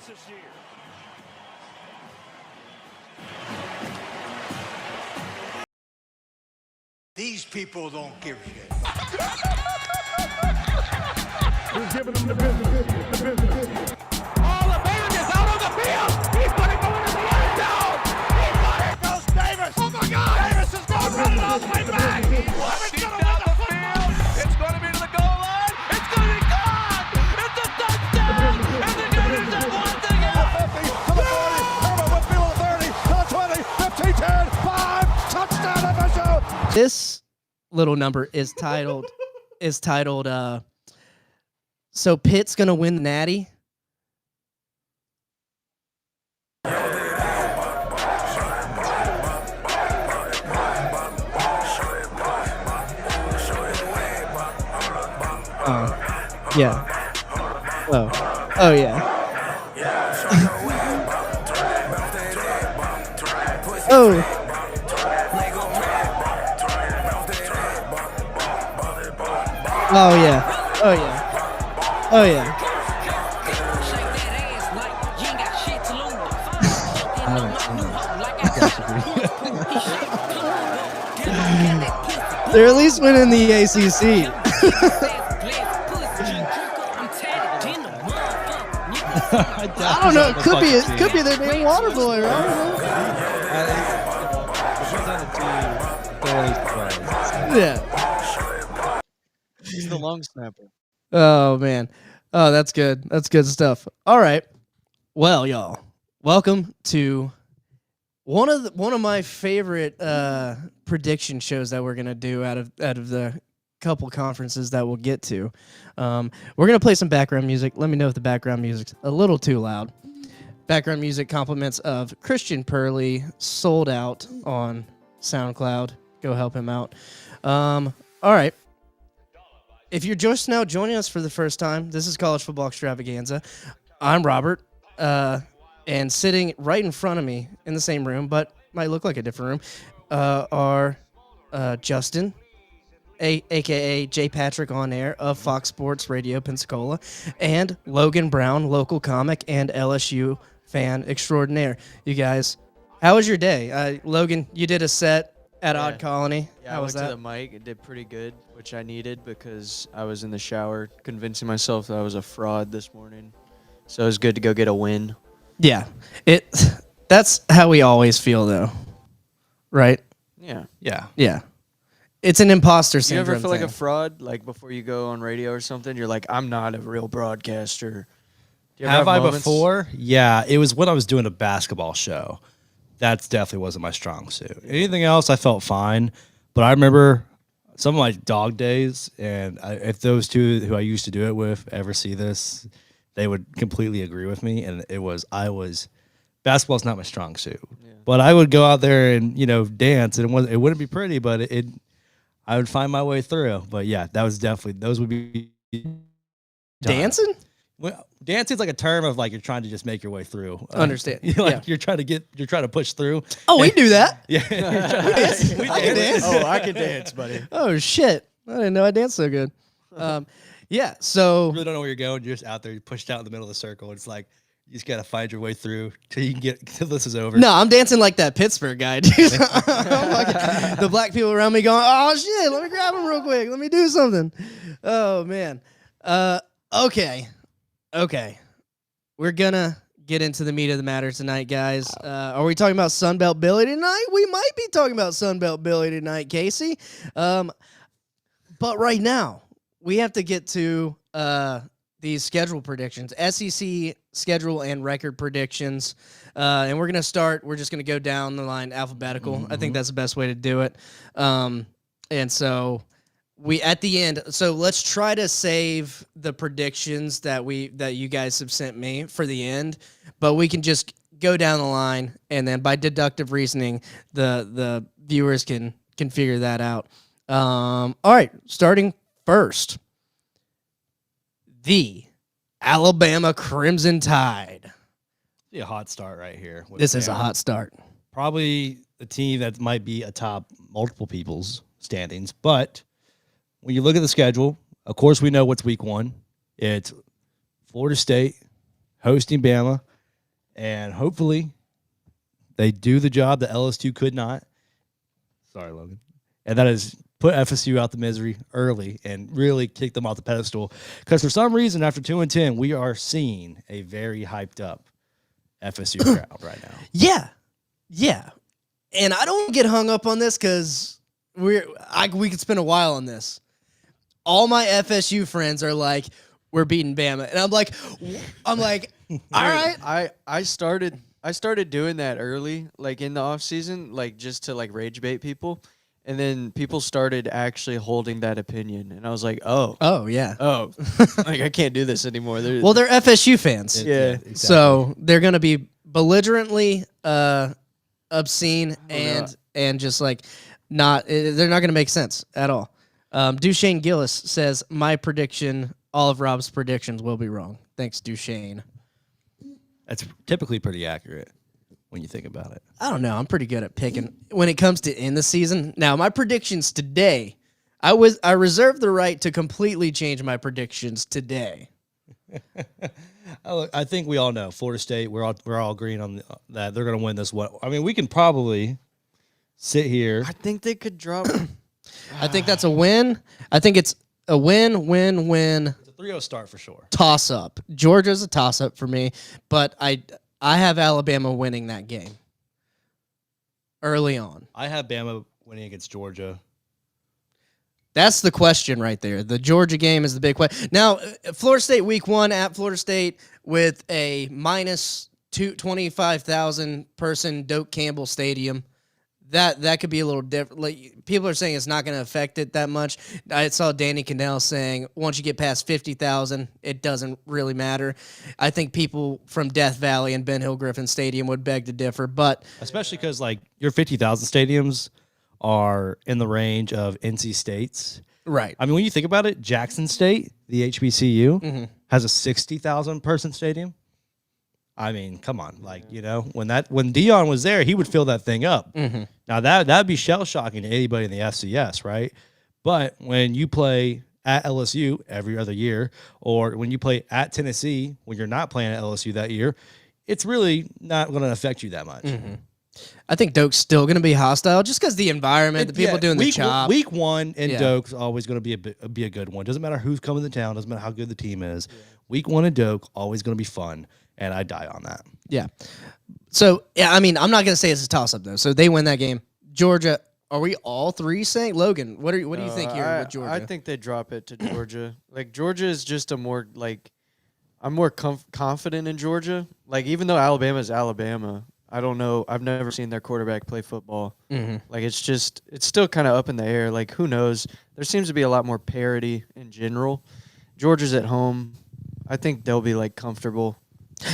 this year. These people don't give a shit. Who's giving them the business? Oh, the man is out on the field. He's going to go into the end zone. He's got it. Goes Davis. Oh, my God. Davis is going to run it all the way back. It's going to win the football. It's going to be to the goal line. It's going to be gone. It's a touchdown. And the Gators have won the game. To the 40. Herman Whitfield to the 30. To the 20. 15, 10, 5. Touchdown FSU. This little number is titled so Pitt's gonna win the Natty. Yeah. Oh yeah. Oh. Oh yeah. Oh yeah. Oh yeah. They're at least winning the ACC. I don't know. It could be their damn water boy, right? Yeah. He's the long snapper. Oh man. Oh, that's good. That's good stuff. All right. Well, y'all, welcome to one of my favorite prediction shows that we're gonna do out of the couple conferences that we'll get to. We're gonna play some background music. Let me know if the background music's a little too loud. Background music compliments of Christian Purley, sold out on SoundCloud. Go help him out. All right. If you're just now joining us for the first time, this is College Football Extravaganza. I'm Robert, and sitting right in front of me in the same room, but might look like a different room, are Justin, a.k.a. J. Patrick on air of Fox Sports Radio Pensacola, and Logan Brown, local comic and LSU fan extraordinaire. You guys, how was your day? Logan, you did a set at Odd Colony. Yeah, how I was went that? to the mic. It did pretty good, which I needed because I was in the shower convincing myself that I was a fraud this morning. So it was good to go get a win. Yeah, that's how we always feel, though, right? Yeah. Yeah. It's an imposter You syndrome ever feel like thing. a fraud, like before you go on radio or something? You're like, I'm not a real broadcaster. Do you ever Have I moments? before? Yeah, it was when I was doing a basketball show. That definitely wasn't my strong suit. Anything else, I felt fine. But I remember some of my dog days, and if those two who I used to do it with ever see this, they would completely agree with me. And basketball's not my strong suit. Yeah. But I would go out there and dance, and it wouldn't be pretty, but I would find my way through. But yeah, those would be Dancing? Well, dancing's like a term of like you're trying to just make your way through. Understand? You're trying to push through. Oh, we do that. Yeah, We can dance. Oh, I can dance, buddy. Oh shit! I didn't know I danced so good. Yeah. So You really don't know where you're going. You're just out there. You're pushed out in the middle of the circle. It's like you just gotta find your way through till you can till this is over. no, I'm dancing like that Pittsburgh guy, dude. The black people around me going, "Oh shit! Let me grab him real quick. Let me do something." Oh man. Okay. We're gonna get into the meat of the matter tonight, guys. Are we talking about Sunbelt Billy tonight? We might be talking about Sunbelt Billy tonight, Casey. But right now, we have to get to these schedule predictions, SEC schedule and record predictions. And we're gonna start. We're just gonna go down the line alphabetical. Mm-hmm. I think that's the best way to do it. And so we at the end. So let's try to save the predictions that you guys have sent me for the end. But we can just go down the line, and then by deductive reasoning, the viewers can figure that out. All right, starting first, the Alabama Crimson Tide. See a hot start right here. This is a hot start. Probably a team that might be atop multiple people's standings, but when you look at the schedule, of course we know what's week one. It's Florida State hosting Bama, and hopefully they do the job that LSU could not. Sorry, Logan. And that is put FSU out the misery early and really kick them off the pedestal. Because for some reason, after 2-10, we are seeing a very hyped up FSU crowd right now. Yeah. Yeah. And I don't get hung up on this because we could spend a while on this. All my FSU friends are like, we're beating Bama. And I'm like, all right. I started doing that early, like in the off season, like just to like rage bait people. And then people started actually holding that opinion. And I was like, Oh, yeah. like I can't do this anymore. Well, they're FSU fans. Yeah. Exactly. So they're going to be belligerently obscene and just like they're not going to make sense at all. Duchesne Gillis says, my prediction, all of Rob's predictions will be wrong. Thanks, Duchesne. That's typically pretty accurate when you think about it. I don't know. I'm pretty good at picking when it comes to in the season. Now, my predictions today, I reserve the right to completely change my predictions today. I think we all know Florida State. We're all agreeing on that they're going to win this one. I mean, we can probably sit here. I think they could drop. I think that's a win. I think it's a win. It's a 3-0 start for sure. Toss up. Georgia's a toss up for me, but I have Alabama winning that game early on. I have Bama winning against Georgia. That's the question right there. The Georgia game is the big question. Now, Florida State week 1 at Florida State with a minus 25,000 person Doak Campbell Stadium. That could be a little different. Like, people are saying it's not going to affect it that much. I saw Danny Cannell saying once you get past 50,000, it doesn't really matter. I think people from Death Valley and Ben Hill Griffin Stadium would beg to differ, but Especially because, like, your 50,000 stadiums are in the range of NC State's. right. I mean, when you think about it, Jackson State, the HBCU, has a 60,000 person stadium. I mean, come on, like, you know, when Dion was there, he would fill that thing up. Now that'd be shell shocking to anybody in the FCS, right? But when you play at LSU every other year, or when you play at Tennessee when you're not playing at LSU that year, it's really not going to affect you that much. I think Doak's still going to be hostile just because the environment, the people doing the chop. Week 1 in Yeah. Doak's always going to be a good one. Doesn't matter who's coming to town. Doesn't matter how good the team is. Week 1 in Doak always going to be fun, and I die on that. Yeah. So, yeah, I mean, I'm not going to say it's a toss-up, though. So they win that game. Georgia, are we all three saying? Logan, what do you think here with Georgia? I think they drop it to Georgia. Like, Georgia is just a more, like, I'm more confident in Georgia. Like, even though Alabama is Alabama, I don't know. I've never seen their quarterback play football. Like, it's still kind of up in the air. Like, who knows? There seems to be a lot more parity in general. Georgia's at home. I think they'll be, like, comfortable.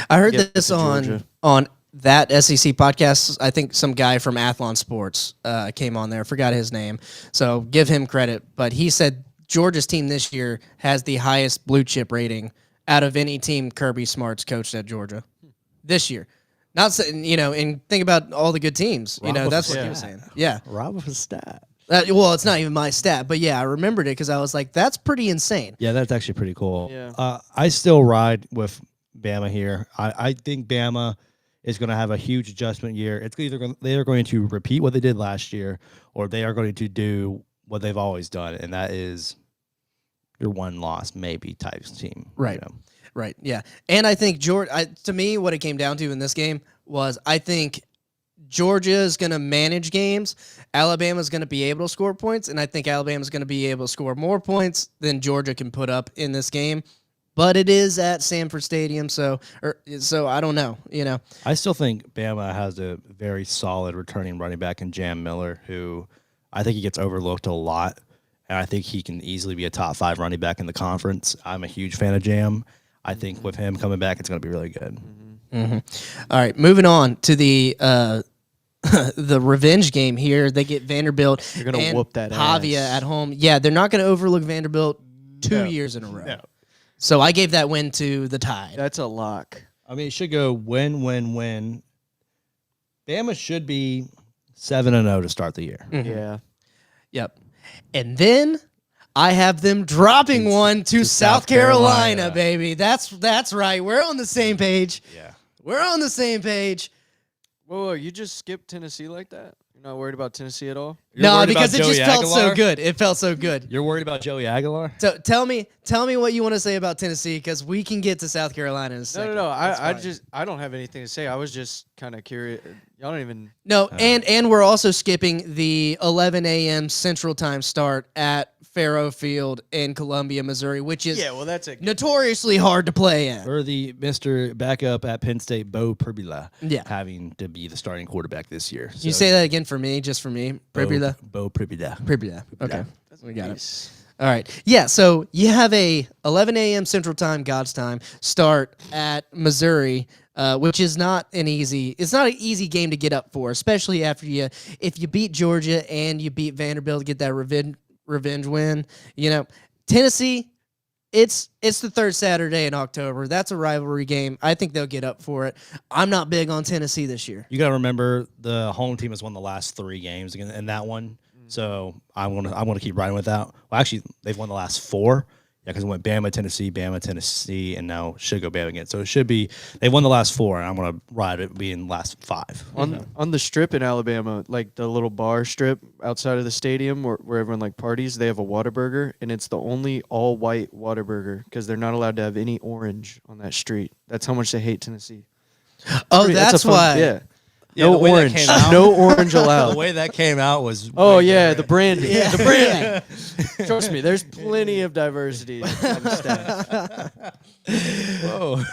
I heard Get this to Georgia. on that SEC podcast. I think some guy from Athlon Sports came on there. Forgot his name. So give him credit. But he said Georgia's team this year has the highest blue chip rating out of any team Kirby Smart's coached at Georgia this year. Not saying, and think about all the good teams. That's what he was saying. Yeah. Rob of a stat. Well, it's not even my stat, but yeah, I remembered it because I was like, that's pretty insane. Yeah, that's actually pretty cool. Yeah. I still ride with Bama here. I think Bama is going to have a huge adjustment year. It's either they are going to repeat what they did last year, or they are going to do what they've always done, and that is your one loss maybe type team. Right. Right. Yeah. And I think to me, what it came down to in this game was I think Georgia is going to manage games. Alabama is going to be able to score points, and I think Alabama is going to be able to score more points than Georgia can put up in this game. But it is at Sanford Stadium, so I don't know. I still think Bama has a very solid returning running back in Jam Miller, who I think he gets overlooked a lot, and I think he can easily be a top 5 running back in the conference. I'm a huge fan of Jam. I think with him coming back, it's going to be really good. All right, moving on to the the revenge game here. They get Vanderbilt. They're going to whoop that Pavia ass. at home. Yeah, they're not going to overlook Vanderbilt 2 years in a row. No. So I gave that win to the Tide. That's a lock. I mean, it should go win, win, win. Bama should be 7-0 to start the year. Yeah. Yep. And then I have them dropping one to South Carolina, baby. That's right. We're on the same page. Yeah. We're on the same page. Whoa, you just skipped Tennessee like that? You're not worried about Tennessee at all? You're No, worried because about it just Joey felt so Aguilar? good. It felt so good. You're worried about Joey Aguilar? So tell me what you want to say about Tennessee, because we can get to South Carolina in a second. No. That's I fine. I don't have anything to say. I was just kind of curious. Y'all don't even. No, and we're also skipping the 11 a.m. Central Time start at Faro Field in Columbia, Missouri, which is Yeah, well, that's a. notoriously hard to play at. Or the Mr. Backup at Penn State, Bo Pribula, Yeah. having to be the starting quarterback this year. Can you say that again for me, just for me? Pribula? Bo Pribula. Pribula. Okay. We got it. All right. Yeah, so you have a 11 a.m. Central Time, God's time, start at Missouri, which is not an easy game to get up for, especially if you beat Georgia and you beat Vanderbilt to get that revenge win. You know, Tennessee, it's the third Saturday in October. That's a rivalry game. I think they'll get up for it. I'm not big on Tennessee this year. You got to remember the home team has won the last 3 games in that one. So I want to keep riding with that. Well, actually, they've won the last 4. Yeah, because it went Bama, Tennessee, and now should go Bama again. So it should be they won the last 4, and I'm gonna ride it being last 5. On the strip in Alabama, like the little bar strip outside of the stadium where everyone like parties, they have a Whataburger, and it's the only all white Whataburger because they're not allowed to have any orange on that street. That's how much they hate Tennessee. Oh, That's a that's fun- why. Yeah. Yeah, No the way that orange. came out- No orange The allowed. way that came out was Oh yeah, the branding. Yeah. The branding. Trust me, there's plenty of diversity on the staff. whoa.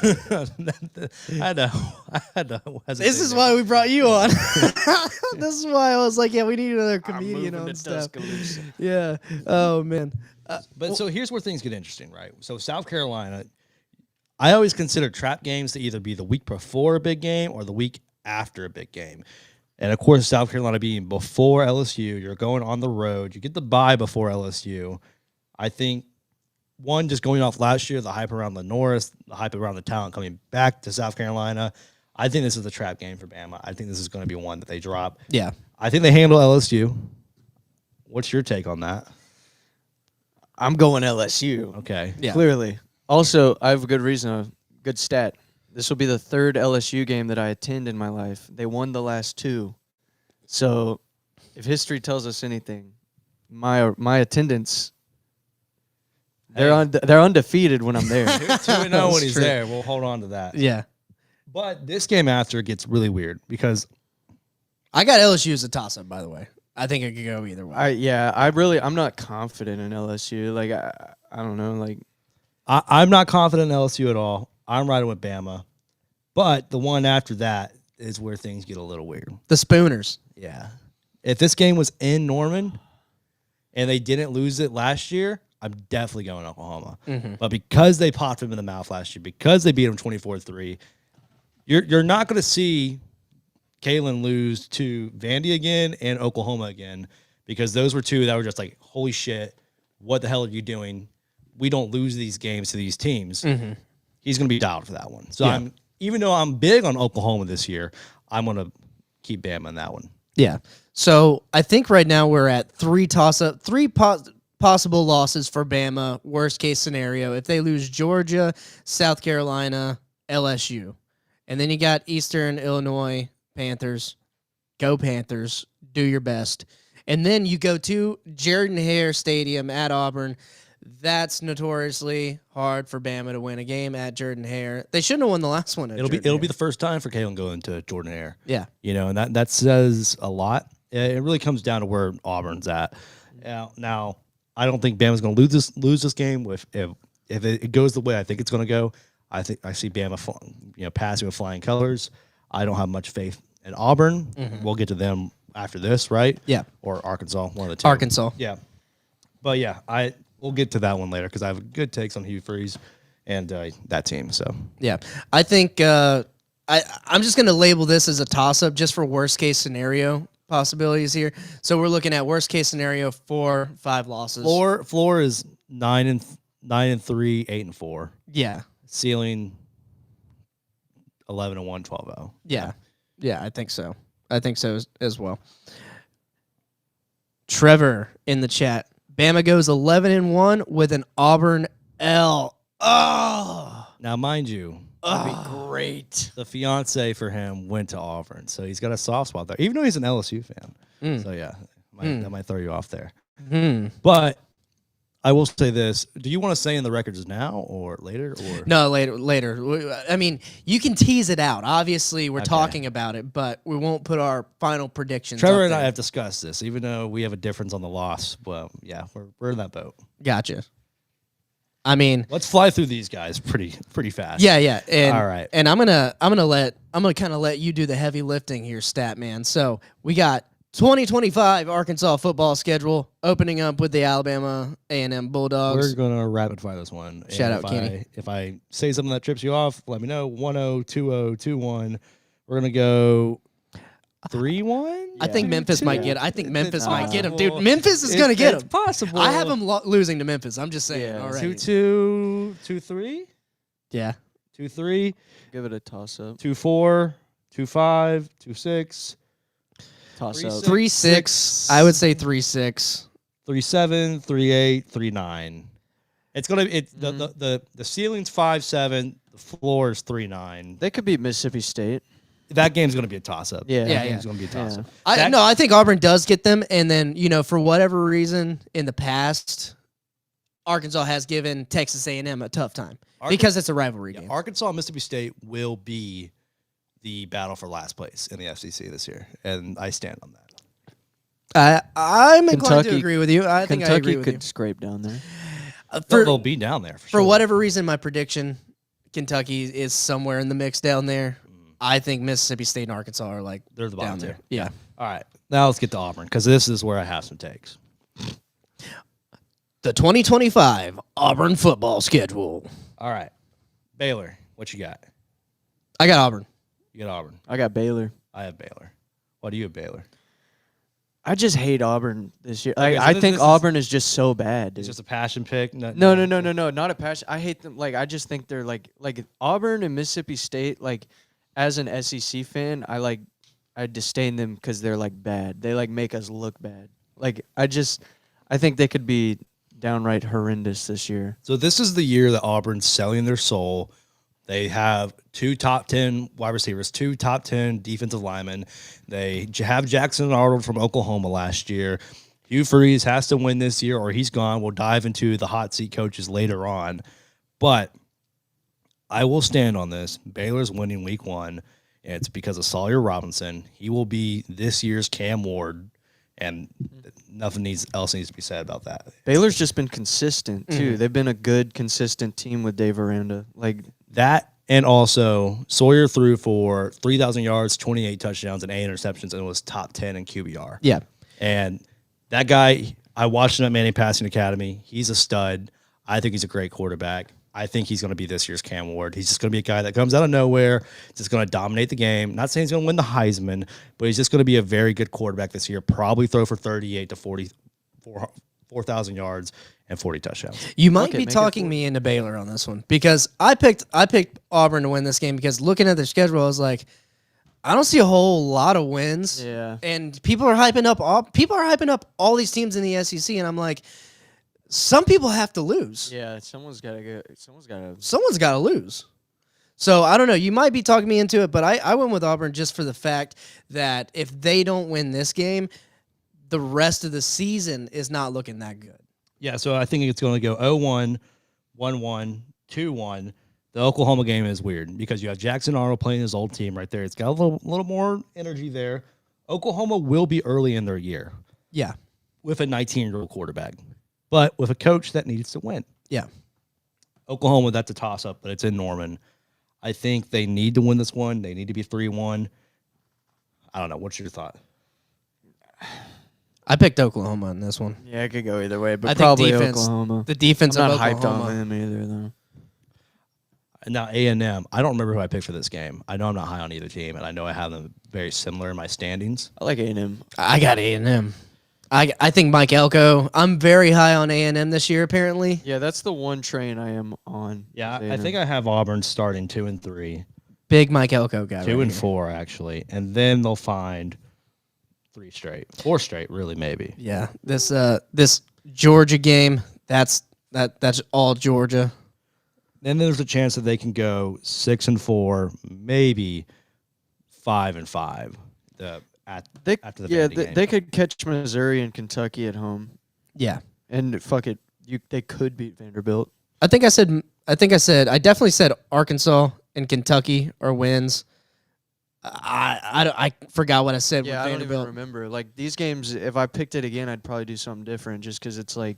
I had to hesitate This is there. why we brought you on. This is why I was like, yeah, we need another I'm comedian moving on to stuff. Tuscaloosa. Yeah. Oh man. But so here's where things get interesting, right? So South Carolina, I always consider trap games to either be the week before a big game or the week after a big game. And of course, South Carolina being before LSU, you're going on the road. You get the bye before LSU. I think, one, just going off last year, the hype around the North, the hype around the talent coming back to South Carolina, I think this is a trap game for Bama. I think this is going to be one that they drop. Yeah. I think they handle LSU. What's your take on that? I'm going LSU. Okay. Yeah. Clearly. Also, I have a good reason, a good stat. This will be the 3rd LSU game that I attend in my life. They won the last 2. So, if history tells us anything, my attendance, they're undefeated when I'm there. 2-0 when he's true. there. We'll hold on to that. Yeah. But this game after gets really weird because I got LSU as a toss up, by the way. I think it could go either way. I'm not confident in LSU. Like I don't know. Like I'm not confident in LSU at all. I'm riding with Bama. But the one after that is where things get a little weird. The Spooners. Yeah. If this game was in Norman and they didn't lose it last year, I'm definitely going Oklahoma. But because they popped him in the mouth last year, because they beat him 24-3, you're not going to see Kalen lose to Vandy again and Oklahoma again, because those were 2 that were just like, holy shit, what the hell are you doing? We don't lose these games to these teams. He's going to be dialed for that one. So even though I'm big on Oklahoma this year, I'm going to keep Bama in that one. Yeah. So I think right now we're at 3 possible losses for Bama. Worst case scenario, if they lose Georgia, South Carolina, LSU, and then you got Eastern Illinois Panthers. Go Panthers. Do your best. And then you go to Jordan Hare Stadium at Auburn. That's notoriously hard for Bama to win a game at Jordan Hare. They shouldn't have won the last one. It'll be the first time for Kalen going to Jordan Hare. Yeah. You know, and that says a lot. It really comes down to where Auburn's at. Now I don't think Bama's going to lose this game. If it goes the way I think it's going to go, I see Bama passing with flying colors. I don't have much faith in Auburn. We'll get to them after this, right? Yeah. Or Arkansas, one of the 2. Arkansas. Yeah. But yeah, we'll get to that one later because I have good takes on Hugh Freeze and that team. So Yeah. I think I'm just going to label this as a toss-up just for worst-case scenario possibilities here. So we're looking at worst-case scenario 4-5 losses. floor is 9-3, 8-4. Yeah. Ceiling 11-1, 12-0. Yeah. Yeah, I think so. I think so as well. Trevor in the chat. Bama goes 11-1 with an Auburn L. Oh. Now, mind you, That'd be great. The fiance for him went to Auburn, so he's got a soft spot there, even though he's an LSU fan. So yeah, that might throw you off there. But I will say this: do you want to say in the records now or later? Or No, later. I mean, you can tease it out. Obviously, we're talking about it, but we won't put our final predictions. Trevor up and there. I have discussed this, even though we have a difference on the loss. Well, yeah, we're in that boat. Gotcha. I mean, Let's fly through these guys pretty fast. yeah. And, All right. And I'm gonna kind of let you do the heavy lifting here, stat man. So we got 2025 Arkansas football schedule opening up with the Alabama A&M Bulldogs. We're gonna rapid fire this one. And Shout out, if Kenny. If I say something that trips you off, let me know. 1-0, 2-0, 2-1. We're gonna go 3-1. I think Memphis might get. I think Memphis might get him, dude. possible. Memphis is gonna get It's him. possible. I have him losing to Memphis. I'm just saying. Yeah. All right. 2-2, 2-3, Yeah. 2-3, Give it a toss up. 2-4, 2-5, 2-6, Toss 3-6. up. 3-6. I would say 3-6. 3-7, 3-8, 3-9. It's gonna. The ceiling's 5-7. The floor is 3-9. They could beat Mississippi State. That game's gonna be a toss up. Yeah. Yeah, That game's gonna be a toss up. I think Auburn does get them, and then for whatever reason in the past, Arkansas has given Texas A&M a tough time because it's a rivalry game. Arkansas and Mississippi State will be the battle for last place in the FCC this year, and I stand on that. I'm inclined to Kentucky- agree with you. I think I agree Kentucky with could you. scrape down there. They'll be down there for For sure. whatever reason, my prediction, Kentucky is somewhere in the mix down there. I think Mississippi State and Arkansas are like They're the bottom down there. two. Yeah. All right, now let's get to Auburn because this is where I have some takes. The 2025 Auburn football schedule. All right, Baylor, what you got? I got Auburn. You got Auburn. I got Baylor. I have Baylor. What do you have, Baylor? I just hate Auburn this year. Okay, so I this think is- Auburn is just so bad, dude. It's just a passion pick. No, not a passion. I hate them. Like, I just think they're like Auburn and Mississippi State. Like, as an SEC fan, I disdain them because they're like bad. They like make us look bad. Like, I think they could be downright horrendous this year. So this is the year that Auburn's selling their soul. They have 2 top 10 wide receivers, 2 top 10 defensive linemen. They have Jackson Arnold from Oklahoma last year. Hugh Freeze has to win this year or he's gone. We'll dive into the hot seat coaches later on. But I will stand on this. Baylor's winning week 1. And it's because of Sawyer Robinson. He will be this year's Cam Ward. And nothing else needs to be said about that. Baylor's just been consistent too. They've been a good, consistent team with Dave Aranda. Like, That and also Sawyer threw for 3,000 yards, 28 touchdowns, and 8 interceptions, and was top 10 in QBR. Yeah. And that guy, I watched him at Manning Passing Academy. He's a stud. I think he's a great quarterback. I think he's going to be this year's Cam Ward. He's just going to be a guy that comes out of nowhere, just going to dominate the game. Not saying he's going to win the Heisman, but he's just going to be a very good quarterback this year. Probably throw for 38 to 4,000 yards and 40 touchdowns. You might Okay, be make it talking 4. me into Baylor on this one because I picked Auburn to win this game because looking at their schedule, I was like, I don't see a whole lot of wins. Yeah. And people are hyping up all these teams in the SEC, and I'm like, some people have to lose. yeah, someone's got to. Someone's got to lose. So I don't know. You might be talking me into it, but I went with Auburn just for the fact that if they don't win this game, the rest of the season is not looking that good. Yeah, so I think it's going to go 0-1, 1-1, 2-1. The Oklahoma game is weird because you have Jackson Arnold playing his old team right there. It's got a little more energy there. Oklahoma will be early in their year Yeah. with a 19-year-old quarterback, but with a coach that needs to win. Yeah. Oklahoma, that's a toss-up, but it's in Norman. I think they need to win this one. They need to be 3-1. I don't know. What's your thought? I picked Oklahoma in this one. Yeah, it could go either way, but I think probably defense- Oklahoma. The defense I'm of not Oklahoma. hyped on them either, though. Now, A&M, I don't remember who I picked for this game. I know I'm not high on either team, and I know I have them very similar in my standings. I like A&M. I got A&M. I think Mike Elko. I'm very high on A&M this year, apparently. Yeah, that's the one train I am on. Yeah, is I A&M. think I have Auburn starting 2-3. Big Mike Elko guy. 2-4 actually, and then they'll find 4 straight, really maybe. Yeah. This Georgia game, that's all Georgia. then there's a chance that they can go 6-4, maybe 5-5. After the Vandy game. They could catch Missouri and Kentucky at home, Yeah. and fuck it, they could beat Vanderbilt. I definitely said Arkansas and Kentucky are wins. I forgot what I said Yeah, with I don't even Vanderbilt. remember. Like these games, if I picked it again, I'd probably do something different, just because it's like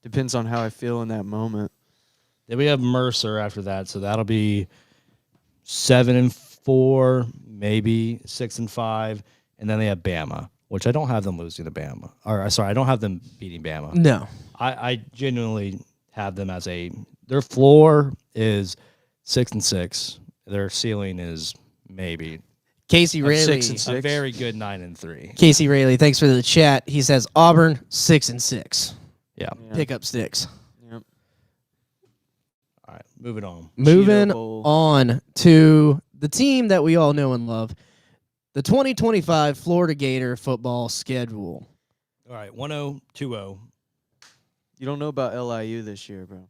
depends on how I feel in that moment. Then we have Mercer after that, so that'll be 7-4, maybe 6-5, and then they have Bama, which I don't have them losing to Bama. Or sorry, I don't have them beating Bama. No. I genuinely have them as their floor is 6-6. Their ceiling is maybe Casey Rayleigh. 6 and 6. a very good 9-3. Casey Rayleigh, thanks for the chat. He says Auburn 6-6. Yeah. Pick up sticks. Yep. All right, moving on. Moving Cheeto Bowl. on to the team that we all know and love, the 2025 Florida Gator football schedule. All right, 1-0, 2-0. You don't know about LIU this year, bro.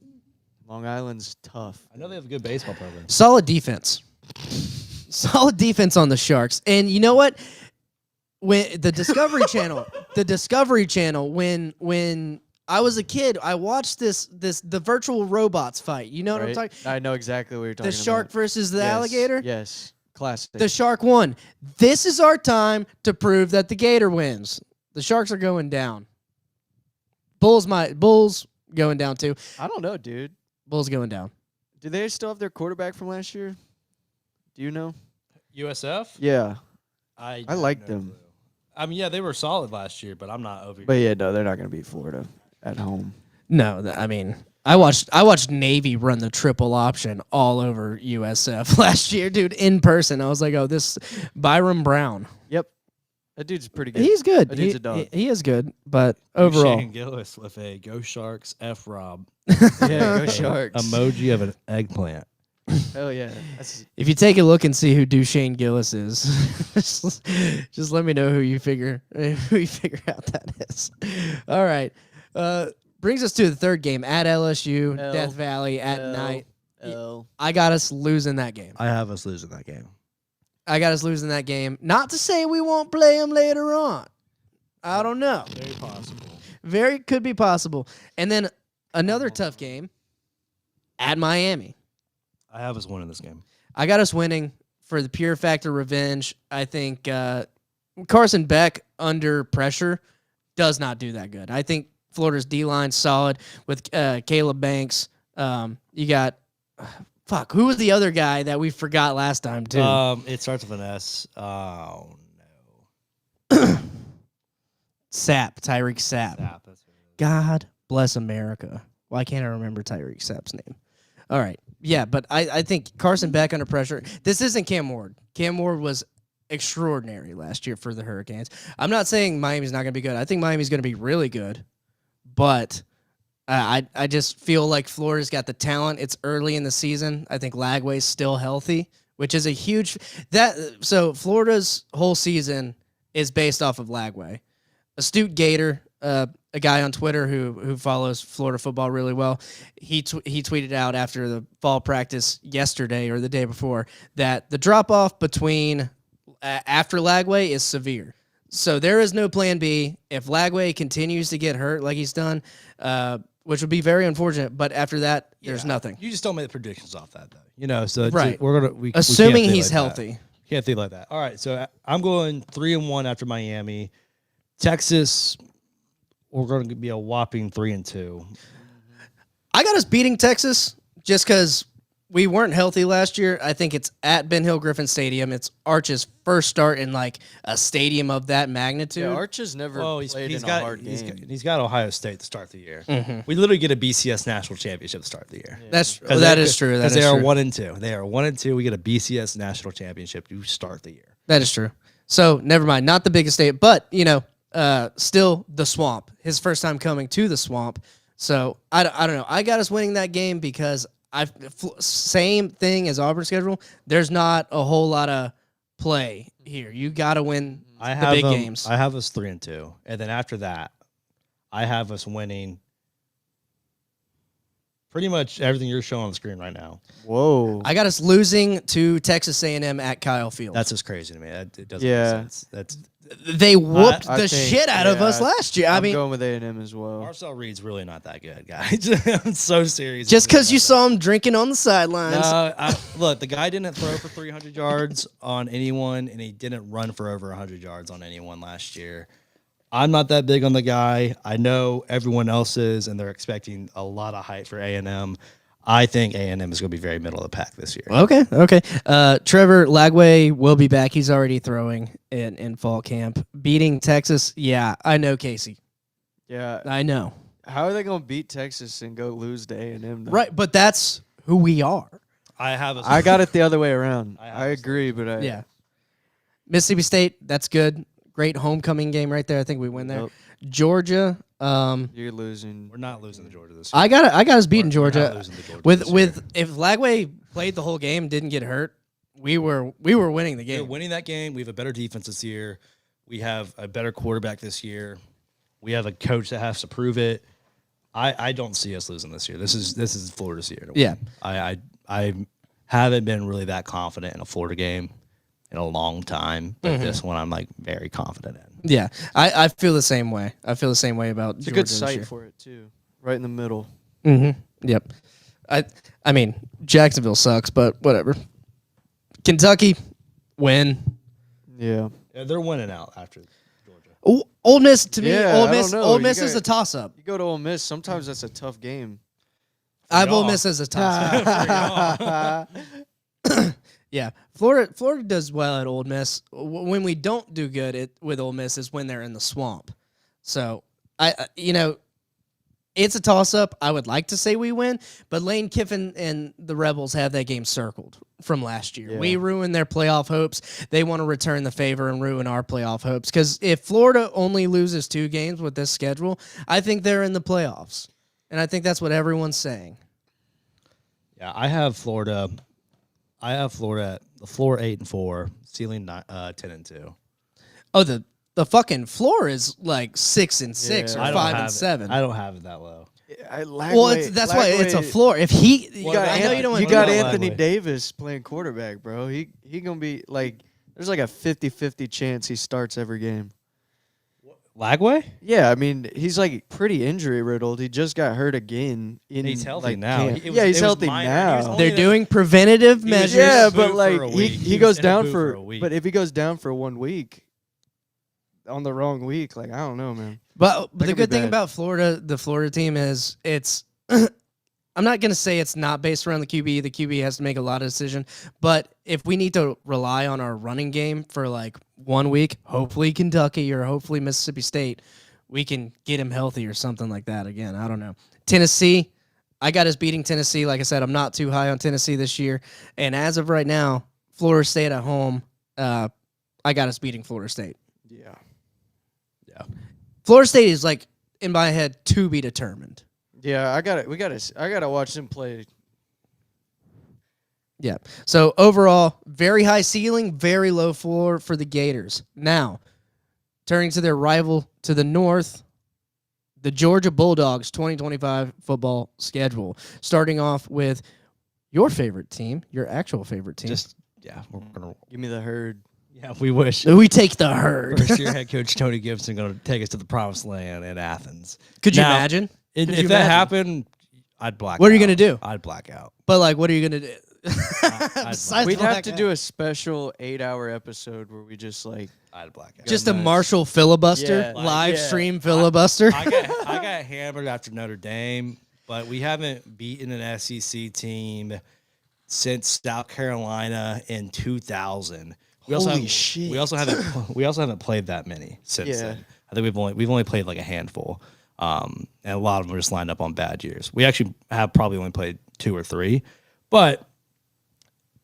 Long Island's tough. I know they have a good baseball program. Solid defense. Solid defense on the Sharks. And you know what? When the Discovery Channel, when I was a kid, I watched the virtual robots fight. You know what I'm Right? talking? I know exactly what you're talking The about. shark versus the Yes, alligator? Yes. Classic. The shark won. This is our time to prove that the gator wins. The Sharks are going down. Bulls going down too. I don't know, dude. Bulls going down. Do they still have their quarterback from last year? Do you know? USF? Yeah. I like no them. clue. I mean, yeah, they were solid last year, but I'm not over. But yeah, no, they're not going to beat Florida at home. No, I mean, I watched Navy run the triple option all over USF last year, dude, in person. I was like, oh, this Byron Brown. Yep. That dude's pretty good. He's good. That dude's a dog. He is good, but overall, Shane Gillis with a Go Sharks F Rob Yeah, go Sharks. emoji of an eggplant. Hell yeah. That's, if you take a look and see who Duchesne Gillis is, just let me know who you figure out that is. All right. Brings us to the third game at LSU, L, Death Valley at L, night. L. I got us losing that game. I have us losing that game. Not to say we won't play them later on. I don't know. Very possible. Very could be possible. And then another tough game at Miami. I have us winning this game. I got us winning for the pure factor revenge. I think Carson Beck under pressure does not do that good. I think Florida's D-line solid with Caleb Banks. You got who was the other guy that we forgot last time too? It starts with an S. Oh no. Tyreek Sapp. Snap, that's what it is. God bless America. Why can't I remember Tyreek Sapp's name? All right. Yeah, but I think Carson Beck under pressure. This isn't Cam Ward. Cam Ward was extraordinary last year for the Hurricanes. I'm not saying Miami's not going to be good. I think Miami's going to be really good. But I just feel like Florida's got the talent. It's early in the season. I think Lagway's still healthy, which is a huge so Florida's whole season is based off of Lagway. Astute Gator, a guy on Twitter who follows Florida football really well, he tweeted out after the fall practice yesterday or the day before that the drop off between after Lagway is severe. So there is no plan B if Lagway continues to get hurt like he's done, which would be very unfortunate. But after that, there's nothing. You just don't make the predictions off that, though. You know, so Right. we Assuming can't think he's like that. healthy. Can't think like that. All right, so I'm going 3-1 after Miami. Texas, we're going to be a whopping 3-2. I got us beating Texas just because we weren't healthy last year. I think it's at Ben Hill Griffin Stadium. It's Arch's first start in like a stadium of that magnitude. Yeah, Arch has never played in a hard game. He's got Ohio State to start the year. We literally get a BCS national championship to start the year. That Because is true. Because they are 1-2. They are 1-2. We get a BCS national championship to start the year. That is true. So never mind. Not the biggest state, but still the Swamp. His first time coming to the Swamp. So I don't know. I got us winning that game because same thing as Auburn's schedule. There's not a whole lot of play here. You got to win the big games. I have us 3-2, and then after that, I have us winning Pretty much everything you're showing on the screen right now. Whoa. I got us losing to Texas A&M at Kyle Field. That's just crazy to me. It doesn't Yeah. make sense. That's They whooped I the think- shit out of us last year. I I'm mean, going with A&M as well. Marcel Reed's really not that good, guys. I'm so serious. just because He's you really saw him drinking on the sidelines. not that- look, the guy didn't throw for 300 yards on anyone, and he didn't run for over 100 yards on anyone last year. I'm not that big on the guy. I know everyone else is, and they're expecting a lot of hype for A&M. I think A&M is going to be very middle of the pack this year. Okay. Trevor Lagway will be back. He's already throwing in fall camp. Beating Texas, yeah, I know, Casey. Yeah. I know. How are they going to beat Texas and go lose to A&M? Though? Right, but that's who we are. I got it the other way around. I have I agree, but Yeah. Mississippi State, that's good. Great homecoming game right there. I think we win there. Nope. Georgia, You're losing. We're not losing to Georgia this year. I got us beating We're not Georgia. losing to Georgia With this year. with if Lagway played the whole game, didn't get hurt, we were winning the We're game. winning that game. We have a better defense this year. We have a better quarterback this year. We have a coach that has to prove it. I don't see us losing this year. This is Florida's year. To win. Yeah. I haven't been really that confident in a Florida game in a long time, but this one I'm like very confident in. Yeah, I feel the same way. I feel the same way about It's a Georgia good this site year. for it, too. Right in the middle. Mm-hmm. Yep. I mean, Jacksonville sucks, but whatever. Kentucky, win. Yeah. Yeah, they're winning out after Georgia. Ole Miss to me. Yeah, Ole I Miss. don't know. Ole You Miss is got- a toss-up. You go to Ole Miss, sometimes that's a tough game. I have Ole y'all. Miss as a toss-up. Yeah, Florida does well at Ole Miss. When we don't do good with Ole Miss is when they're in the swamp. So it's a toss-up. I would like to say we win, but Lane Kiffin and the Rebels have that game circled from last year. Yeah. We ruined their playoff hopes. They want to return the favor and ruin our playoff hopes. Because if Florida only loses 2 games with this schedule, I think they're in the playoffs. And I think that's what everyone's saying. Yeah, I have Florida at the floor 8-4, ceiling 10-2. Oh, the fucking floor is like 6-6 Yeah. or I don't have 5-7. I don't have it that low. Well, that's why it's a floor. If he, You got, I know you don't. you What got about Anthony Lagway? Davis playing quarterback, bro. He going to be like, there's like a 50-50 chance he starts every game. Lagway? Yeah, I mean, he's like pretty injury riddled. He just got hurt again. He's healthy like, now. camp. It was- Yeah, it he's was healthy minor. He now. was only They're the- doing preventative was measures. Yeah, booth but for like a he, week. he He goes was in a down booth for for a week. but if he goes down for 1 week on the wrong week, like I don't know, man. But That the could be good thing bad. about Florida, the Florida team is it's. I'm not going to say it's not based around the QB. The QB has to make a lot of decision. But if we need to rely on our running game for like 1 week, hopefully Kentucky or hopefully Mississippi State, we can get him healthy or something like that. Again, I don't know. Tennessee, I got us beating Tennessee. Like I said, I'm not too high on Tennessee this year. And as of right now, Florida State at home, I got us beating Florida State. Yeah. Florida State is like in my head to be determined. Yeah, I gotta watch them play. Yeah. So overall, very high ceiling, very low floor for the Gators. Now, turning to their rival to the north, the Georgia Bulldogs 2025 football schedule. Starting off with your favorite team, your actual favorite team. We're gonna. Give me the herd. Yeah, we wish. We take the herd. First year head coach Tony Gibson going to take us to the promised land in Athens. Could you Now, imagine? If Could you that imagine? happened, I'd black. What are you out. gonna do? I'd black out. But like, what are you gonna do? I'd Besides We'd black have to out. do a special 8-hour episode where we just like I'd black out. just a nuts. Marshall filibuster, Yeah, like, live yeah. stream filibuster. I got hammered after Notre Dame, but we haven't beaten an SEC team since South Carolina in 2000. Holy shit. We also haven't played that many since Yeah. then. I think we've only played like a handful, and a lot of them are just lined up on bad years. We actually have probably only played 2 or 3, but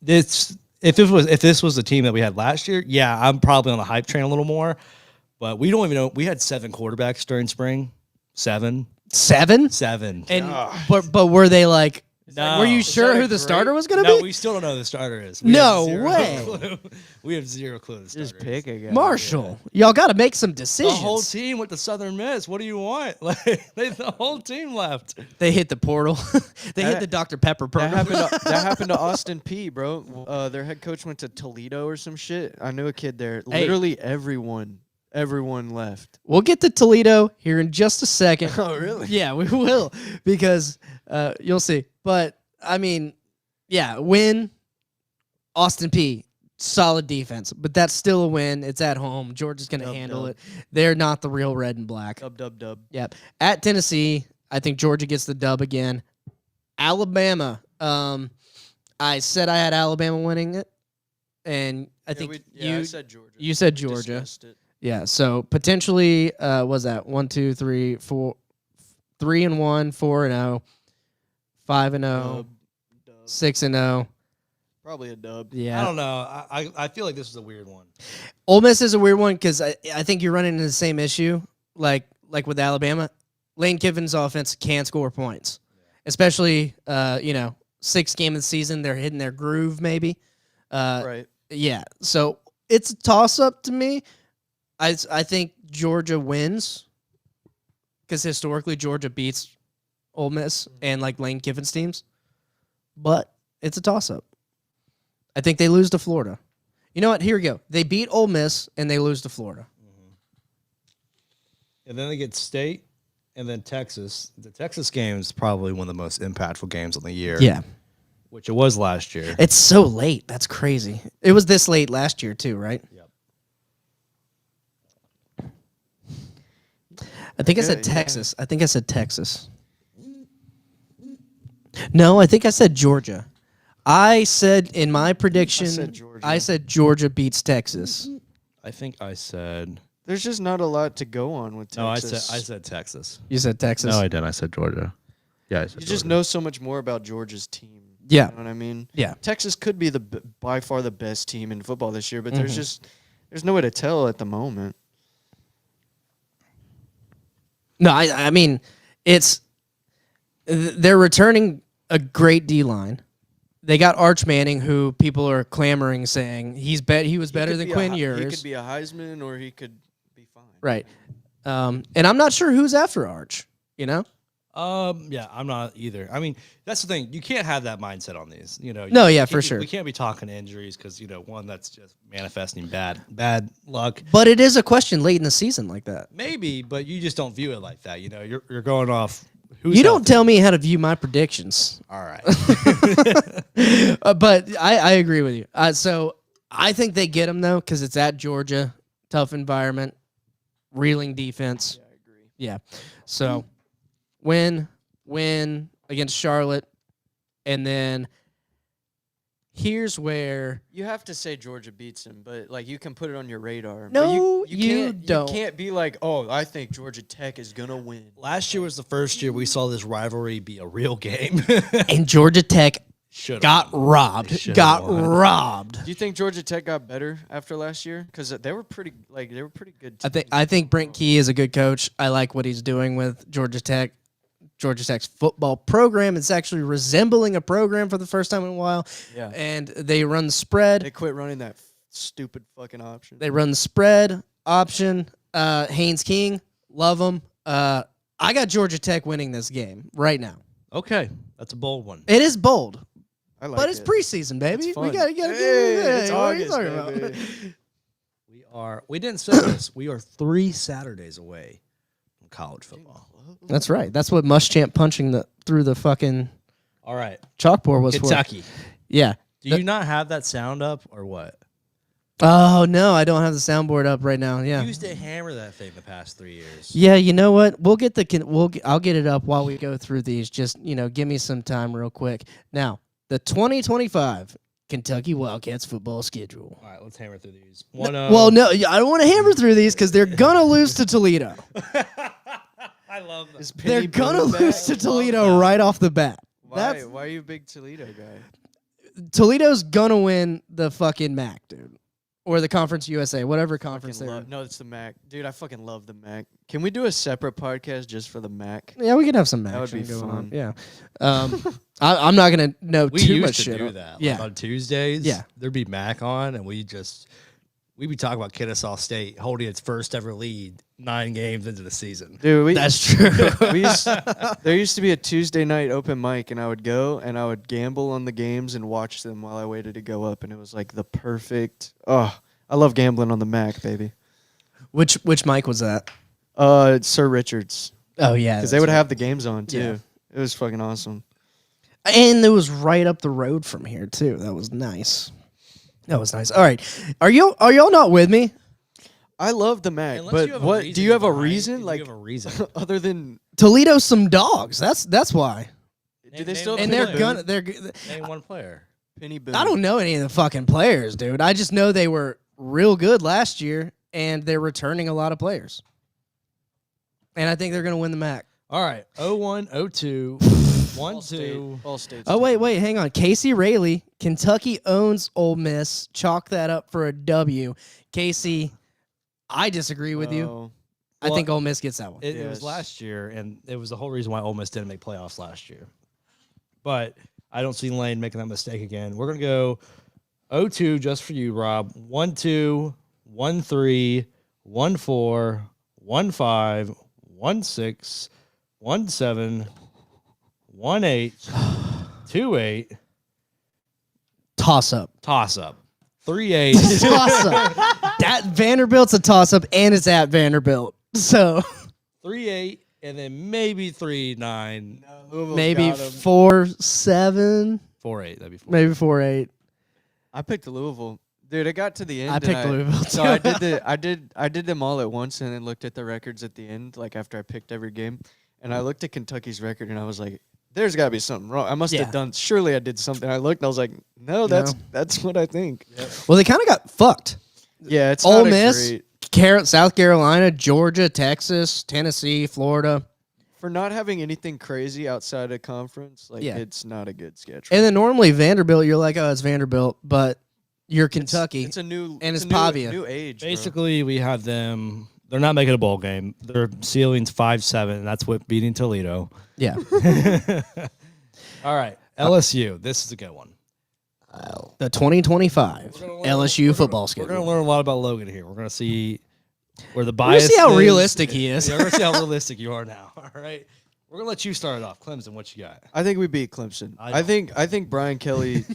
if this was the team that we had last year, yeah, I'm probably on the hype train a little more. But we don't even know. We had 7 quarterbacks during spring. 7. 7? 7. And but were they like No. Were you Is sure that a who the great- starter was going to No, be? we still don't know who the starter is. No have zero way. clue. We have zero clue who the starter Just is. pick a guy. Marshall. Y'all got to make some The decisions. whole team went to Southern Miss. What do you want? Like, the whole team left. They hit the portal. They hit That- the Dr. Pepper That program. happened to Austin P, bro. Their head coach went to Toledo or some shit. I knew a kid there. Hey. Literally everyone left. We'll get to Toledo here in just a second. Oh, really? Yeah, we will because you'll see. But, I mean, yeah, win. Austin P, solid defense, but that's still a win. It's at home. Georgia's going to Dub, handle dub. it. They're not the real red and black. Dub. Yep. At Tennessee, I think Georgia gets the dub again. Alabama. I said I had Alabama winning it, and I think I said Georgia. you said We Georgia. discussed it. Yeah, so potentially was that 1, 2, 3, 4, 3-1, 4-0, 5-0, Dub. 6-0. Probably a dub. Yeah, I don't know. I feel like this is a weird one. Ole Miss is a weird one because I think you're running into the same issue like with Alabama. Lane Kiffin's offense can score points, especially 6th game of the season. They're hitting their groove maybe. Right. Yeah, so it's a toss up to me. I think Georgia wins because historically Georgia beats Ole Miss and like Lane Kiffin's teams, but it's a toss up. I think they lose to Florida. You know what? Here we go. They beat Ole Miss and they lose to Florida. And then they get State and then Texas. The Texas game is probably one of the most impactful games of the year. Yeah, Which it was last year. it's so late. That's crazy. It was this late last year too, right? Yep. I think I said Okay, yeah. Texas. I think I said Texas. No, I think I said Georgia. I said in my prediction, I said Georgia. Georgia beats Texas. I think I said. There's just not a lot to go on with Texas. No, I said Texas. You said Texas. No, I didn't. I said Georgia. Yeah, I said You just know so much more about Georgia's team. Yeah. You know what I mean? Yeah. Texas could be by far the best team in football this year, but Mm-hmm. there's no way to tell at the moment. No, I mean, they're returning a great D line. They got Arch Manning, who people are clamoring, saying he was better than Quinn He Ewers. could be a Heisman or he could be fine. Right. And I'm not sure who's after Arch, you know? Yeah, I'm not either. I mean, that's the thing. You can't have that mindset on these. No, you yeah, can't for be- sure. We can't be talking injuries because one that's just manifesting bad luck. But it is a question late in the season like that. Maybe, but you just don't view it like that. You're going off. Who's You don't healthy. tell me how to view my predictions. All right. But I agree with you. So I think they get them, though, because it's at Georgia. Tough environment. Reeling defense. Yeah, I agree. Yeah. So win against Charlotte. And then here's where You have to say Georgia beats him, but like you can put it on your radar. But No, you can't, don't. You can't be like, oh, I think Georgia Tech is gonna win. Last year was the first year we saw this rivalry be a real game. and Georgia Tech Should've got won. robbed. They should've Got won. robbed. Do you think Georgia Tech got better after last year? Because they were pretty good. I think Brent Key is a good coach. I like what he's doing with Georgia Tech. Georgia Tech's football program is actually resembling a program for the first time in a while. Yeah. And they run the spread. They quit running that stupid fucking option. They run the spread option. Haynes King, love them. I got Georgia Tech winning this game right now. Okay, that's a bold one. It is bold, I like but it's it. preseason, baby. It's We fun. gotta Hey, get it. it's What are you August, talking about? baby. We didn't say this. We are 3 Saturdays away from college football. That's right. That's what Muschamp punching through the fucking All right, chalkboard was Kentucky. for. Yeah. Do you not have that sound up or what? Oh no, I don't have the soundboard up right now. Yeah. You used to hammer that thing the past 3 years. Yeah, you know what? I'll get it up while we go through these. Just, give me some time real quick. Now, the 2025 Kentucky Wildcats football schedule. All right, let's hammer through these. Well, no, I don't want to hammer through these because they're gonna lose to Toledo. I love that. Is They're Penny gonna Boone lose back? to Toledo right off the bat. Why? Why are you a big Toledo guy? Toledo's gonna win the fucking MAC, dude. or the Conference USA, whatever conference Fucking they're love- in. No, it's the MAC. Dude, I fucking love the MAC. Can we do a separate podcast just for the MAC? Yeah, we could have some That would action be going on. fun. Yeah. I'm not going to know We too used much to shit. do that. Yeah. Like on Tuesdays, Yeah. there'd be Mac on, and we'd be talking about Kennesaw State holding its first ever lead 9 games into the season. Dude, That's true. there used to be a Tuesday night open mic, and I would go and I would gamble on the games and watch them while I waited to go up, and it was like the perfect. Oh, I love gambling on the MAC, baby. Which mic was that? Sir Richards, Oh, yeah. because they would have the games on too. Yeah. It was fucking awesome. And it was right up the road from here, too. That was nice. That was nice. All right. Are y'all not with me? I love the MAC, Unless but you have a what reason do you have a behind- reason? you Like have a reason. other than Toledo's some dogs. That's why. do they Name- still? name And have they're Penny Penny gonna Boone? they're Name one player. Penny Boone. I don't know any of the fucking players, dude. I just know they were real good last year and they're returning a lot of players. And I think they're going to win the MAC. All right. 0-1, 0-2, All 1-2. State. All State's Oh, wait, hang on. Casey Rayleigh, Kentucky owns Ole Miss. Chalk that up for a W. Casey, I disagree with you. Oh. I think Ole Miss gets that one. It was Yes. last year, and it was the whole reason why Ole Miss didn't make playoffs last year. But I don't see Lane making that mistake again. We're going to go 0-2 just for you, Rob. 1-2, 1-3, 1-4, 1-5, 1-6, 1-7, 1-8, 2-8, Toss up. toss up. 3-8. Toss up. That Vanderbilt's a toss up, and it's at Vanderbilt. So 3-8, and then maybe 3-9, Louisville's maybe got 'em. 4-7, 4-8. That'd be 4. maybe 4-8. I picked Louisville. Dude, it got to the end. I and picked Louisville, So too. I did them all at once and then looked at the records at the end, like after I picked every game. And I looked at Kentucky's record and I was like, there's gotta be something wrong. I must Yeah. have done surely I did something. I looked and I was like, no, that's what I think. Well, they kind of got fucked. Yeah, it's Ole not a Miss, great South Carolina, Georgia, Texas, Tennessee, Florida. for not having anything crazy outside of conference, like Yeah. it's not a good schedule. And then normally Vanderbilt, you're like, oh, it's Vanderbilt, but you're Kentucky. It's a new and it's it's a Pavia. new age. bro. Basically, we have them. They're not making a bowl game. Their ceiling's 5-7. And that's what beating Toledo. Yeah. All right, LSU. This is a good one. The 2025 LSU football We're schedule. going to learn a lot about Logan here. We're going to see where the We're bias. gonna see how is. realistic he is. Yeah, we're going to see how realistic you are now. All right, we're going to let you start it off. Clemson, what you got? I think we beat Clemson. I I think Brian Kelly,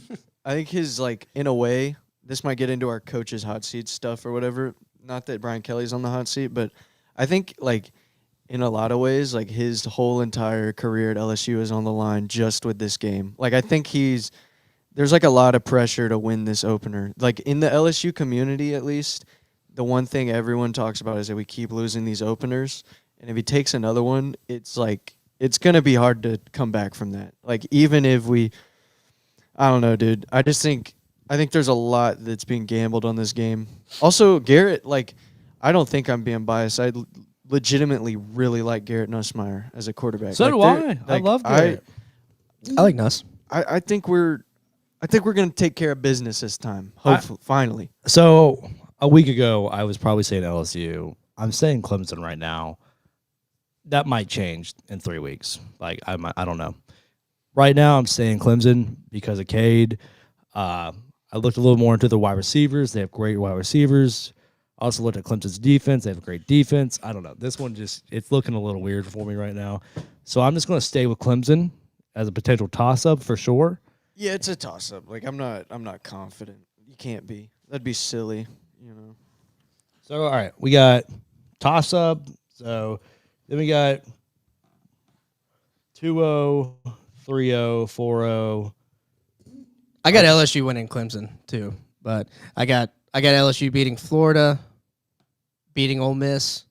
I think his like in a way, this might get into our coach's hot seat stuff or whatever. Not that Brian Kelly's on the hot seat, but I think like in a lot of ways, like his whole entire career at LSU is on the line just with this game. Like I think there's like a lot of pressure to win this opener. Like in the LSU community at least, the one thing everyone talks about is that we keep losing these openers. And if he takes another one, it's like it's gonna be hard to come back from that. Like even if I don't know, dude. I think there's a lot that's being gambled on this game. Also, Garrett, like I don't think I'm being biased. I legitimately really like Garrett Nussmeier as a quarterback. So do Like, I. I love Garrett. I like Nuss. I think we're gonna take care of business this time. Hopefully, finally. So a week ago, I was probably saying LSU. I'm saying Clemson right now. That might change in 3 weeks. Like I don't know. Right now, I'm saying Clemson because of Cade. I looked a little more into the wide receivers. They have great wide receivers. I also looked at Clemson's defense. They have a great defense. I don't know. This one it's looking a little weird for me right now. So I'm just going to stay with Clemson as a potential toss-up for sure. Yeah, it's a toss up. Like I'm not confident. You can't be. That'd be silly. You know. So, all right. We got toss-up. So then we got 2-0, 3-0, 4-0. I got LSU winning Clemson too, but I got LSU beating Florida, beating Ole Miss.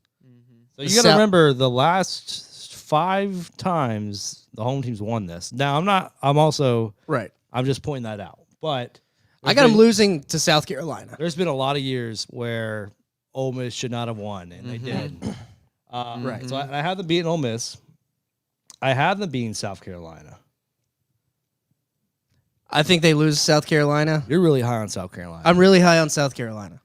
So you got to remember the last 5 times the home teams won this. Now Right. I'm just pointing that out. But I got them losing to South Carolina. there's been a lot of years where Ole Miss should not have won, and they did. Right. So I have them beating Ole Miss. I have them beating South Carolina. I think they lose to South Carolina. You're really high on South Carolina. I'm really high on South Carolina.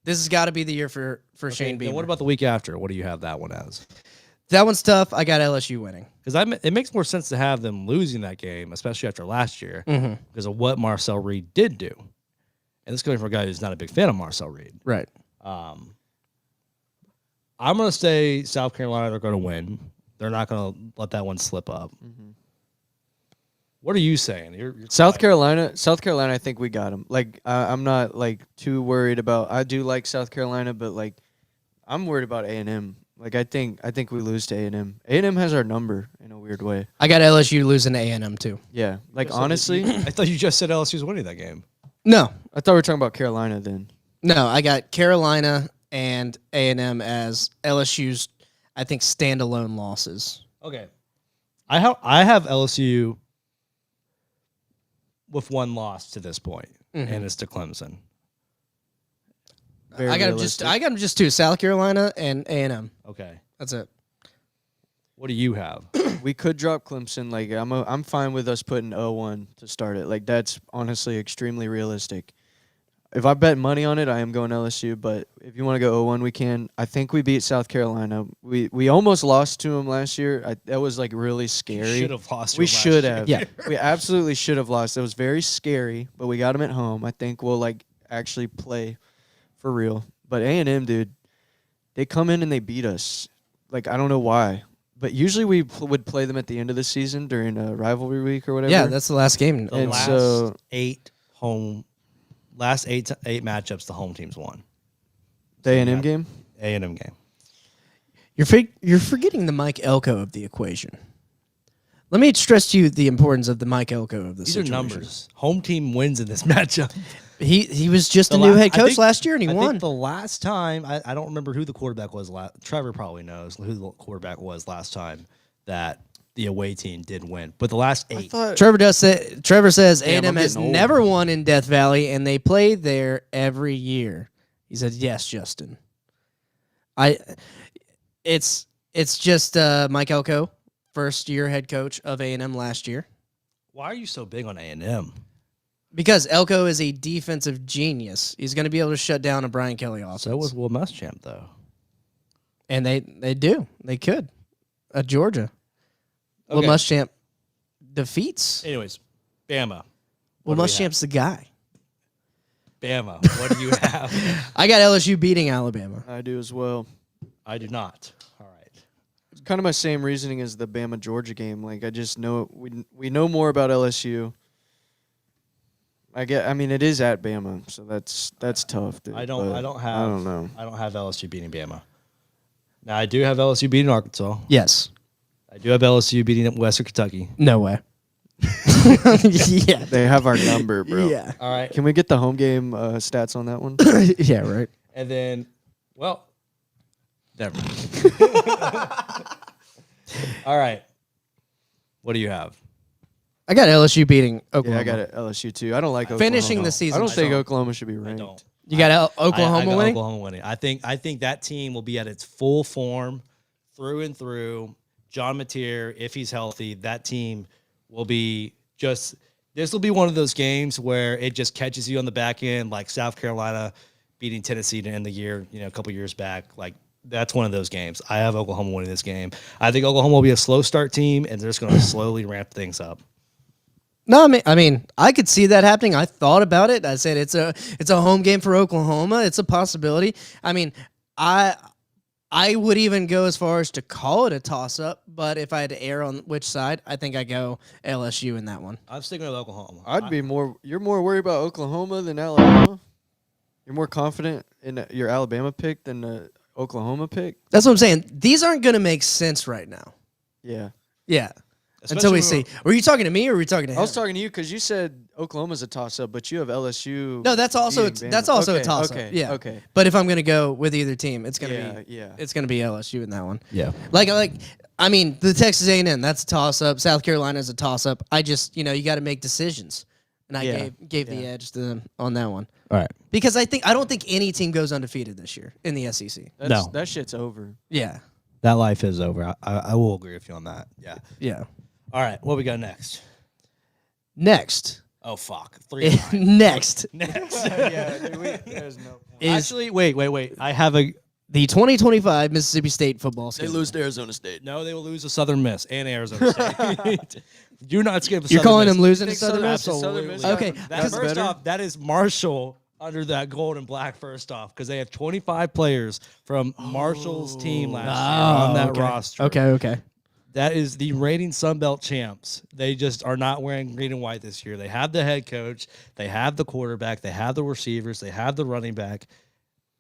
This has got to be the year for Shane And Beamer. what about the week after? What do you have that one as? That one's tough. I got LSU winning. Because it makes more sense to have them losing that game, especially after last year, because of what Marcel Reed did do. And this is coming from a guy who's not a big fan of Marcel Reed. Right. I'm going to say South Carolina are going to win. They're not going to let that one slip up. What are you saying? You're South Carolina, I think we got them. Like, I'm not like too worried about. I do like South Carolina, but like, I'm worried about A&M. Like, I think we lose to A&M. A&M has our number in a weird way. I got LSU losing to A&M too. Yeah. Like, honestly, I thought you just said LSU was winning that game. No, I thought we were talking about Carolina then. no, I got Carolina and A&M as LSU's, I think, standalone losses. Okay. I have LSU with one loss to this point, and it's to Clemson. Very I got them just two, South Carolina and A&M. Okay. That's it. What do you have? We could drop Clemson. Like, I'm fine with us putting 0-1 to start it. Like, that's honestly extremely realistic. If I bet money on it, I am going LSU. But if you want to go 0-1, we can. I think we beat South Carolina. We almost lost to them last year. That was like really scary. Should have lost. We to 'em last should year. have. Yeah. We absolutely should have lost. It was very scary, but we got them at home. I think we'll like actually play for real. But A&M, dude, they come in and they beat us. Like, I don't know why. But usually we would play them at the end of the season during a rivalry week or whatever. Yeah, that's the last game. The And last so- eight matchups, the home teams won. the A&M game. A&M game. You're forgetting the Mike Elko of the equation. Let me stress to you the importance of the Mike Elko of the These situation. are numbers. Home team wins in this matchup. He was just The a new la- head I coach think- last year, and he I won. think the last time, I don't remember who the quarterback was. Trevor probably knows who the quarterback was last time that the away team did win. But the last eight. Trevor says Damn, A&M I'm has getting old. never won in Death Valley, and they play there every year. He said, "Yes, Justin." It's just Mike Elko, first year head coach of A&M last year. Why are you so big on A&M? Because Elko is a defensive genius. He's going to be able to shut down a Brian Kelly offense. So was Will Muschamp, though. And they do. They could. Georgia. Will Okay. Muschamp defeats. Anyways, Bama. Will What do we Muschamp's the guy. Bama. What do you have? I got LSU beating Alabama. I do as well. I do not. All right. It's kind of my same reasoning as the Bama Georgia game. Like, I just know we know more about LSU. I mean, it is at Bama, so that's tough. Dude, I don't but have. I don't know. I don't have LSU beating Bama. Now I do have LSU beating Arkansas. Yes. I do have LSU beating Western Kentucky. No way. Yeah. They have our number, bro. Yeah. All right. Can we get the home game stats on that one? Yeah, right. And then, well, never. All right. What do you have? I got LSU beating Oklahoma. Yeah, I got it. LSU too. I don't like Finishing Oklahoma. the season I don't think strong. Oklahoma should be I ranked. don't. You got Oklahoma I got winning? Oklahoma winning. I think that team will be at its full form through and through. John Mateer, if he's healthy, that team will be just. This will be one of those games where it just catches you on the back end, like South Carolina beating Tennessee to end the year, a couple years back. Like, that's one of those games. I have Oklahoma winning this game. I think Oklahoma will be a slow start team, and they're just going to slowly ramp things up. No, I mean, I could see that happening. I thought about it. I said it's a home game for Oklahoma. It's a possibility. I mean, I would even go as far as to call it a toss-up, but if I had to err on which side, I think I go LSU in that one. I'm sticking with Oklahoma. I'd be more. You're more worried about Oklahoma than Alabama. You're more confident in your Alabama pick than the Oklahoma pick. That's what I'm saying. These aren't going to make sense right now. Yeah. Yeah. Especially Until we when see. Were you talking to me or were you talking to him? I was talking to you because you said Oklahoma's a toss-up, but you have LSU. No, that's also beating that's Bama. also Okay, a toss-up. Okay. Yeah. Okay. But if I'm going to go with either team, it's going to be Yeah. it's going to be LSU in that one. Yeah. Like I mean, the Texas A&M, that's a toss-up. South Carolina's a toss-up. I just, you got to make decisions. And I Yeah. gave the edge to them on that one. All right. Because I don't think any team goes undefeated this year in the SEC. No. That shit's over. Yeah. That life is over. I will agree with you on that. Yeah. Yeah. All right. What we got next? Next, Oh fuck, 3-9. Next Yeah, dude, there's no point. is Actually, wait. I have a the 2025 Mississippi State football They schedule. lose to Arizona State. no. They will lose to Southern Miss and Arizona State. Do not skip. You're calling them losing. losing to Southern Miss? Southern Miss Okay, That's First better. off, that is Marshall under that gold and black. First off, because they have 25 players from Marshall's team last year on that okay. roster. Okay. That is the reigning Sun Belt champs. They just are not wearing green and white this year. They have the head coach, they have the quarterback, they have the receivers, they have the running back.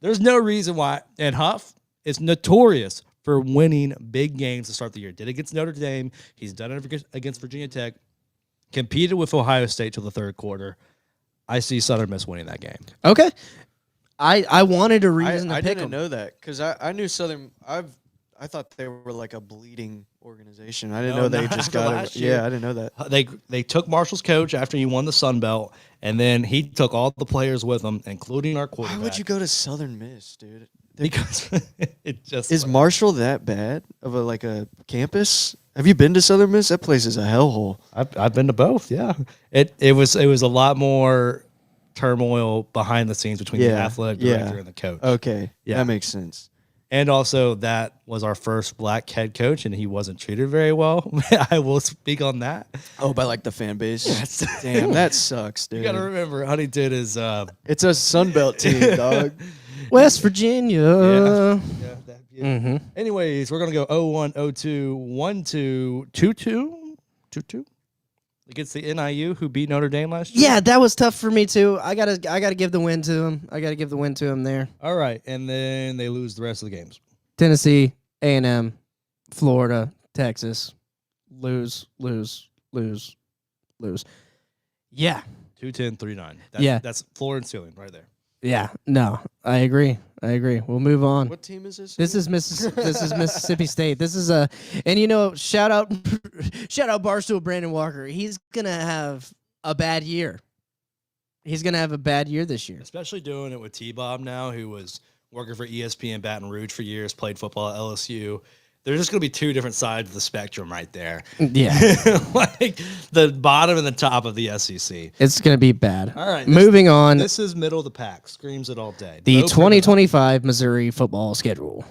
There's no reason why. And Huff is notorious for winning big games to start the year. Did it against Notre Dame. He's done it against Virginia Tech. Competed with Ohio State till the third quarter. I see Southern Miss winning that game. Okay. I wanted a reason I to pick didn't them. know that because I knew Southern. I thought they were like a bleeding organization. I didn't No, know they not just after got last it. year. Yeah, I didn't know that. They took Marshall's coach after he won the Sun Belt, and then he took all the players with him, including our Why quarterback. would you go to Southern Miss, dude? Because it just Is Marshall that bad of a campus? Have you been to Southern Miss? That place is a hellhole. I've been to both. Yeah, it was a lot more turmoil behind the scenes between the Yeah, athletic yeah. director and the coach. Okay, Yeah. that makes sense. And also, that was our first black head coach, and he wasn't treated very well. I will speak on that. Oh, by like the fan base. Damn, that sucks, dude. You got to remember, Huntington is It's a Sunbelt team, dog. West Virginia. yeah, that Mm-hmm. Anyways, we're gonna go 0-1, 0-2, 1-2, 2-2, 2-2 against the NIU who beat Notre Dame last year. Yeah, that was tough for me too. I gotta give the win to him. I gotta give the win to him there. All right, and then they lose the rest of the games. Tennessee, A&M, Florida, Texas, lose. Yeah, 2-10, 3-9. Yeah. That's floor and ceiling right there. yeah. No, I agree. We'll move on. What team is this? This is Mississippi State. This is and shout out Barstool Brandon Walker. He's gonna have a bad year. He's gonna have a bad year this year. Especially doing it with T-Bob now, who was working for ESPN Baton Rouge for years, played football at LSU. There's just going to be two different sides of the spectrum right there. Yeah, Like the bottom and the top of the SEC. it's gonna be bad. All right, moving on. This is middle of the pack. Screams it all day. The No 2025 Missouri football schedule.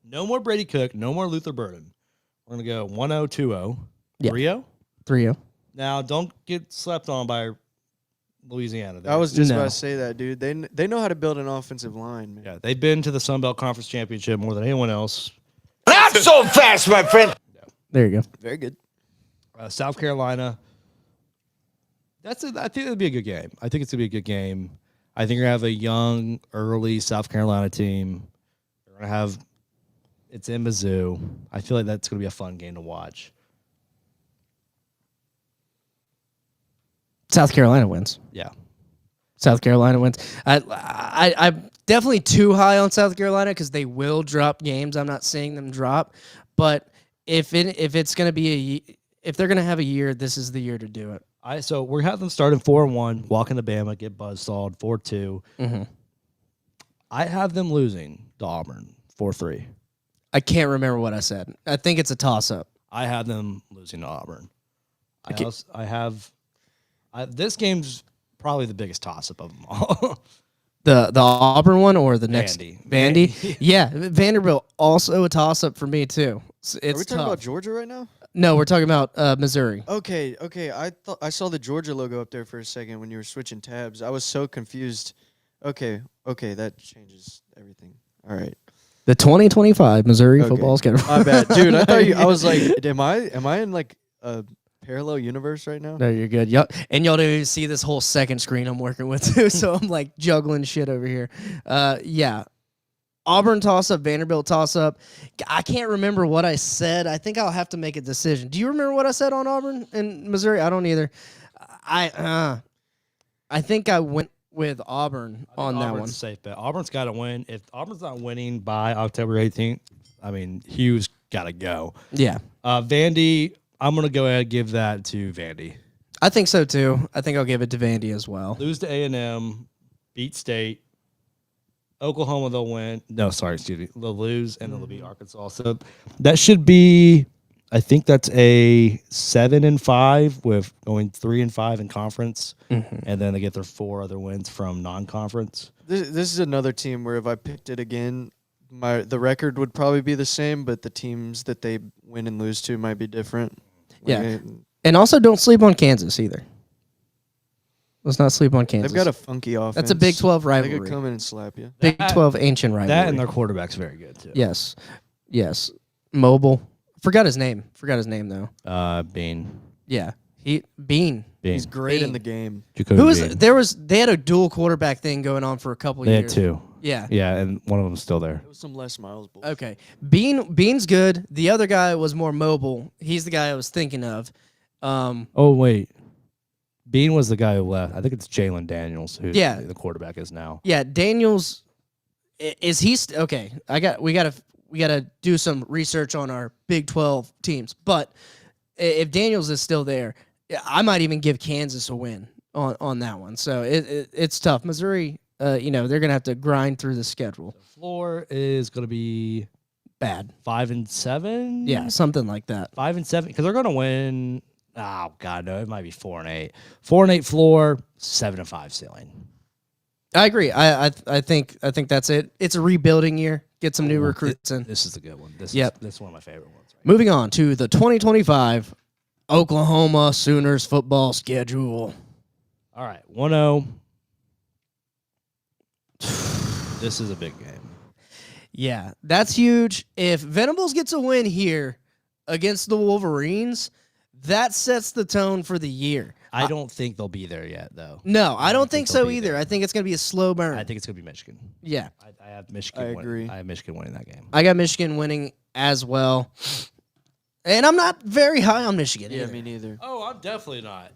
No more Brady Cook. No more Luther Burden. We're going to go 1-0, 2-0. Yeah. 3-0. 3-0. Now, don't get slept on by Louisiana. I was just No. about to say that, dude. They know how to build an offensive line, man. Yeah, they've been to the Sun Belt Conference Championship more than anyone else. Not so fast, my friend. There you go. Very good. South Carolina. I think it'll be a good game. I think it's going to be a good game. I think you're going to have a young, early South Carolina team. You're going to have it's in Mizzou. I feel like that's going to be a fun game to watch. South Carolina wins. Yeah. South Carolina wins. I'm definitely too high on South Carolina because they will drop games. I'm not seeing them drop, but if it's gonna be if they're gonna have a year, this is the year to do it. So we're having them starting 4-1, walk into Bama, get buzzsawed 4-2. Mhm. I have them losing to Auburn 4-3. I can't remember what I said. I think it's a toss up. I have them losing to Auburn. Okay. This game's probably the biggest toss up of them all. The Auburn one or the next Vandy. Vandy? Yeah, Vanderbilt also a toss up for me too. It's Are we talking tough. about Georgia right now? No, we're talking about Missouri. Okay. I saw the Georgia logo up there for a second when you were switching tabs. I was so confused. Okay, that changes everything. All right. The 2025 Missouri Okay. football schedule. My bad, dude. I thought I was like, am I in like a parallel universe right now? No, you're good. Yep. And y'all don't even see this whole second screen I'm working with too, so I'm like juggling shit over here. Yeah. Auburn toss-up, Vanderbilt toss-up. I can't remember what I said. I think I'll have to make a decision. Do you remember what I said on Auburn and Missouri? I don't either. I think I went with Auburn on that Auburn's one. a safe bet. Auburn's got to win. If Auburn's not winning by October 18th, I mean, Hughes got to go. Yeah. Vandy, I'm going to go ahead and give that to Vandy. I think so too. I think I'll give it to Vandy as well. Lose to A&M, beat State. Oklahoma, they'll win. No, sorry, excuse me. They'll lose, and they'll beat Arkansas. So that should be I think that's a 7-5 with going 3-5 in conference, and then they get their 4 other wins from non-conference. This is another team where if I picked it again, the record would probably be the same, but the teams that they win and lose to might be different. Yeah. And also don't sleep on Kansas either. Let's not sleep on Kansas. They've got a funky offense. That's a Big 12 They rivalry. could come in and slap you. Big 12 ancient rivalry. That and their quarterback's very good too. Yes. Mobile. Forgot his name though. Bean. Yeah. Bean. He's great Bean. in the game. Jacoby Bean. They had a dual quarterback thing going on for a couple They years. had 2. Yeah. Yeah, and one of them's still there. It was some Les Miles bullshit. Okay. Bean's good. The other guy was more mobile. He's the guy I was thinking of. Oh wait, Bean was the guy who left. I think it's Jalen Daniels who Yeah. the quarterback is now. Yeah, Daniels is he okay, we got to do some research on our Big 12 teams. But if Daniels is still there, I might even give Kansas a win on that one. So it's tough. Missouri, they're going to have to grind through the schedule. The floor is going to be Bad. 5-7. Yeah, something like that. 5-7 because they're going to win. Oh God, no! It might be 4-8. 4-8 floor, 7-5 ceiling. I agree. I think that's it. It's a rebuilding year. Get some new recruits in. This is a good one. This is one of my favorite ones. Right? Moving on to the 2025 Oklahoma Sooners football schedule. All right, 1-0. This is a big game. Yeah, that's huge. If Venables gets a win here against the Wolverines, that sets the tone for the year. I don't think they'll be there yet, though. No, I don't think they'll so be either. there. I think it's going to be a slow burn. I think it's going to be Michigan. Yeah. I have Michigan. I agree. I have Michigan winning that game. I got Michigan winning as well. And I'm not very high on Michigan Yeah, either. me neither. Oh, I'm definitely not.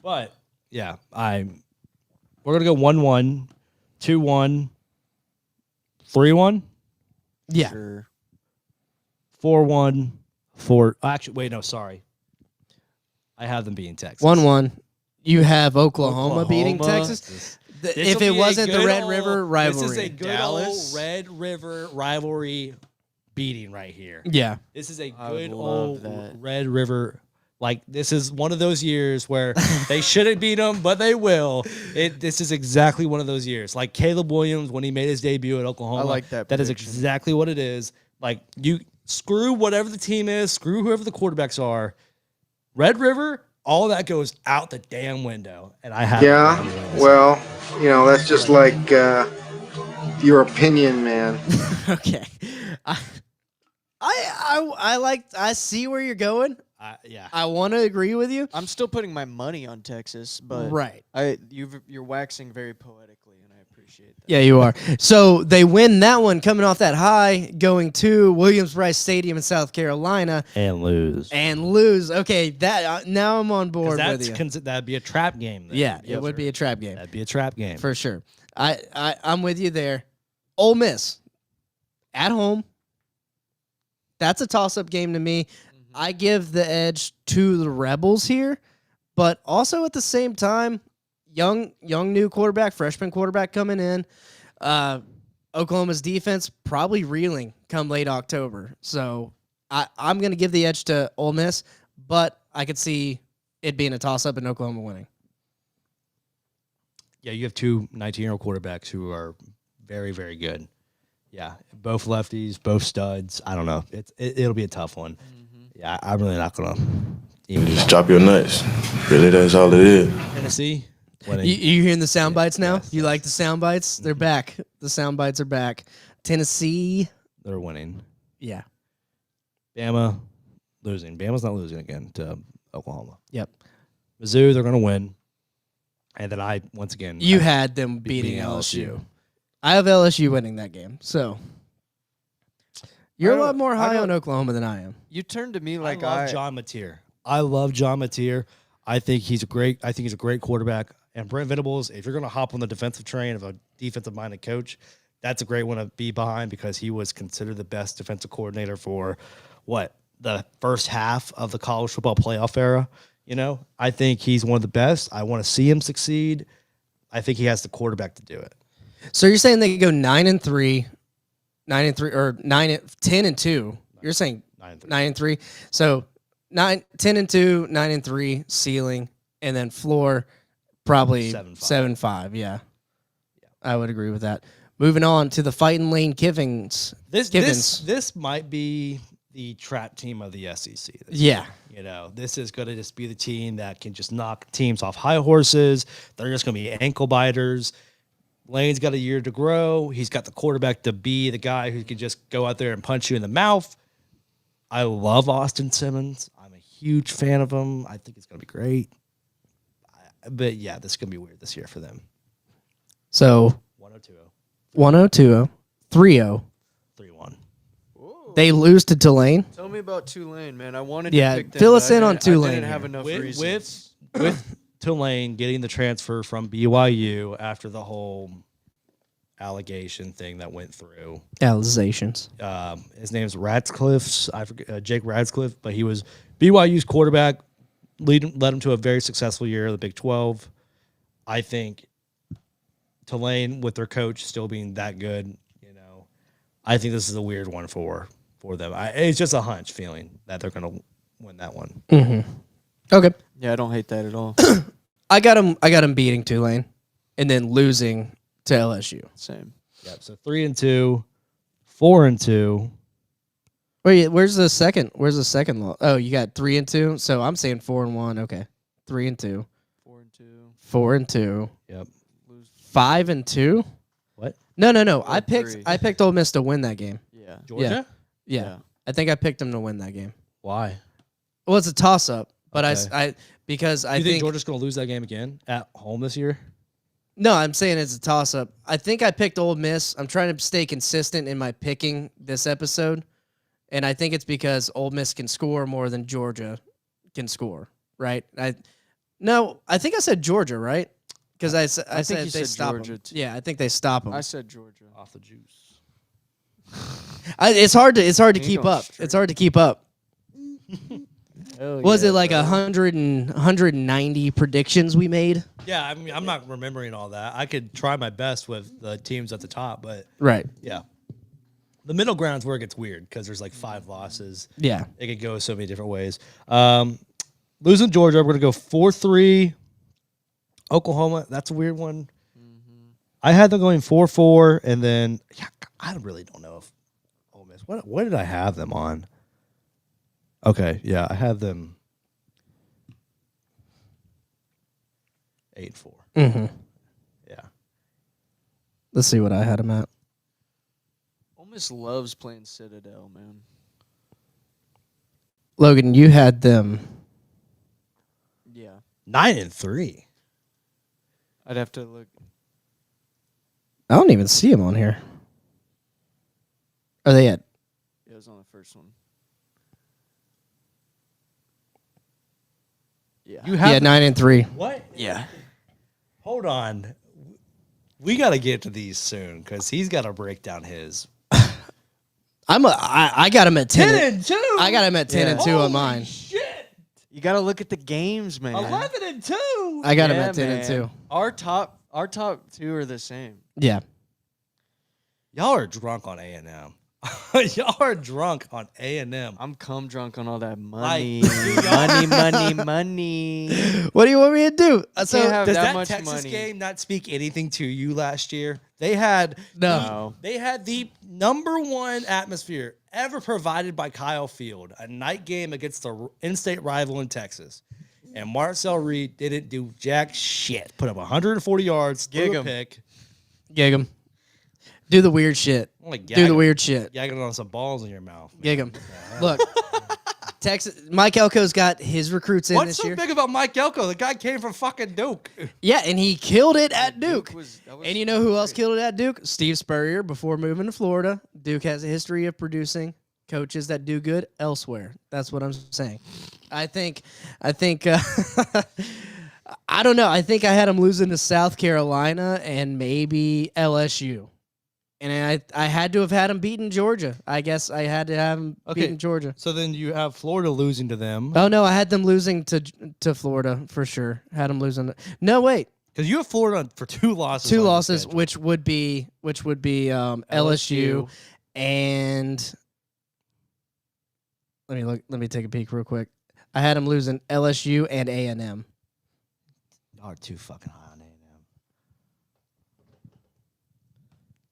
But yeah, we're gonna go 1-1, 2-1, 3-1, Yeah. Sure. 4-1, 4. Actually, wait, no, sorry. I have them beating Texas. 1-1. You have Oklahoma beating Oklahoma. Texas. This If will it be a wasn't the good Red old- River rivalry. This is a good Dallas. old Red River rivalry beating right here. Yeah. This is a I would good love old that. Red River. Like, this is one of those years where they shouldn't beat them, but they will. This is exactly one of those years. Like Caleb Williams when he made his debut at Oklahoma. I like that That is prediction. exactly what it is. Like, you screw whatever the team is, screw whoever the quarterbacks are. Red River, all that goes out the damn window. And I have Yeah, well, that's just like your opinion, man. Okay. I see where you're going. yeah. I want to agree with you. I'm still putting my money on Texas, but Right. you're waxing very poetically, and I appreciate that. Yeah, you are. So they win that one coming off that high, going to Williams-Brice Stadium in South Carolina And lose. and lose. Okay, that now I'm on board with you. That'd be a trap game. Then. Yeah, Yes, it would sir. be a trap game That'd be a trap game. for sure. I'm with you there. Ole Miss at home. That's a toss-up game to me. I give the edge to the Rebels here, but also at the same time, young new quarterback, freshman quarterback coming in. Oklahoma's defense probably reeling come late October. So I'm going to give the edge to Ole Miss, but I could see it being a toss-up and Oklahoma winning. Yeah, you have two 19-year-old quarterbacks who are very, very good. Yeah, both lefties, both studs. I don't know. It'll be a tough one. Yeah, I'm really not gonna even Just drop your nuts. Really, that's all it is. Tennessee. Winning. You hearing the sound bites now? yes, You like the sound bites? They're back. The sound bites are back. Tennessee. They're winning. Yeah. Bama losing. Bama's not losing again to Oklahoma. Yep. Mizzou, they're gonna win. And then once again, You had them beating LSU. I have LSU winning that game. So you're a lot more high on Oklahoma than I am. You turned to me like I love John Mateer. I love John Mateer. I think he's a great quarterback. And Brent Venables, if you're going to hop on the defensive train of a defensive-minded coach, that's a great one to be behind because he was considered the best defensive coordinator for the first half of the college football playoff era. I think he's one of the best. I want to see him succeed. I think he has the quarterback to do it. So you're saying they could go 9-3, or 10-2. You're saying 9-3. So 10-2, 9-3 ceiling, and then floor probably 7-5. Yeah, I would agree with that. Moving on to the Fighting Lane Kivens. This might be the trap team of the SEC. Yeah. You know, this is going to just be the team that can just knock teams off high horses. They're just going to be ankle biters. Lane's got a year to grow. He's got the quarterback to be the guy who can just go out there and punch you in the mouth. I love Austin Simmons. I'm a huge fan of him. I think it's going to be great. But, yeah, this is going to be weird this year for them. So 1-0-2-0. 1-0-2-0, 3-0. 3-1. They lose to Tulane. Tell me about Tulane, man. I wanted Yeah, to pick them. fill but us I in on didn't- I Tulane didn't have here. enough With reasons. Tulane getting the transfer from BYU after the whole allegation thing that went through. Allegations. His name's Radcliffe. I forget Jake Radcliffe, but he was BYU's quarterback. Led him to a very successful year of the Big 12. I think Tulane, with their coach still being that good, you know, I think this is a weird one for them. It's just a hunch feeling that they're going to win that one. Okay. Yeah, I don't hate that at all. I got him beating Tulane and then losing to LSU. Same. Yep. So 3-2, 4-2. Wait, where's the second law? Oh, you got 3-2. So I'm saying 4-1. Okay. 3-2. 4-2. 4-2. Yep. 5-2. What? No. I picked 4-3. Ole Miss to win that game. Yeah. Georgia? Yeah. I think I picked them to win that game. Why? Well, it's a toss up, but Okay. because I You think think Georgia's going to lose that game again at home this year? no, I'm saying it's a toss up. I think I picked Ole Miss. I'm trying to stay consistent in my picking this episode, and I think it's because Ole Miss can score more than Georgia can score. Right? I think I said Georgia, right? Because I said you they said stop Georgia, them. too. Yeah, I think they stop them. I said Georgia. Off the juice. It's hard to You keep going up. straight. It's hard to keep up. Hell Was yeah, it like bro. 190 predictions we made? Yeah, I mean, I'm not remembering all that. I could try my best with the teams at the top, but Right. yeah. The middle ground's where it gets weird because there's like 5 losses. Yeah. It could go so many different ways. Losing Georgia, we're going to go 4-3. Oklahoma, that's a weird one. I had them going 4-4, and then I really don't know if Ole Miss. What did I have them on? Okay, yeah, I had them 8-4. Mm-hmm. Yeah. Let's see what I had them at. Ole Miss loves playing Citadel, man. Logan, you had them. Yeah. 9-3. I'd have to look. I don't even see them on here. Are they at? It was on the first one. Yeah. You have Yeah, 9-3. what? Yeah. Hold on. We got to get to these soon because he's got to break down his. I got him at 10. 10-2. I got him at 10-2 on Holy mine. Shit. You got to look at the games, man. 11-2. I got him Yeah, at 10-2. man. Our top 2 are the same. Yeah. Y'all are drunk on A&M. Y'all are drunk on A&M. I'm cum drunk on all that money. Like, money. What do you want me to do? Can't So have Does that that much Texas money. game not speak anything to you last year? They had no. They had the #1 atmosphere ever provided by Kyle Field, a night game against the in-state rival in Texas. And Marcel Reed didn't do jack shit. Put up 140 yards, Gig threw a 'em. pick. Gig him. Do the weird shit. Like Do the weird shit. Gagging on some balls in your mouth. man. Gig him. Look, Texas. Mike Elko's got his recruits in What's this so year. big about Mike Elko? The guy came from fucking Duke. Yeah, and he killed it at Duke. That was And you know who else killed it at Duke? Steve Spurrier before moving to Florida. Duke has a history of producing coaches that do good elsewhere. That's what I'm saying. I think I don't know. I think I had him losing to South Carolina and maybe LSU. And I had to have had him beating Georgia. I guess I had to have him beating Georgia. So then you have Florida losing to them. Oh no, I had them losing to Florida for sure. Had them losing. No, wait. Because you have Florida for 2 losses. Two on your losses, schedule. which would be LSU and Let me look. Let me take a peek real quick. I had them losing LSU and A&M. Y'all are too fucking high on A&M.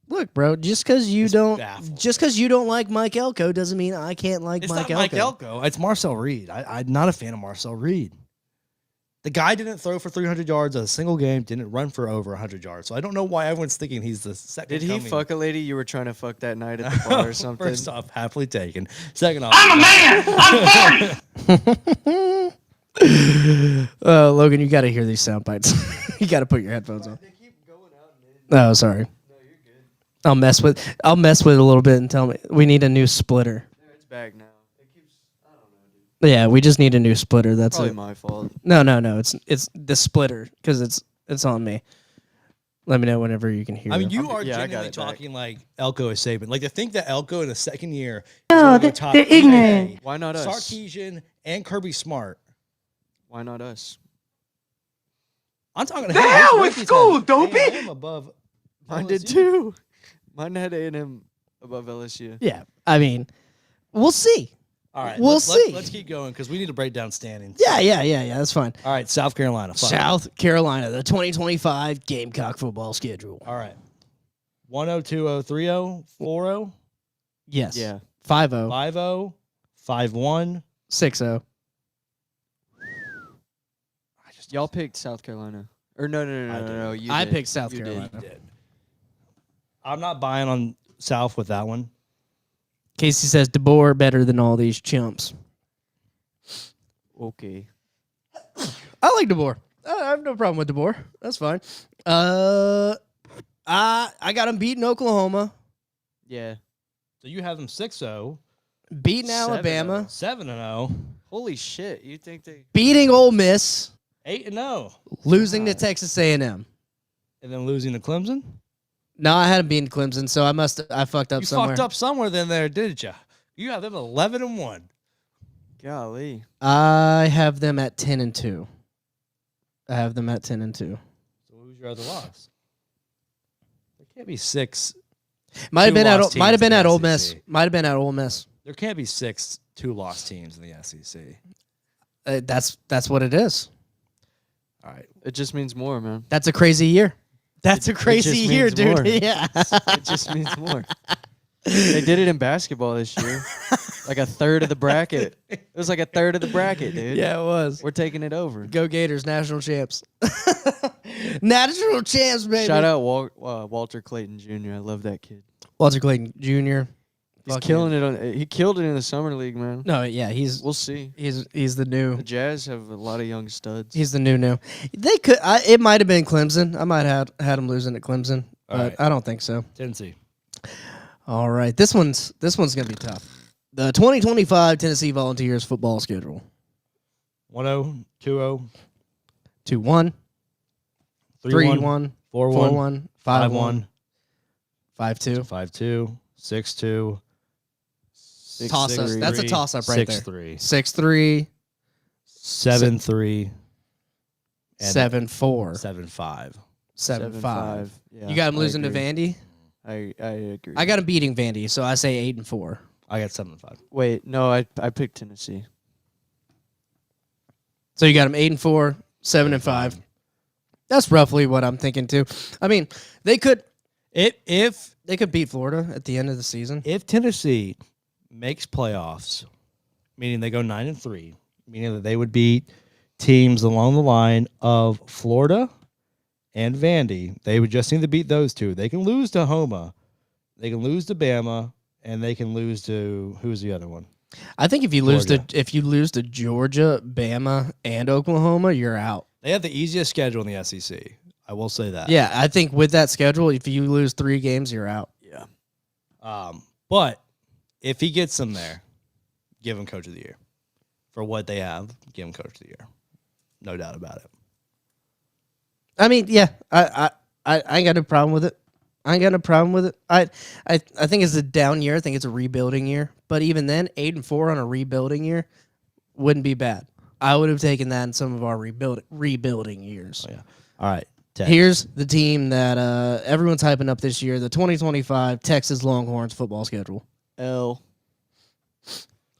Look, bro, just because you don't baffled, like Mike Elko doesn't mean I can't like It's Mike not Mike Elko. Elko. It's Marcel Reed. I'm not a fan of Marcel Reed. The guy didn't throw for 300 yards in a single game, didn't run for over 100 yards. So I don't know why everyone's thinking he's the second Did he coming. fuck a lady you were trying to fuck that night at the bar or something? First off, happily taken. Second off, Logan, you got to hear these sound bites. You got to put your headphones on. Oh, sorry. I'll mess with it a little bit and tell me we need a new splitter. It's back now. It keeps. I don't know, dude. Yeah, we just need a new splitter. That's Probably it. my fault. No. It's the splitter because it's on me. Let me know whenever you can hear. I mean, it. you are Yeah, I got genuinely it back. talking like Elko is Saban. Like to think that Elko in the second year. No, is top they're ignorant. EA, Why not us? Sarkisian and Kirby Smart. Why not us? I'm talking. The hell with school, dopey! A&M above. Mine did LSU. too. Mine had A&M above LSU. Yeah, I mean, we'll see. All right, We'll let's see. Let's keep going because we need to break down standings. Yeah. That's fine. All right, South Carolina. Fuck. South Carolina, the 2025 Gamecock football schedule. All right. 10, 20, 30, 40, Yes. Yeah. 5-0, 50, 51. 6-0. Y'all picked South Carolina. Or no. You I did. picked South You did. Carolina. Did. I'm not buying on South with that one. Casey says DeBoer better than all these chumps. Okay. I like DeBoer. I have no problem with DeBoer. That's fine. I got him beating Oklahoma, Yeah. So you have them 6-0, beating 7-0. Alabama, 7-0, Holy shit! You think they? beating Ole Miss, 8-0, losing to Texas A&M. and then losing to Clemson. No, I hadn't beaten Clemson, so I fucked up You somewhere. fucked up somewhere then there, didn't you? You have them 11-1. Golly. I have them at 10-2. I have them at 10-2. So who's your other loss? There can't be six. Might have been Two-loss at teams in the Ole Miss. SEC. Might have been at Ole Miss. There can't be 6 2-loss teams in the SEC. That's what it is. All right. It just means more, man. That's a crazy year. That's a just crazy year, means dude. more. Yeah. It just means more. They did it in basketball this year. Like a third of the bracket. It was like a third of the bracket, dude. Yeah, it was. We're taking it over. Go Gators, national champs. National champs, baby. Shout out Walter Clayton Jr. I love that kid. Walter Clayton Jr. He's Fuck killing it on. He killed it in the summer league, man. No, yeah, he's We'll see. the new. The Jazz have a lot of young studs. He's the new. They could. It might have been Clemson. I might have had him losing at Clemson, but right. I don't think so. Tennessee. All right, this one's gonna be tough. The 2025 Tennessee Volunteers football schedule: 1-0, 2-0, 2-1, 3-1, 4-1, 4-1, 5-1, 5-2. 5-2, 6-2, Toss up. That's a toss up right there. 6-3, 6-3, 7-3, and 7-4, 7-5. 7-5. Yeah, You got him I losing to agree. Vandy. I agree. I got him beating Vandy, so I say 8-4. I got 7-5. Wait, no, I picked Tennessee. So you got him 8-4, 7-5. That's roughly what I'm thinking too. I mean, they could If beat Florida at the end of the season. Tennessee makes playoffs, meaning they go 9-3, meaning that they would beat teams along the line of Florida and Vandy, they would just need to beat those two. They can lose to Homa, they can lose to Bama, and they can lose to who's the other one? I think if you Georgia. lose to Georgia, Bama, and Oklahoma, you're out. They have the easiest schedule in the SEC. I will say that. Yeah, I think with that schedule, if you lose 3 games, you're out. Yeah. But if he gets them there, give him Coach of the Year. For what they have, give him Coach of the Year. No doubt about it. I mean, yeah, I ain't got no problem with it. I think it's a down year. I think it's a rebuilding year. But even then, 8-4 on a rebuilding year wouldn't be bad. I would have taken that in some of our rebuilding years. Oh, yeah. All right. Tex. Here's the team that everyone's hyping up this year: the 2025 Texas Longhorns football schedule. L.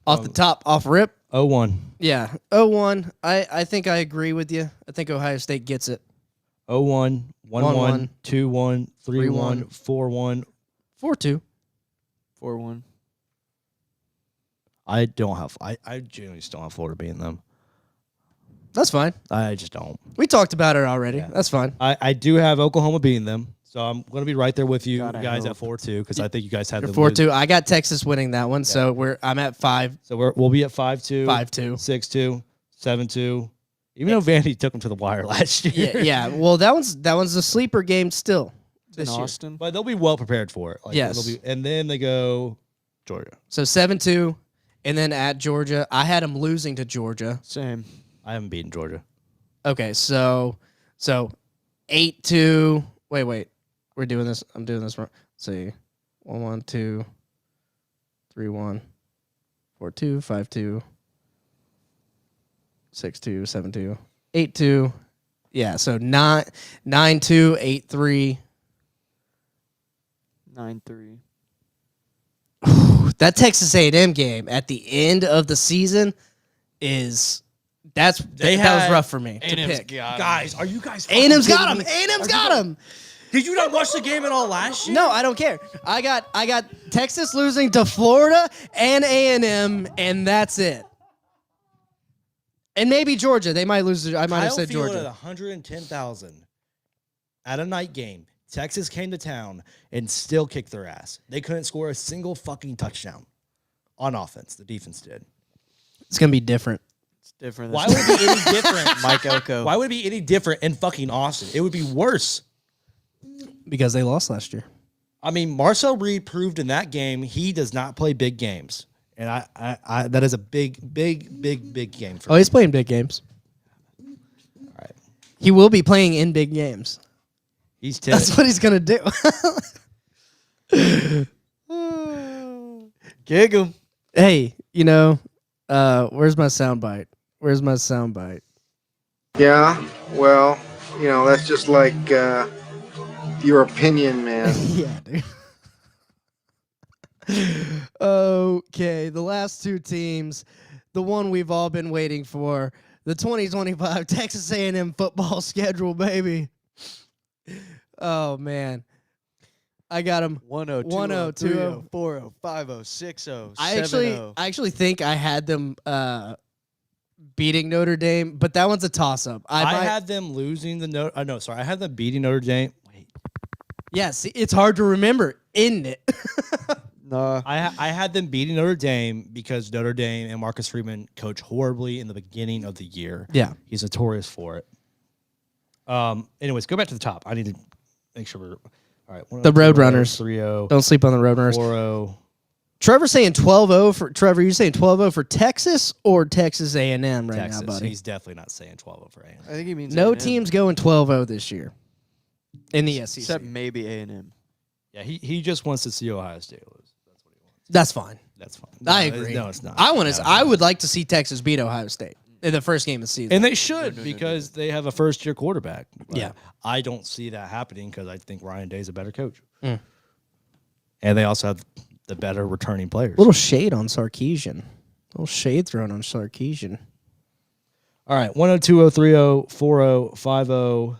Off the top, off rip. 0-1. Yeah, 0-1. I think I agree with you. I think Ohio State gets it. 0-1, 1-1, 2-1, 3-1, 3-1, 4-1. 4-2. 4-1. I genuinely still have Florida beating them. That's fine. I just don't. We talked about it already. That's fine. I do have Oklahoma beating them, so I'm going to be right there with you God, I guys hope. at 4-2 because I think you guys had You're them 4-2. I got Texas winning that one, so I'm at 5. So we'll be at 5-2, 5-2. 6-2, 7-2. Even though Vandy took them to the wire last year. Yeah. Well, that one's a sleeper game still In this year. Austin. But they'll be well prepared for it. Like, Yes. and then they go Georgia. So 7-2, and then at Georgia, I had them losing to Georgia. Same. I haven't beaten Georgia. Okay, so 8-2. Wait. We're doing this. I'm doing this wrong. Let's see. 1-1, 2, 3-1, 4-2, 5-2, 6-2, 7-2, 8-2. Yeah, so 9-2, 8-3. 9-3. That Texas A&M game at the end of the season that was rough for me to pick. Guys, are you guys A&M's got him. A&M's got him. Did you not watch the game at all last year? No, I don't care. I got Texas losing to Florida and A&M, and that's it. And maybe Georgia. They might lose. I might have said Field Georgia. at 110,000 at a night game. Texas came to town and still kicked their ass. They couldn't score a single fucking touchdown on offense. The defense did. It's gonna be different. It's different. Why would it be any different? Mike Elko. Why would it be any different in fucking Austin? It would be worse. Because they lost last year. I mean, Marcel Reed proved in that game he does not play big games. And I that is a big game for Oh, me. he's playing big games. All right. He will be playing in big games. He's That's what he's gonna do. Gig him. Hey, where's my soundbite? Where's my soundbite? Yeah, well, that's just like your opinion, man. Yeah, dude. Okay, the last two teams, the one we've all been waiting for, the 2025 Texas A&M football schedule, baby. Oh man, I got them 1-0, 1-0, 2-0, 4-0, 5-0, 6-0, I 7-0. actually think I had them beating Notre Dame, but that one's a toss up. I had them losing the I had them beating Notre Dame. Wait. Yes, it's hard to remember, isn't it? Nah. I had them beating Notre Dame because Notre Dame and Marcus Freeman coach horribly in the beginning of the year. Yeah. He's notorious for it. Anyways, go back to the top. I need to make sure we're all right. The Roadrunners. 3-0. Don't sleep on the Roadrunners. 4-0. Trevor's saying 12-0 for Trevor. You saying 12-0 for Texas or Texas A&M right Texas. now, buddy? He's definitely not saying 12-0 for A&M. I think he means No A&M. team's going 12-0 this year in the SEC. Except maybe A&M. Yeah, he just wants to see Ohio State lose. That's what he wants. That's fine. That's fine. I No, agree. No, it's not. I would like to see Texas beat Ohio State in the first game of the season. And they should because they have a first-year quarterback. But Yeah. I don't see that happening because I think Ryan Day's a better coach. Mm. And they also have the better returning players. Little shade on Sarkisian. Little shade thrown on Sarkisian. All right, 1-0, 2-0, 3-0, 4-0, 5-0.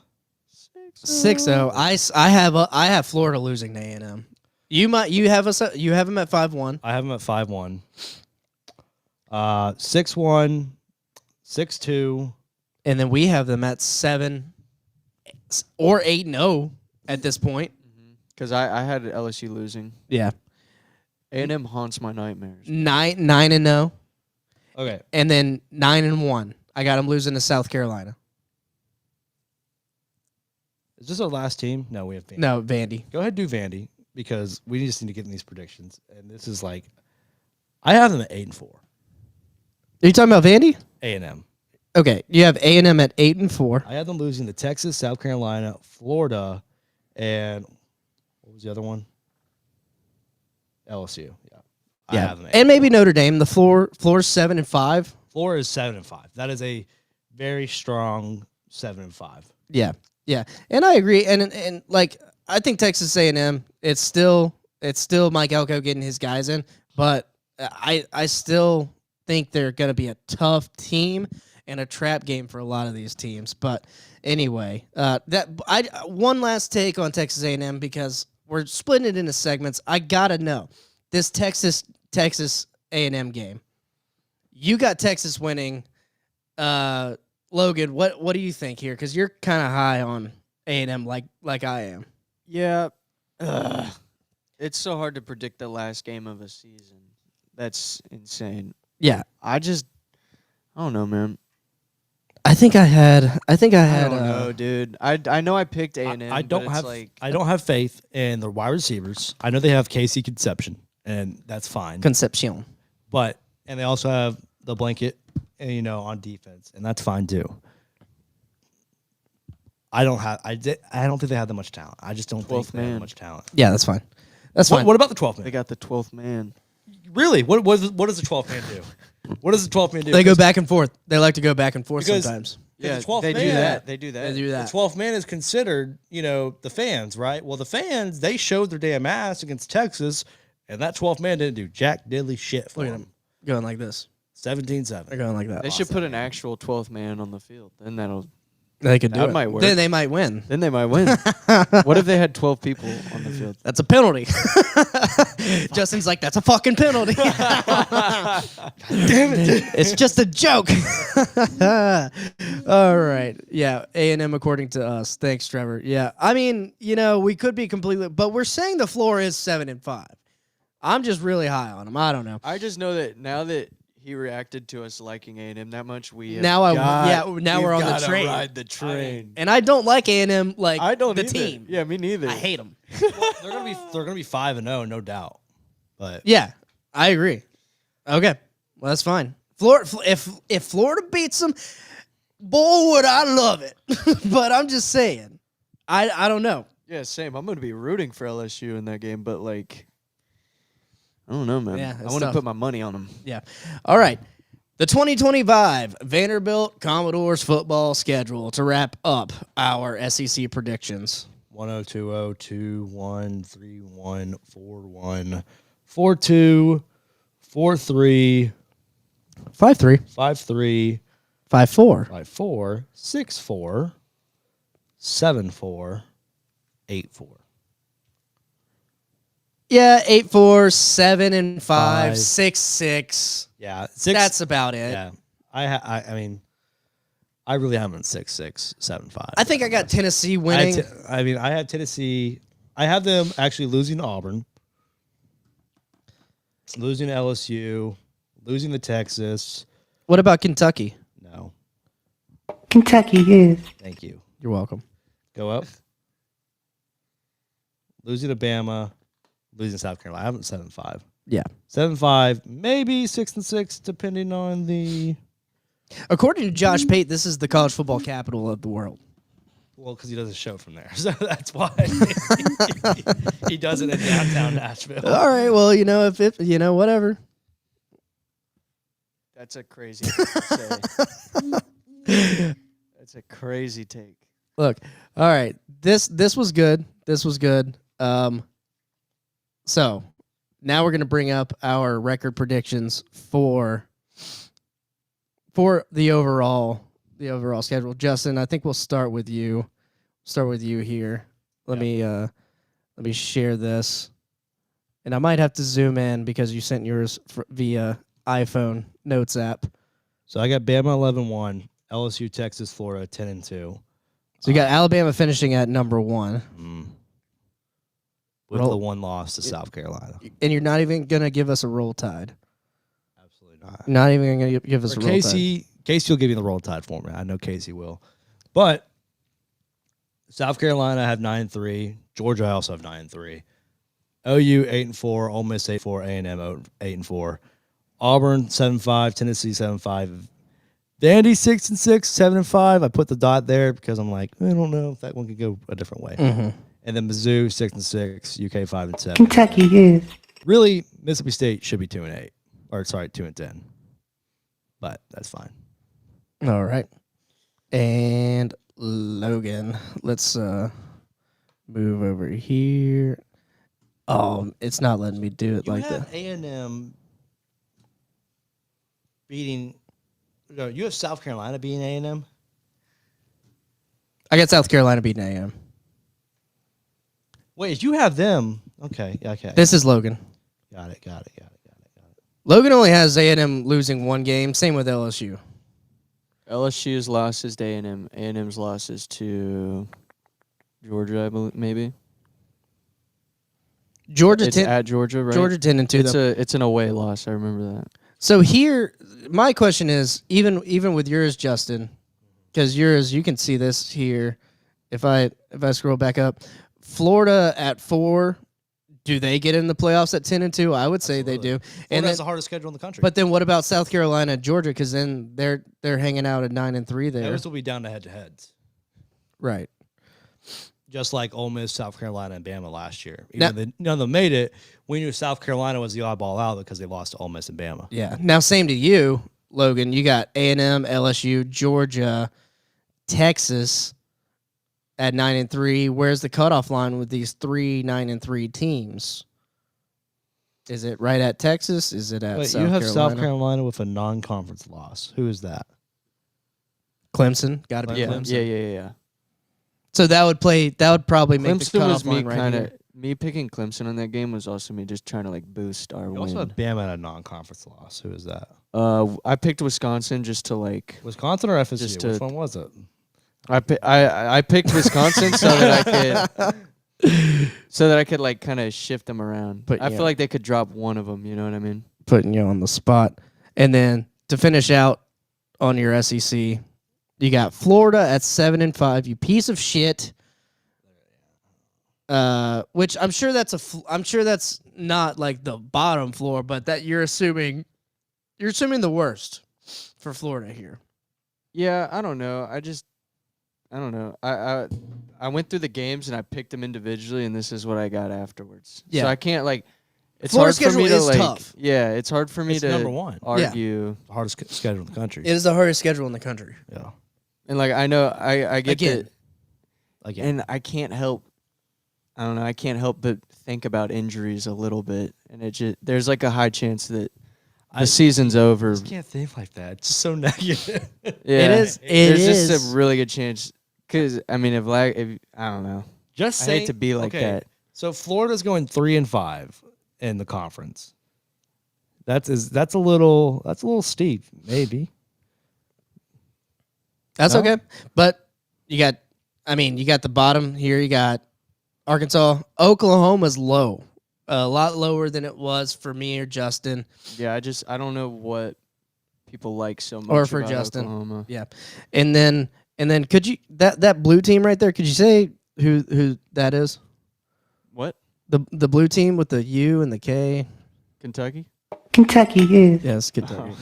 6-0. I have Florida losing to A&M. You have them at 5-1. I have them at 5-1. 6-1, 6-2. And then we have them at 7 or 8-0 at this point. Because I had LSU losing. Yeah. A&M haunts my nightmares. 9-0. Okay. And then 9-1. I got them losing to South Carolina. Is this our last team? No, we have Vandy. No, Vandy. Go ahead and do Vandy because we just need to get in these predictions. And this is like, I have them at 8-4. Are you talking about Vandy? A&M. Okay, you have A&M at 8-4. I have them losing to Texas, South Carolina, Florida, and what was the other one? LSU. Yeah. I have them at And 8-4. maybe Notre Dame. The floor's 7-5. Florida is 7-5. That is a very strong 7-5. Yeah, yeah, and I agree. And like I think Texas A&M, it's still Mike Elko getting his guys in, but I still think they're going to be a tough team and a trap game for a lot of these teams. But anyway, one last take on Texas A&M because we're splitting it into segments. I gotta know this Texas A&M game. You got Texas winning. Logan, what do you think here? Because you're kind of high on A&M like I am. Yeah. It's so hard to predict the last game of a season. That's insane. Yeah, I don't know, man. I think I had. I don't know, dude. I know I picked A&M. I don't have faith in the wide receivers. I know they have Casey Conception, and that's fine. Concepcion. And they also have the blanket, on defense, and that's fine too. I don't think they have that much talent. I just don't think they have much talent. Yeah, that's fine. That's fine. What about the 12th man? They got the 12th man. Really? What does the 12th man do? What does the 12th man do? They go back and forth. They like to go back and forth sometimes. Yeah, the 12th they man, do that. They do that. They do that. The 12th man is considered, the fans, right? Well, the fans, they showed their damn ass against Texas, and that 12th man didn't do jack diddly shit for Look at them. them going like this. 17-7. They're going like that. They should put an actual 12th man on the field. Then They could do that it. might work. Then they might win. Then they might win. What if they had 12 people on the field? That's a penalty. Justin's like, that's a fucking penalty. Damn it. It's just a joke. All right. Yeah. A&M according to us. Thanks, Trevor. Yeah. I mean, we could be completely, but we're saying the floor is 7-5. I'm just really high on him. I don't know. I just know that now that he reacted to us liking A&M that much, we're on the train. Ride the train. And I don't like A&M like I don't the either. team. Yeah, me neither. I hate them. They're gonna be 5-0, no doubt. But Yeah, I agree. Okay, well that's fine. Florida, if Florida beats them, boy, would I love it. But I'm just saying, I don't know. Yeah, same. I'm going to be rooting for LSU in that game, but I don't know, man. Yeah, I it's want to tough. put my money on them. Yeah. All right. The 2025 Vanderbilt Commodores football schedule to wrap up our SEC predictions. 1020 21 31 41 42 43 5-3. 53 5-4. 54 64 74 84. Yeah, 8-4, 7-5, Five. 6-6. Yeah, That's about it. Yeah, I mean, I really am in 6-6, 7-5. I think I got Tennessee winning. I had Tennessee. I have them actually losing to Auburn, losing to LSU, losing to Texas. What about Kentucky? No, Kentucky, yes. thank you. You're welcome. Go up. Losing to Bama, losing to South Carolina. I have them 7-5. Yeah. 7-5, maybe 6-6, depending on the. According to Josh Pate, this is the college football capital of the world. Well, because he does a show from there, so that's why he does it in downtown Nashville. All right. Well, if it, whatever. That's a crazy thing to say. That's a crazy take. Look. All right. This was good. This was good. So now we're gonna bring up our record predictions for the overall schedule. Justin, I think we'll start with you. Here. Let me share this, and I might have to zoom in because you sent yours via iPhone Notes app. So I got Bama 11-1, LSU, Texas, Florida 10-2. So you got Alabama finishing at number 1. With Roll. the one loss to South Carolina. And you're not even going to give us a roll tide. Absolutely not. Not even going to give us a roll tide. Casey will give you the roll tide for me. I know Casey will. But South Carolina I have 9-3. Georgia I also have 9-3. OU 8-4. Ole Miss 8-4. A&M 8-4. Auburn 7-5. Tennessee 7-5. Vandy 6-6. 7-5. I put the dot there because I'm like, I don't know if that one could go a different way. Mm-hmm. And then Mizzou 6-6, UK 5-7. Kentucky, yes. Really, Mississippi State should be 2-8, or sorry, 2-10. But that's fine. All right. And Logan, let's move over here. Oh, it's not letting me do it like that. A&M beating. No, you have South Carolina beating A&M. I got South Carolina beating A&M. Wait, you have them? Okay. This is Logan. Got it. Logan only has A&M losing one game. Same with LSU. LSU's losses to A&M. A&M's losses to Georgia, I believe, maybe. Georgia It's 10. at Georgia, right? Georgia 10-2. It's an away loss. I remember that. So here, my question is, even with yours, Justin, because yours, you can see this here. If I scroll back up, Florida at 4. Do they get in the playoffs at 10-2? I would say they do. And that's the hardest schedule in the country. But then what about South Carolina and Georgia? Because then they're hanging out at 9-3 there. those will be down to head-to-heads. Right. Just like Ole Miss, South Carolina, and Bama last year. Now- None of them made it. We knew South Carolina was the oddball out because they lost to Ole Miss and Bama. Yeah. Now, same to you, Logan. You got A&M, LSU, Georgia, Texas at 9-3. Where's the cutoff line with these 3 9-3 teams? Is it right at Texas? Is it at Wait, South you have Carolina? South Carolina with a non-conference loss. Who is that? Clemson. Got to be Yeah, Clemson. yeah. So that would probably make the Clemson cutoff was me line right kind here. of me picking Clemson in that game was also me just trying to like boost our You also win. have Bama at a non-conference loss. Who is that? I picked Wisconsin just to like. Wisconsin or FSU? Just Which to- one was it? I picked Wisconsin so that I could like kind of shift them around. But I yeah. feel like they could drop one of them. You know what I mean? Putting you on the spot. And then to finish out on your SEC, you got Florida at 7-5. You piece of shit. Which I'm sure I'm sure that's not like the bottom floor, but that you're assuming the worst for Florida here. Yeah, I don't know. I don't know. I went through the games and I picked them individually, and this is what I got afterwards. Yeah. So I can't like. It's Florida's hard for me schedule to is like. tough. Yeah, it's hard for me It's to number one. argue. The hardest schedule in the country. It is the hardest schedule in the country. Yeah. And like I know I get Again. that, Again. and I can't help. I don't know. I can't help but think about injuries a little bit, and it just there's like a high chance that the season's over. I just can't think like that. It's just so negative. Yeah, It is. There's is. just a really good chance. Cause I mean, if I don't know. Just I say hate to be like that. So Florida's going 3-5 in the conference. That's a little steep, maybe. That's No? okay. But you got the bottom here. You got Arkansas. Oklahoma's low. A lot lower than it was for me or Justin. Yeah, I don't know what people like so much. Or for about Justin. Oklahoma. Yeah. And then could you that blue team right there, could you say who that is? What? The blue team with the U and the K? Kentucky? Kentucky, yes. Yes, Kentucky.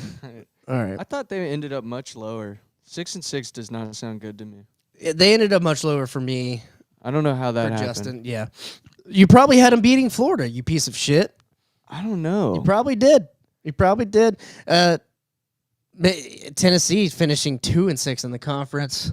All right. I thought they ended up much lower. 6-6 does not sound good to me. They ended up much lower for me, I don't know how that for happened. Justin. Yeah. You probably had him beating Florida, you piece of shit. I don't know. You probably did. Tennessee finishing 2-6 in the conference.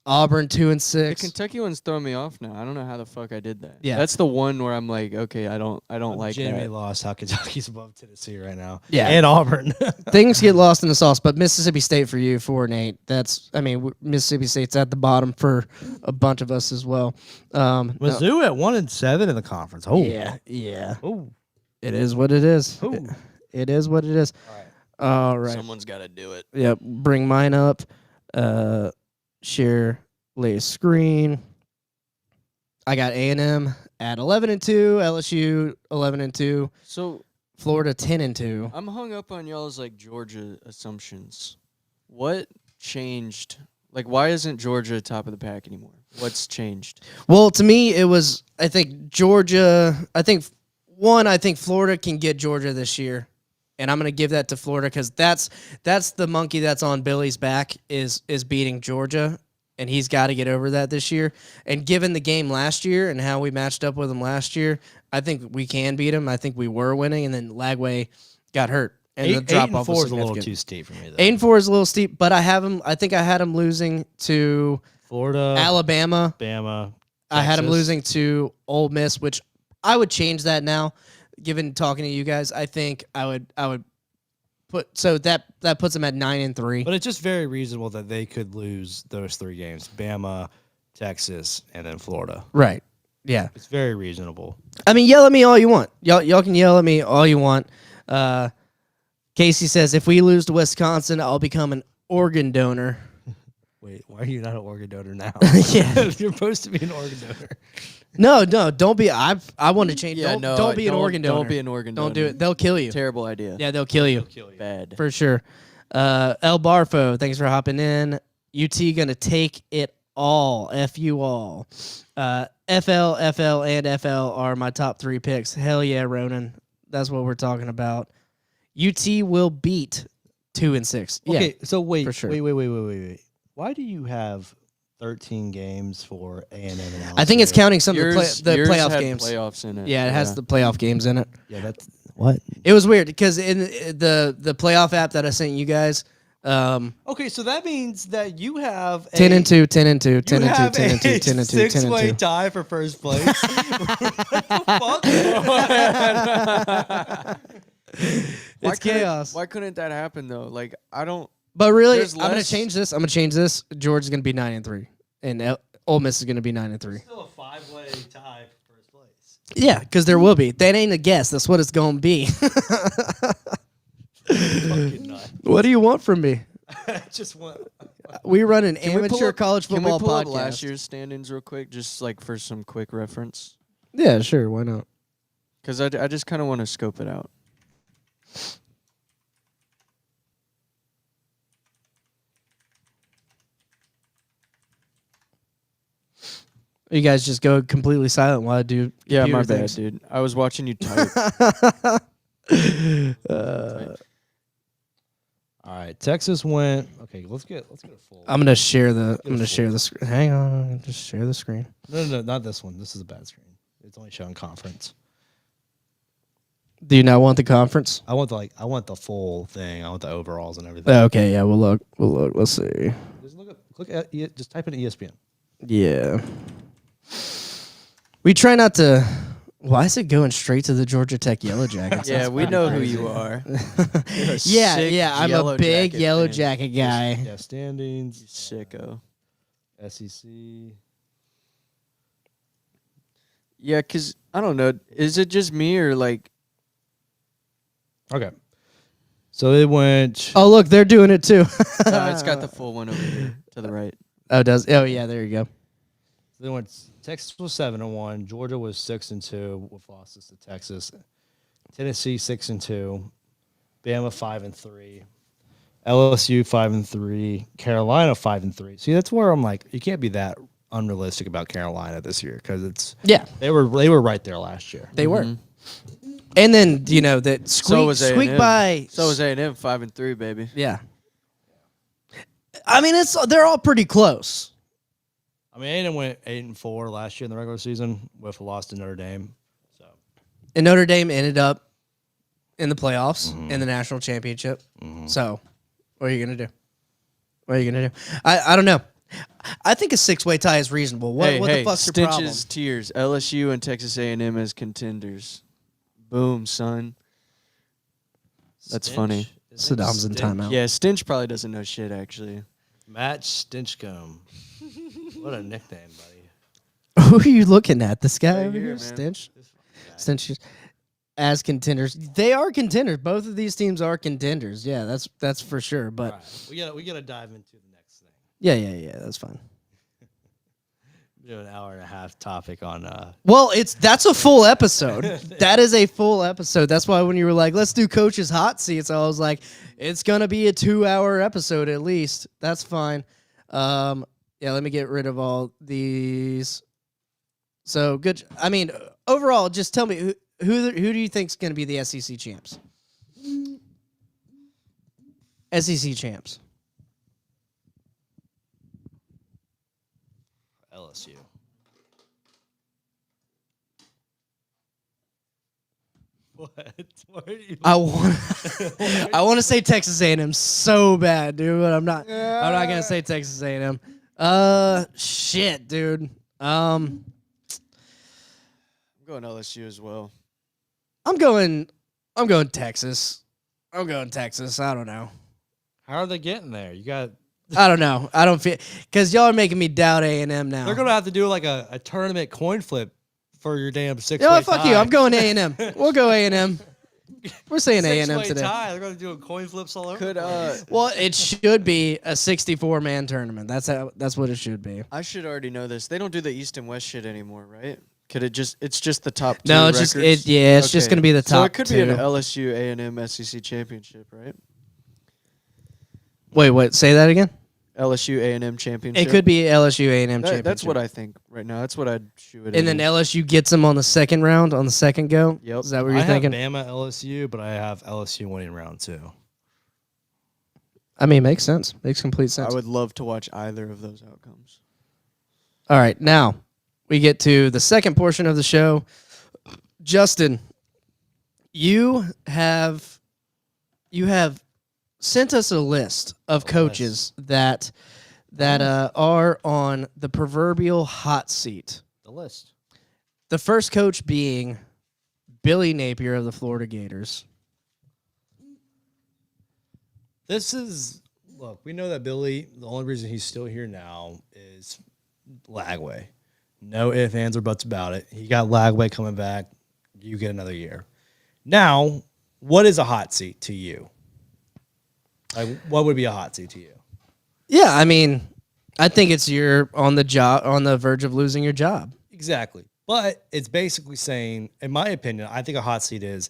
Auburn 2-6. The Kentucky one's throwing me off now. I don't know how the fuck I did that. Yeah. That's the one where I'm like, okay, I don't like Jimmy that. lost how Kentucky's above Tennessee right now. Yeah. And Auburn. Things get lost in the sauce, but Mississippi State for you 4-8. Mississippi State's at the bottom for a bunch of us as well. Mizzou at 1-7 in the conference. Oh, yeah. Oh, It is what it is. Ooh. It is what it is. All right. Someone's got to do it. Yep. Bring mine up. Share latest screen. I got A&M at 11-2, LSU 11-2, So Florida 10-2. I'm hung up on y'all's like Georgia assumptions. What changed? Like, why isn't Georgia top of the pack anymore? What's changed? Well, to me, it was, I think Georgia. I think Florida can get Georgia this year, and I'm going to give that to Florida because that's the monkey that's on Billy's back is beating Georgia, and he's got to get over that this year. And given the game last year and how we matched up with him last year, I think we can beat him. I think we were winning, and then Lagway got hurt, and the drop off was 8-4 is a little significant. too steep for me. Though. 8-4 is a little steep, but I have him. I think I had him losing to Florida, Alabama. Bama. I had him Texas. losing to Ole Miss, which I would change that now. Given talking to you guys, I think I would so that puts them at 9-3. But it's just very reasonable that they could lose those 3 games: Bama, Texas, and then Florida. Right. Yeah. It's very reasonable. I mean, yell at me all you want. Y'all can yell at me all you want. Casey says, if we lose to Wisconsin, I'll become an organ donor. Wait, why are you not an organ donor now? Yeah. You're supposed to be an organ donor. No, don't be. I want to change. Yeah, Don't be an organ donor. Don't be an organ donor. Don't do it. They'll kill you. Terrible idea. Yeah, they'll kill you. Bad. For sure. El Barfo, thanks for hopping in. UT gonna take it all. F you all. FL, and FL are my top 3 picks. Hell yeah, Ronan. That's what we're talking about. UT will beat 2 and 6. Okay, Yeah, so wait, for sure. wait. Why do you have 13 games for A&M and LSU? I think it's counting some of the Yours playoff had games. playoffs in it. Yeah, it has the playoff games in it. Yeah, that's what. It was weird because in the playoff app that I sent you guys, Okay, so that means that you have 10 and 2, 10 and 2, You 10 and 2, have 10 and 2, a 10 and 2, 10 and 2. six-way tie for first place. What the It's chaos. Why couldn't that happen though? Like I don't. But really, There's I'm going to less- change this. I'm going to change this. George is going to be 9-3, and Ole Miss is going to be 9-3. Still a 5-way tie for first place. Yeah, because there will be. That ain't a guess. That's what it's going to be. Fucking nut. What do you want from me? Just want. We run an Can we amateur pull up- college Can we football pull up podcast. last year's standings real quick, just like for some quick reference? Yeah, sure. Why not? Because I just kind of want to scope it out. You guys just go completely silent while I do. Yeah, my computer bad, things. dude. I was watching you type. All right, Texas went. Okay, let's get a full. I'm gonna share the. I'm Go gonna share for the. Hang on. Just share the screen. No, not this one. This is a bad screen. It's only showing conference. Do you not want the conference? I want the full thing. I want the overalls and everything. Okay. Yeah. We'll look. We'll look. Let's see. Just look at just type in ESPN. Yeah. We try not to. Why is it going straight to the Georgia Tech Yellow Jackets? Yeah, That's we pretty know who crazy. you are. Yeah, sick yeah. I'm a Yellow big Jacket Yellow fan. Jacket guy. Yeah, standings. Sicko. SEC. Yeah, because I don't know. Is it just me or like. Okay. So it went. Oh, look, they're doing it too. No, it's got the full one over here to the right. Oh, does? Oh, yeah. There you go. They went. Texas was 7-1. Georgia was 6-2 with losses to Texas. Tennessee 6-2. Bama 5-3. LSU 5-3. Carolina 5-3. See, that's where I'm like, you can't be that unrealistic about Carolina this year because it's Yeah, they were right there last year. they were. And then that So was squeak A&M. by. So was A&M 5-3, baby. Yeah. I mean, they're all pretty close. I mean, A&M went 8-4 last year in the regular season with a loss to Notre Dame. So And Notre Dame ended up in the playoffs in the national championship. So, what are you gonna do? What are you gonna do? I don't know. I think a 6-way tie is reasonable. What the fuck's your problem? Stinch's tiers. LSU and Texas A&M as contenders. Boom, son. That's funny. Saddam's in timeout. Yeah, Stinch probably doesn't know shit, actually. Matt Stinchcomb. What a nickname, buddy. Who are you looking at? This guy Right over here, here, man. Stench. Stench as contenders. They are contenders. Both of these teams are contenders. Yeah, that's for sure. But All right. We gotta dive into the next thing. yeah, that's fine. We do an hour and a half topic on Well, that's a full episode. That is a full episode. That's why when you were like, let's do coach's hot seats, I was like, it's gonna be a 2-hour episode at least. That's fine. Yeah, let me get rid of all these. So good. I mean, overall, just tell me who do you think's gonna be the SEC champs? SEC champs. LSU. What? Why are you? I want to say Texas A&M so bad, dude, but I'm not gonna say Texas A&M. Shit, dude. I'm going LSU as well. I'm going Texas. I'm going Texas. I don't know. How are they getting there? You got. I don't know. I don't feel because y'all are making me doubt A&M now. They're gonna have to do like a tournament coin flip for your damn 6-way You know what? Fuck tie. you. I'm going A&M. We'll go A&M. We're saying A&M 6-way today. tie. They're gonna do coin flips all over. Could Well, it should be a 64-man tournament. That's what it should be. I should already know this. They don't do the East and West shit anymore, right? Could it just? It's just the top. Two No, it's records? just it's just Okay. gonna be the top. So it could be an two. LSU A&M SEC championship, right? Wait, what? Say that again. LSU A&M championship. It could be LSU A&M championship. That's what I think right now. That's what I'd shoot it. And then LSU gets them on the second round, on the second go. Yep. Is that what you're I thinking? have Bama LSU, but I have LSU winning round 2. I mean, makes sense. Makes complete sense. I would love to watch either of those outcomes. All right, now we get to the second portion of the show. Justin, you have sent us a list of coaches that are on the proverbial hot seat. The list. The first coach being Billy Napier of the Florida Gators. Look, we know that Billy, the only reason he's still here now is Lagway. No ifs, ands, or buts about it. He got Lagway coming back. You get another year. Now, what is a hot seat to you? Like, what would be a hot seat to you? Yeah, I mean, I think it's you're on the verge of losing your job. Exactly. But it's basically saying, in my opinion, I think a hot seat is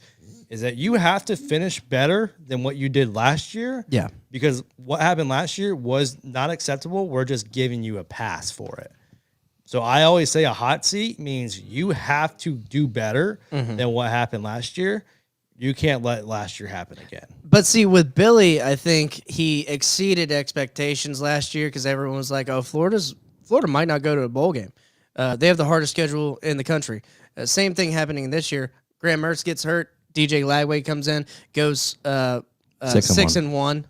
that you have to finish better than what you did last year. Yeah. Because what happened last year was not acceptable. We're just giving you a pass for it. So I always say a hot seat means you have to do better than what happened last year. You can't let last year happen again. But see, with Billy, I think he exceeded expectations last year because everyone was like, "Oh, Florida might not go to a bowl game. They have the hardest schedule in the country." Same thing happening this year. Graham Mertz gets hurt. DJ Lagway comes in, goes 6-1.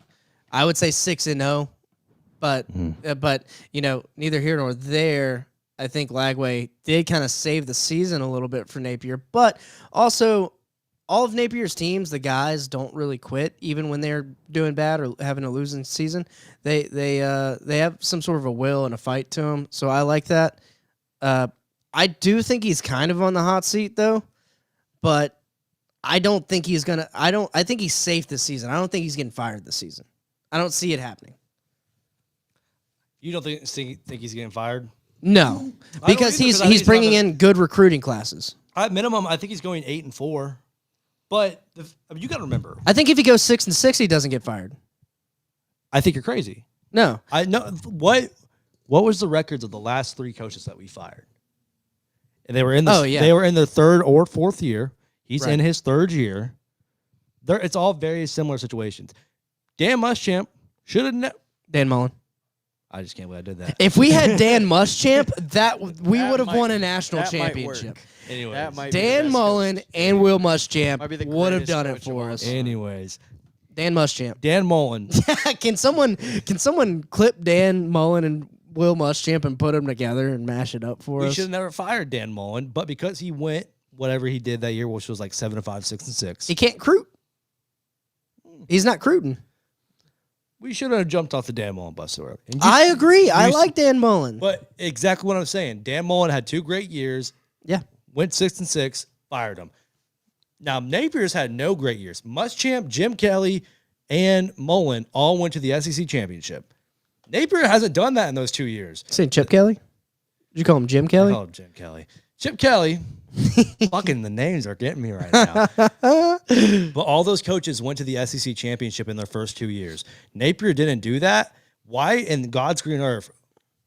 I would say 6-0, but neither here nor there. I think Lagway did kind of save the season a little bit for Napier, but also all of Napier's teams, the guys don't really quit even when they're doing bad or having a losing season. They have some sort of a will and a fight to them, so I like that. I do think he's kind of on the hot seat though, but I don't think he's gonna. I think he's safe this season. I don't think he's getting fired this season. I don't see it happening. You don't think he's getting fired? No, because either, 'cause I think he's he's bringing not in good recruiting classes. At minimum, I think he's going 8-4. But you got to remember, I think if he goes 6-6, he doesn't get fired. I think you're crazy. No, I know what was the records of the last 3 coaches that we fired? And they were in they were in their 3rd or 4th year. He's in his 3rd year. It's all very similar situations. Dan Muschamp should have Dan Mullen. I just can't believe I did that. If we had Dan Muschamp, we would have might- won a national that might championship. work. Anyways, That might be the Dan best Mullen coach. and Will Muschamp Might be the would have greatest done it coach of for all us. time. anyways, Dan Muschamp. Dan Mullen. Can someone clip Dan Mullen and Will Muschamp and put them together and mash it up for We us? should have never fired Dan Mullen, but because he went whatever he did that year, which was like 7-5, 6-6, He can't recruit. He's not recruiting. we should have jumped off the Dan Mullen bus so early. And I agree. I you- like Dan Mullen. But exactly what I'm saying. Dan Mullen had 2 great years, Yeah. went 6-6, fired him. Now Napier's had no great years. Muschamp, Jim Kelly, and Mullen all went to the SEC championship. Napier hasn't done that in those 2 years. Saying Chip Kelly? Did you call him Jim I Kelly? call him Jim Kelly. Chip Kelly. Fucking the names are getting me right now. But all those coaches went to the SEC championship in their first 2 years. Napier didn't do that. Why in God's green earth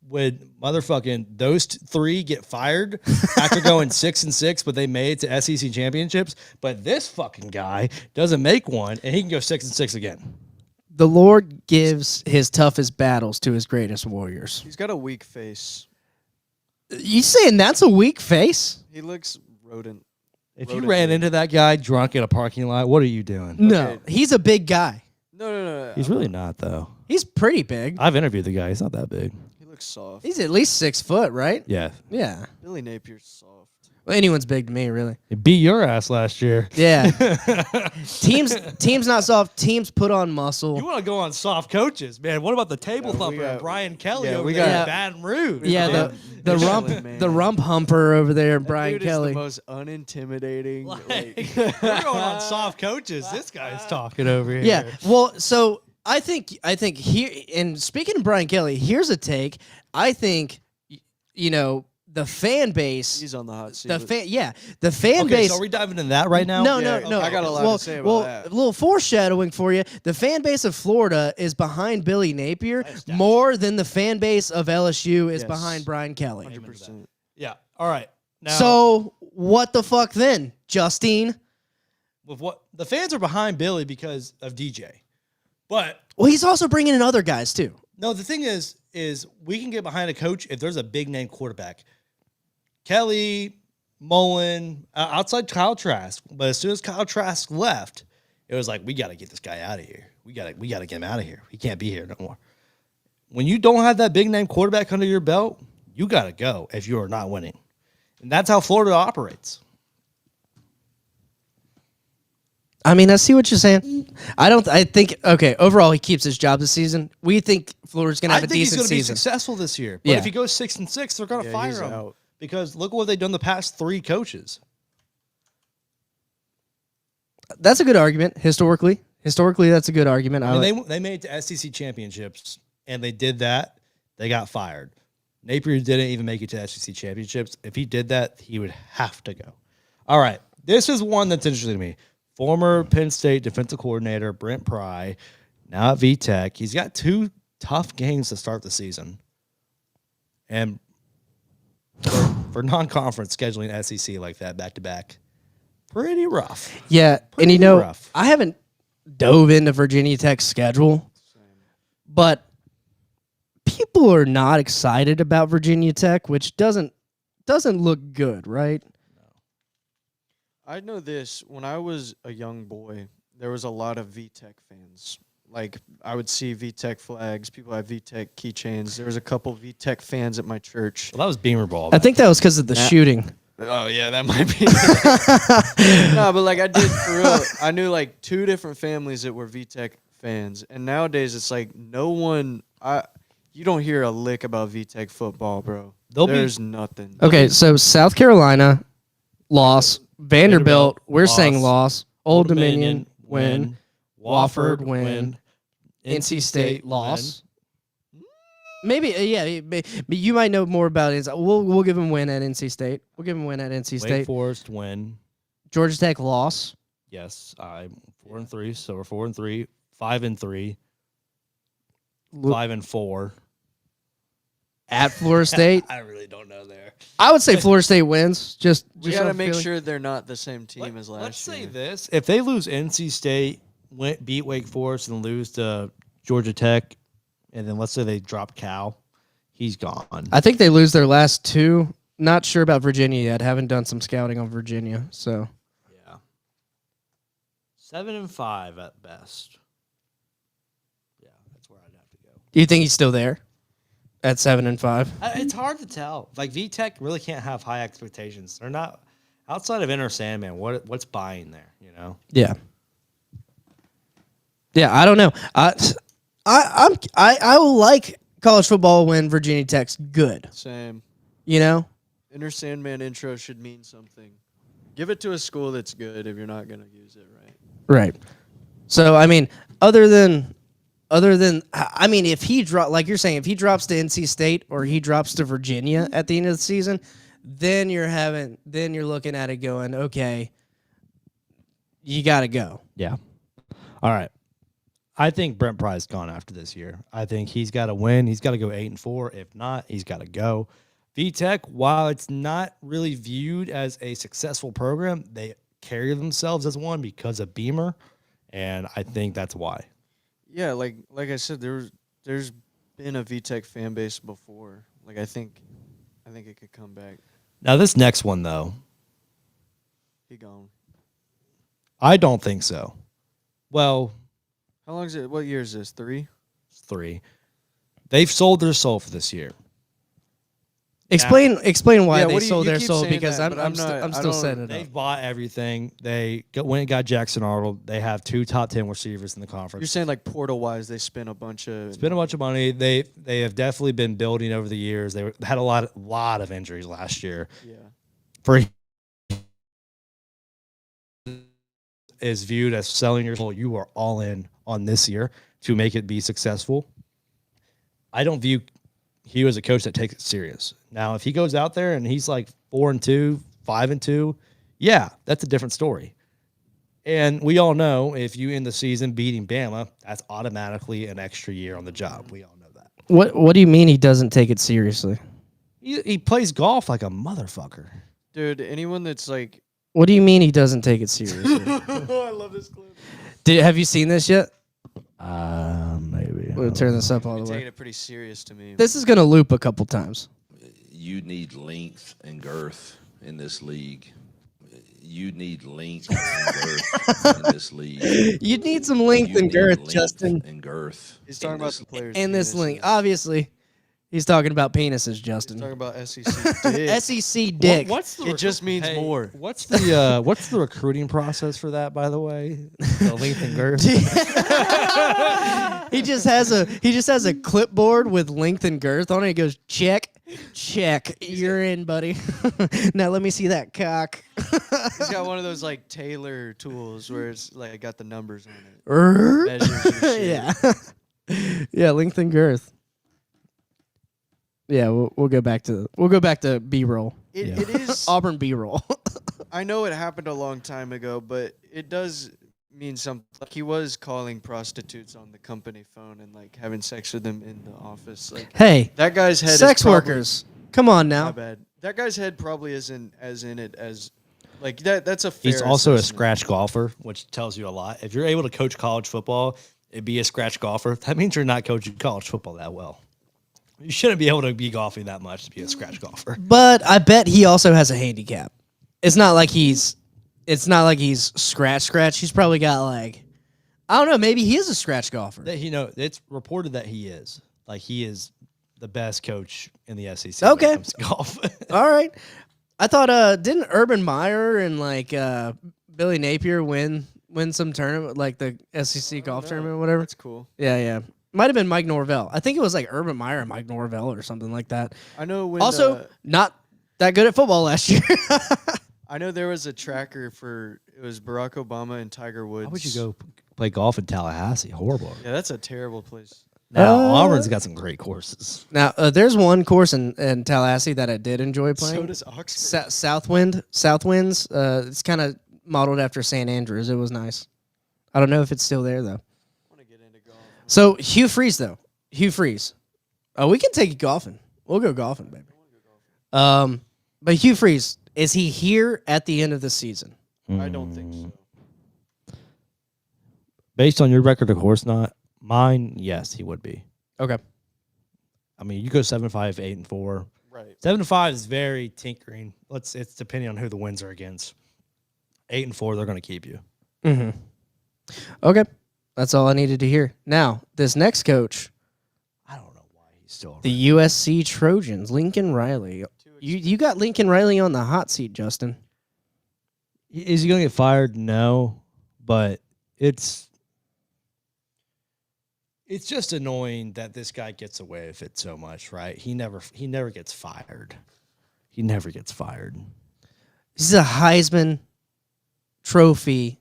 would motherfucking those 3 get fired after going 6-6, but they made it to SEC championships? But this fucking guy doesn't make one, and he can go 6-6 again. The Lord gives his toughest battles to his greatest warriors. He's got a weak face. You saying that's a weak face? He looks rodent. If you ran into that guy drunk in a parking lot, what are you doing? No. Okay. He's a big guy. No. He's really not, though. He's pretty big. I've interviewed the guy. He's not that big. He looks soft. He's at least 6 foot, right? Yeah. Yeah. Billy Napier's soft. Well, anyone's big to me, really. It beat your ass last year. Yeah. teams not soft. Teams put on muscle. You want to go on soft coaches, man. What about the table we thumper got- and Brian Kelly yeah, over we there got- in Baton Rouge? yeah, man. the rump man. the rump humper over there, Brian Dude Kelly. is the most unintimidating. We're going on soft coaches. This guy's talking over here. Yeah. Well, so I think here, and speaking of Brian Kelly, here's a take. I think the fan base. He's on the hot seat. The fan Okay, base. so are we diving into that right now? No, Yeah, no. I got a lot to say about that. A little foreshadowing for you. The fan base of Florida is behind Billy Napier more than the fan base of LSU is Yes. behind Brian Kelly. 100%. Yeah. All right. Now, So what the fuck then, Justine? with what the fans are behind Billy because of DJ, but Well, he's also bringing in other guys too. no, the thing is we can get behind a coach if there's a big name quarterback. Kelly, Mullen, outside Kyle Trask, but as soon as Kyle Trask left, it was like we got to get this guy out of here. We got to get him out of here. He can't be here no more. When you don't have that big name quarterback under your belt, you got to go if you are not winning, and that's how Florida operates. I mean, I see what you're saying. I think okay. Overall, he keeps his job this season. We think Florida's gonna have I a think he's decent going to be season. successful this year. But Yeah. if he goes 6-6, they're going to Yeah, fire he's him out. because look what they've done the past 3 coaches. That's a good argument historically. Historically, that's a good argument. I mean, they made it to SEC championships, and they did that. They got fired. Napier didn't even make it to SEC championships. If he did that, he would have to go. All right. This is one that's interesting to me. Former Penn State defensive coordinator Brent Pry, now at VTech. He's got 2 tough games to start the season. And for non-conference scheduling SEC like that back-to-back, pretty rough. Yeah, Pretty and rough. I haven't dove into Virginia Tech's schedule, but people are not excited about Virginia Tech, which doesn't look good, right? I know this. When I was a young boy, there was a lot of VTech fans. Like, I would see VTech flags. People had VTech keychains. There was a couple VTech fans at my church. Well, that was Beamer Ball. I think that was because of the Nah. shooting. Oh, yeah, that might be. No, but, like, I did, for real. I knew, like, 2 different families that were VTech fans. And nowadays, it's like no one you don't hear a lick about VTech football, bro. There's nothing. Okay, so South Carolina loss, Vanderbilt, we're saying loss, Old Dominion win, Wofford win, NC State loss. Maybe you might know more about it. We'll give him win at NC State. We'll give him win at NC Wake State. Forest win. Georgia Tech loss. Yes, I'm 4-3, so we're 4-3, 5-3, 5-4. At Florida State. I really don't know there. I would say Florida State wins. Just We got to off make feeling. sure they're not the same team as last Let's year. say this: if they lose NC State, beat Wake Forest, and lose to Georgia Tech, and then let's say they drop Cal, he's gone. I think they lose their last 2. Not sure about Virginia yet. Haven't done some scouting on Virginia. So Yeah, 7-5 at best. Yeah, that's where I'd have to go. do you think he's still there at 7-5? It's hard to tell. Like VTech really can't have high expectations. They're not outside of Inner Sandman. What's buying there? You know. Yeah. Yeah, I don't know. I will like college football when Virginia Tech's good. Same. You know? Inner Sandman intro should mean something. Give it to a school that's good if you're not going to use it, right? Right. So I mean, other than I mean, if he like you're saying, if he drops to NC State or he drops to Virginia at the end of the season, then you're looking at it going, okay, you got to go. Yeah. All right. I think Brent Pry's gone after this year. I think he's got to win. He's got to go 8-4. If not, he's got to go. VTech, while it's not really viewed as a successful program, they carry themselves as one because of Beamer, and I think that's why. Yeah, like I said, there's been a VTech fan base before. Like I think it could come back. Now this next one though, He gone. I don't think so. Well, How long is it? What year is this? 3? it's 3. They've sold their soul for this year. Explain why Yeah, they what do you- sold you their keep soul saying because that, but I'm I still don't- setting it They've up. bought everything. They went and got Jackson Arnold. They have 2 top 10 receivers in the conference. You're saying like portal wise, they spent a bunch of. Spent a bunch of money. They have definitely been building over the years. They had a lot of injuries last year. Yeah. For is viewed as selling your soul. You are all in on this year to make it be successful. I don't view Hugh as a coach that takes it serious. Now, if he goes out there and he's like 4-2, 5-2, yeah, that's a different story. And we all know if you end the season beating Bama, that's automatically an extra year on the job. We all know that. What do you mean he doesn't take it seriously? He plays golf like a motherfucker. Dude, anyone that's like. What do you mean he doesn't take it seriously? I love this clip. Have you seen this yet? Maybe. We'll turn this up all You're the taking way. it pretty serious to me. This is gonna loop a couple times. You need length and girth in this league. You need length and girth in this league. You need some length You and need girth, length Justin. and girth. He's talking in about this the players. And this penises. link, obviously, he's talking about penises, He's Justin. talking about SEC dick. SEC dick. What's the It just means more. What's the recruiting process for that, by the way? The length and girth. He just has a clipboard with length and girth on it. He goes, check, you're in, buddy. Now let me see that cock. He's got one of those like Taylor tools where it's like got the numbers on it. Measures your shit. Yeah, yeah, length and girth. Yeah, we'll go back to B-roll. It is. Auburn B-roll. I know it happened a long time ago, but it does mean something. Like he was calling prostitutes on the company phone and like having sex with them in the office. Like Hey, that guy's head. sex is probably, workers. Come on My now. bad. That guy's head probably isn't as in it as like that. That's a fair. He's also a assessment. scratch golfer, which tells you a lot. If you're able to coach college football and be a scratch golfer, that means you're not coaching college football that well. You shouldn't be able to be golfing that much to be a scratch golfer. But I bet he also has a handicap. It's not like he's scratch. He's probably got like, I don't know, maybe he is a scratch golfer. It's reported that he is. Like he is the best coach in the SEC Okay. when it comes to golf. All right. I thought didn't Urban Meyer and like Billy Napier win some tournament, like the SEC golf tournament or whatever? That's cool. Yeah. Might have been Mike Norvell. I think it was like Urban Meyer and Mike Norvell or something like that. I know when. Also, not that good at football last year. I know there was a tracker for it was Barack Obama and Tiger Woods. Why would you go play golf in Tallahassee? Horrible. Yeah, that's a terrible place. Now, Auburn's got some great courses. Now, there's one course in Tallahassee that I did enjoy playing. So does Oxford. Southwinds. It's kind of modeled after St. Andrews. It was nice. I don't know if it's still there though. I want to get into golf. So Hugh Freeze though. Hugh Freeze. Oh, we can take you golfing. We'll go golfing, baby. But Hugh Freeze, is he here at the end of the season? I don't think so. Based on your record, of course not. Mine, yes, he would be. Okay. I mean, you go 7-5, 8-4. Right. 7-5 is very tinkering. It's depending on who the wins are against. 8-4, they're going to keep you. Mm-hmm. Okay. That's all I needed to hear. Now, this next coach, I don't know why he's still around. the USC Trojans, Lincoln Riley. You got Lincoln Riley on the hot seat, Justin. Is he going to get fired? No, but it's just annoying that this guy gets away with it so much, right? He never gets fired. He never gets fired. He's a Heisman Trophy,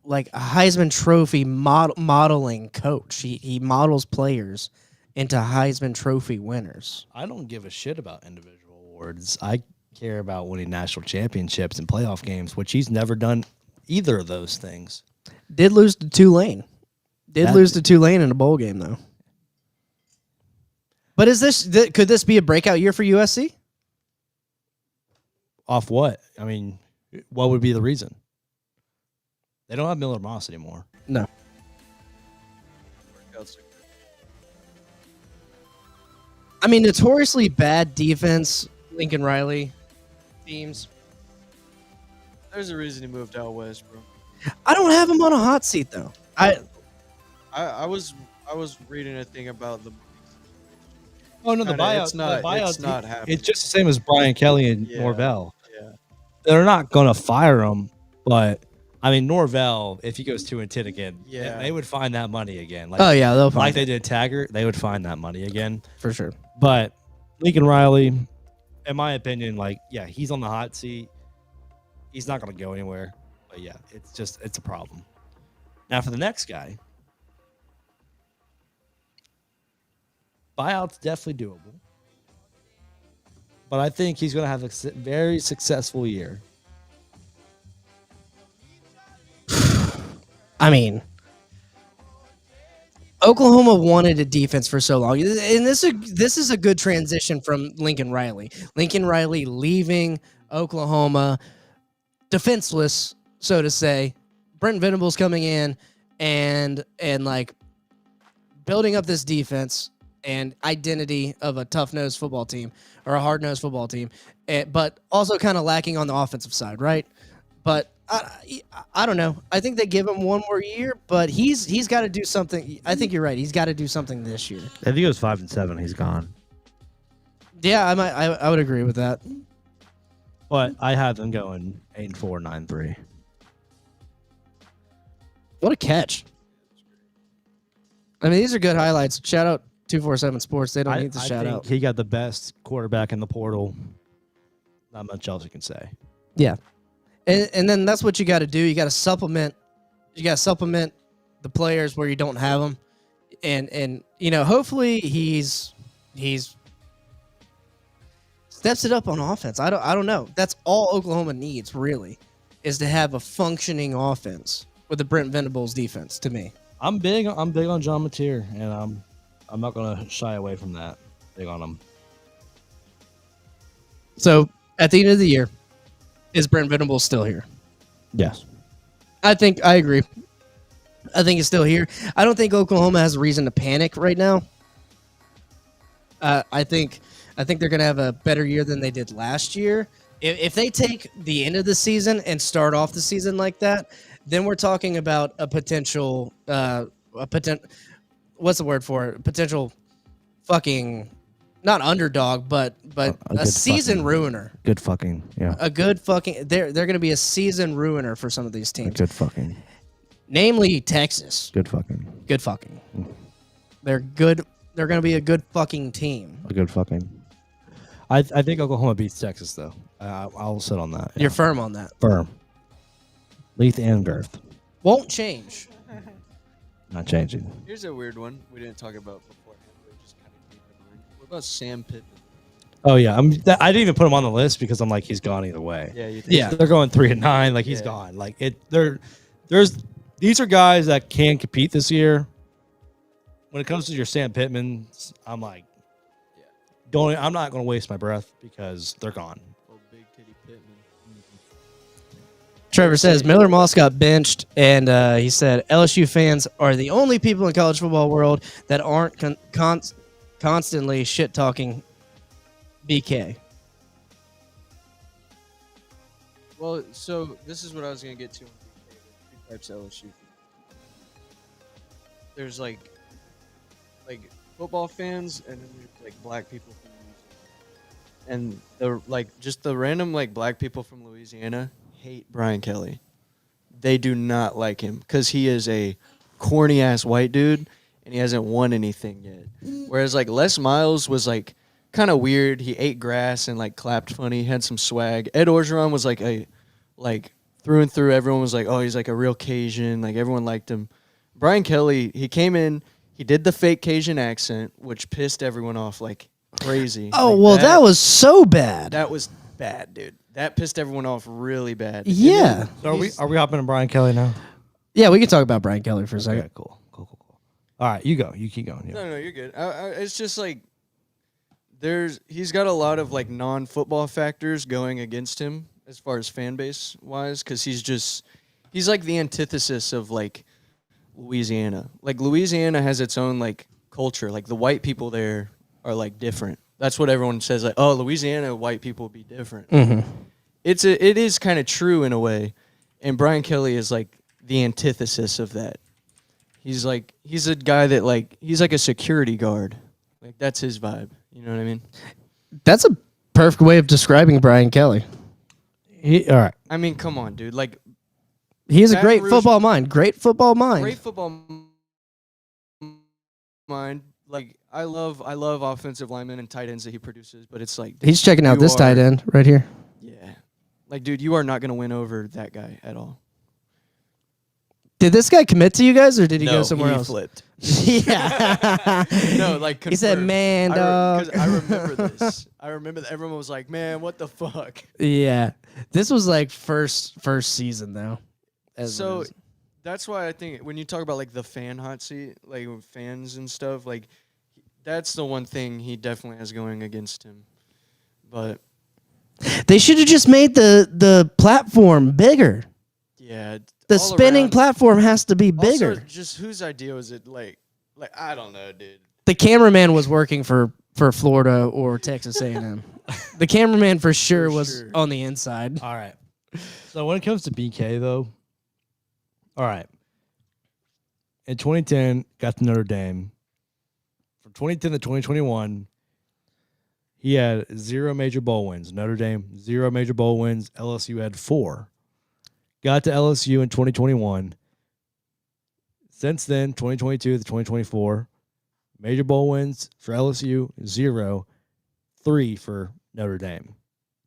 like a Heisman Trophy modeling coach. He models players into Heisman Trophy winners. I don't give a shit about individual awards. I care about winning national championships and playoff games, which he's never done either of those things. Did lose to Tulane. That- Lose to Tulane in a bowl game though. But could this be a breakout year for USC? Off what? I mean, what would be the reason? They don't have Miller Moss anymore. No. I mean, notoriously bad defense, Lincoln Riley teams. There's a reason he moved out west, bro. I don't have him on a hot seat though. I was reading a thing about the Oh no, the Kinda, buyout. it's not- the buyout, it's not happening. It's just the same as Brian Kelly and Yeah. Norvell. Yeah. They're not gonna fire him, but I mean Norvell, if he goes 2-10 again, Yeah. they would find that money again. Like, Oh yeah, they'll find like they did Taggart, they would find that money again. for sure. But Lincoln Riley, in my opinion, like, yeah, he's on the hot seat. He's not going to go anywhere. But yeah, it's a problem. Now for the next guy, buyout's definitely doable. But I think he's going to have a very successful year. I mean, Oklahoma wanted a defense for so long, and this is a good transition from Lincoln Riley. Lincoln Riley leaving Oklahoma defenseless, so to say. Brent Venables coming in and like building up this defense and identity of a tough-nosed football team or a hard-nosed football team, but also kind of lacking on the offensive side, right? But I don't know. I think they give him one more year, but he's got to do something. I think you're right. He's got to do something this year. If he goes 5-7, he's gone. Yeah, I would agree with that. But I have them going 8-4, 9-3. What a catch! I mean, these are good highlights. Shout out 247 Sports. They don't need to I shout think out. he got the best quarterback in the portal. Not much else you can say. Yeah, and then that's what you got to do. You got to supplement. You got to supplement the players where you don't have them, and hopefully he's steps it up on offense. I don't know. That's all Oklahoma needs really, is to have a functioning offense with the Brent Venables defense. To me, I'm big on John Mateer, and I'm not gonna shy away from that. Big on him. so at the end of the year, is Brent Venables still here? Yes. I agree. I think he's still here. I don't think Oklahoma has a reason to panic right now. I think they're going to have a better year than they did last year. If they take the end of the season and start off the season like that, then we're talking about a potential what's the word for it? Potential fucking not underdog, but a season ruiner. Good fucking, yeah. A good fucking they're going to be a season ruiner for some of these teams. Good fucking. Namely Texas. Good fucking. Good fucking. They're good. They're going to be a good fucking team. A good fucking. I think Oklahoma beats Texas though. I'll sit on that. Yeah. You're firm on that. Firm. Length and girth. Won't change. Not changing. Here's a weird one we didn't talk about beforehand, but it just kind of came to mind. What about Sam Pittman? Oh yeah, I didn't even put him on the list because I'm like he's gone either way. Yeah, you think Yeah. They're going 3-9. Like he's gone. Like these are guys that can compete this year. When it comes to your Sam Pittmans, I'm like, I'm not going to waste my breath because they're gone. Old big titty Pittman. Trevor says Miller Moss got benched, and he said LSU fans are the only people in college football world that aren't constantly shit talking BK. Well, so this is what I was gonna get to on BK. There's two types of LSU. There's like football fans, and then there's like black people from Louisiana. And the random like black people from Louisiana hate Brian Kelly. They do not like him because he is a corny ass white dude and he hasn't won anything yet. Whereas like Les Miles was like kind of weird. He ate grass and like clapped funny, had some swag. Ed Orgeron was like through and through. Everyone was like, oh, he's like a real Cajun. Like everyone liked him. Brian Kelly, he came in, he did the fake Cajun accent, which pissed everyone off like crazy. Oh, Like, well, that was so bad. that was bad, dude. That pissed everyone off really bad. Yeah. So are we hopping to Brian Kelly now? Yeah, we can talk about Brian Kelly for a second. Okay, cool. All right, you go. You keep going. Yeah. No, you're good. It's just like he's got a lot of like non-football factors going against him as far as fan base wise, because he's like the antithesis of like Louisiana. Like Louisiana has its own like culture. Like the white people there are like different. That's what everyone says. Like, oh, Louisiana white people be different. Mm-hmm. It is kind of true in a way, and Brian Kelly is like the antithesis of that. He's a guy that like he's like a security guard. Like that's his vibe. You know what I mean? That's a perfect way of describing Brian Kelly. All right. I mean, come on, dude. Like, He has a Baton great Rouge- football mind. Great football mind. great football mind. Like, I love offensive linemen and tight ends that he produces, but it's like He's checking out you this tight are- end right here. Yeah, like, dude, you are not gonna win over that guy at all. Did this guy commit to you guys, or did he go somewhere he else? flipped. Yeah. No, like He said, confirmed. "Man, dog." Because I remember this. I remember that everyone was like, "Man, what the fuck?" Yeah. This was like first season though. So that's why I think when you talk about like the fan hot seat, like with fans and stuff, like that's the one thing he definitely has going against him. But they should have just made the platform bigger. yeah, The all spinning around- platform has to be bigger. Also, just whose idea was it? Like I don't know, dude. The cameraman was working for Florida or Texas A&M. The cameraman for sure was on the inside. All right. So when it comes to BK, though, all right. In 2010, got to Notre Dame. From 2010 to 2021, he had 0 major bowl wins. Notre Dame, 0 major bowl wins. LSU had 4. Got to LSU in 2021. Since then, 2022 to 2024, major bowl wins for LSU, 0. 3 for Notre Dame.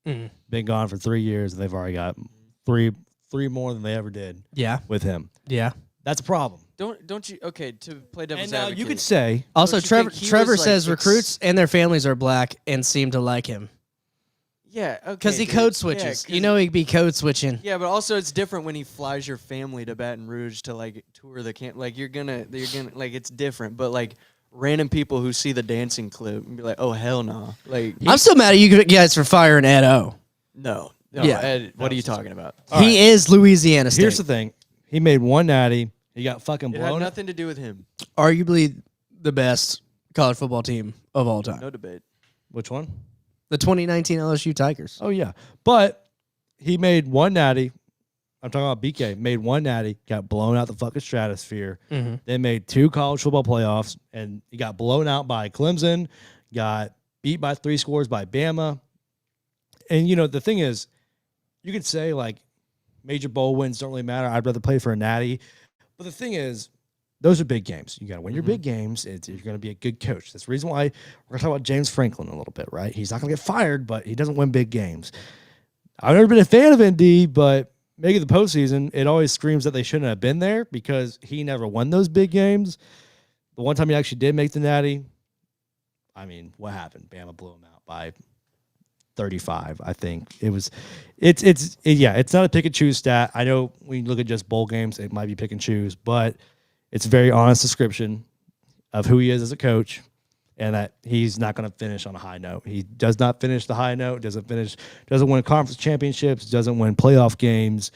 Mhm. Been gone for 3 years, and they've already got three more than they ever did Yeah. with him. Yeah. That's a problem. Don't you? Okay, to play devil's And now advocate. you could say, Also, Don't you think he Trevor was, like, says recruits and their families are black and seem to like him yeah, okay, because he dude. code Yeah, switches. 'cause You know, he'd be code switching. Yeah, but also it's different when he flies your family to Baton Rouge to like tour the camp. Like you're gonna like it's different. But like random people who see the dancing clip and be like, oh hell no, like I'm still mad at you guys for firing Ed O. no, Yeah. Ed, what are you talking about? He is Louisiana State. here's the thing. He made 1 natty. He got fucking It had blown. nothing to do with him. Arguably the best college football team of all time. No debate. Which one? The 2019 LSU Tigers. Oh, yeah. But he made 1 natty. I'm talking about BK. Made 1 natty, got blown out the fucking stratosphere. Mhm. Then made 2 college football playoffs, and he got blown out by Clemson, got beat by 3 scores by Bama. And, you know, the thing is, you could say, like, major bowl wins don't really matter. I'd rather play for a natty. But the thing is, those are big games. You got to win your big games. You're going to be a good coach. That's the reason why we're going to talk about James Franklin a little bit, right? He's not going to get fired, but he doesn't win big games. I've never been a fan of ND, but making the postseason, it always screams that they shouldn't have been there because he never won those big games. The one time he actually did make the natty, I mean, what happened? Bama blew him out by 35, I think. It's not a pick and choose stat. I know when you look at just bowl games, it might be pick and choose, but it's a very honest description of who he is as a coach and that he's not going to finish on a high note. He does not finish the high note, doesn't win conference championships, doesn't win playoff games.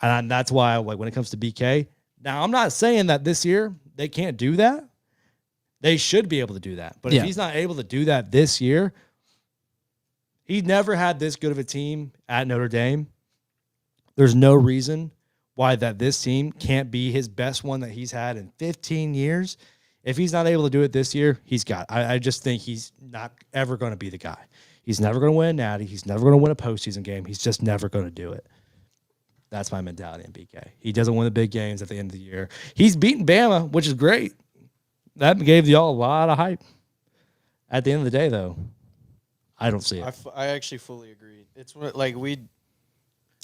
And that's why, like, when it comes to BK, now I'm not saying that this year they can't do that. They should be able to do that. But if he's not able to do that this year, he never had this good of a team at Notre Dame. There's no reason why that this team can't be his best one that he's had in 15 years. If he's not able to do it this year, I just think he's not ever going to be the guy. He's never going to win a natty. He's never going to win a postseason game. He's just never going to do it. That's my mentality in BK. He doesn't win the big games at the end of the year. He's beaten Bama, which is great. That gave y'all a lot of hype. At the end of the day, though, I don't see it. I actually fully agree. It's like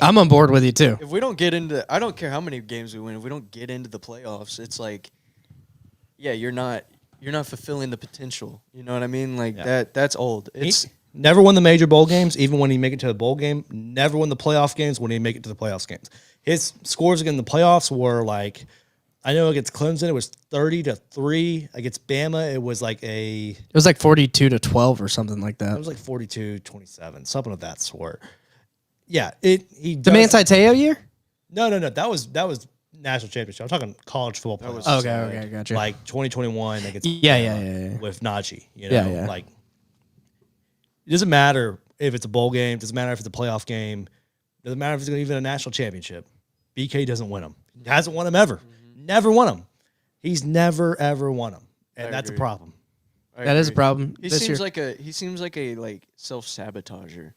I'm on board with you too. if we don't get into, I don't care how many games we win. If we don't get into the playoffs, it's like, yeah, you're not fulfilling the potential. You know what I mean? Like that's old. It's He never won the major bowl games, even when he make it to the bowl game. Never won the playoff games when he make it to the playoffs games. His scores against the playoffs were like, I know against Clemson it was 30-3. Against Bama it was like It was like 42-12 or something like it that. was like 42-27, something of that sort. Yeah, The Manti Te'o year? No. That was national championship. I'm talking college football playoffs. Okay, gotcha. Like 2021 against Yeah. with Najee. You know, Yeah. like it doesn't matter if it's a bowl game. Doesn't matter if it's a playoff game. Doesn't matter if it's even a national championship. BK doesn't win them. He hasn't won them ever. Never won them. He's never ever won them, and that's a problem. That is a problem. He this seems year. like a self sabotager.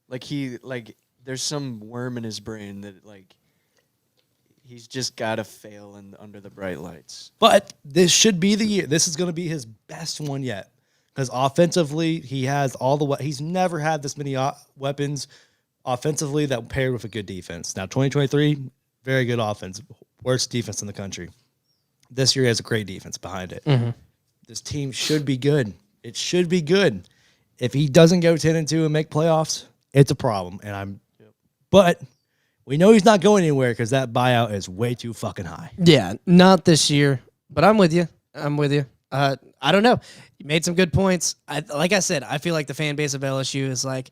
Like there's some worm in his brain that like he's just gotta fail under the bright lights. But this should be the year. This is going to be his best one yet. Because offensively, he has all the he's never had this many weapons offensively that paired with a good defense. Now, 2023, very good offense, worst defense in the country. This year, he has a great defense behind it. Mm-hmm. This team should be good. It should be good. If he doesn't go 10-2 and make playoffs, it's a problem. But we know he's not going anywhere because that buyout is way too fucking high. Yeah, not this year. But I'm with you. I don't know. You made some good points. Like I said, I feel like the fan base of LSU is like,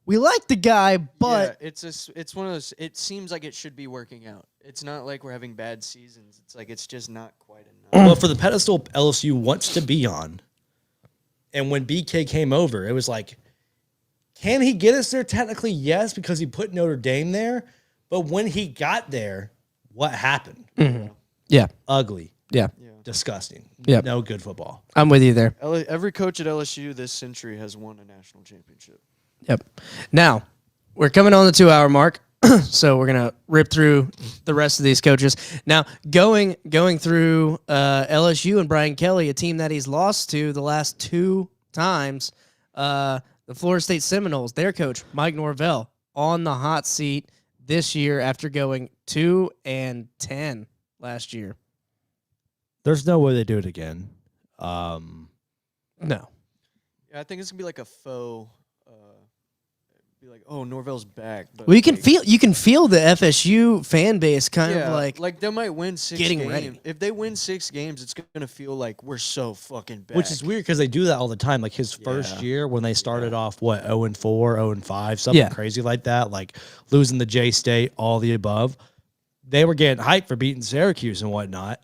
we like the guy, but yeah, it's one of those. It seems like it should be working out. It's not like we're having bad seasons. It's like it's just not quite enough. Well, for the pedestal LSU wants to be on, and when BK came over, it was like, can he get us there? Technically, yes, because he put Notre Dame there. But when he got there, what happened? Mm-hmm. Yeah, Ugly. Yeah. Disgusting. Yep. No good football. I'm with you there. Every coach at LSU this century has won a national championship. Yep. Now, we're coming on the 2-hour mark, so we're going to rip through the rest of these coaches. Now, going through LSU and Brian Kelly, a team that he's lost to the last 2 times, the Florida State Seminoles, their coach, Mike Norvell, on the hot seat this year after going 2-10 last year. There's no way they do it again. No. Yeah, I think it's gonna be like a faux. Be like, oh, Norvell's back. But Well, you can feel the FSU fan base kind of like they might win 6 getting games. ready. If they win 6 games, it's gonna feel like we're so fucking back. Which is weird because they do that all the time. Like his first year when they started off, 0-4, 0-5, something crazy like that, like losing the J State, all the above. They were getting hyped for beating Syracuse and whatnot.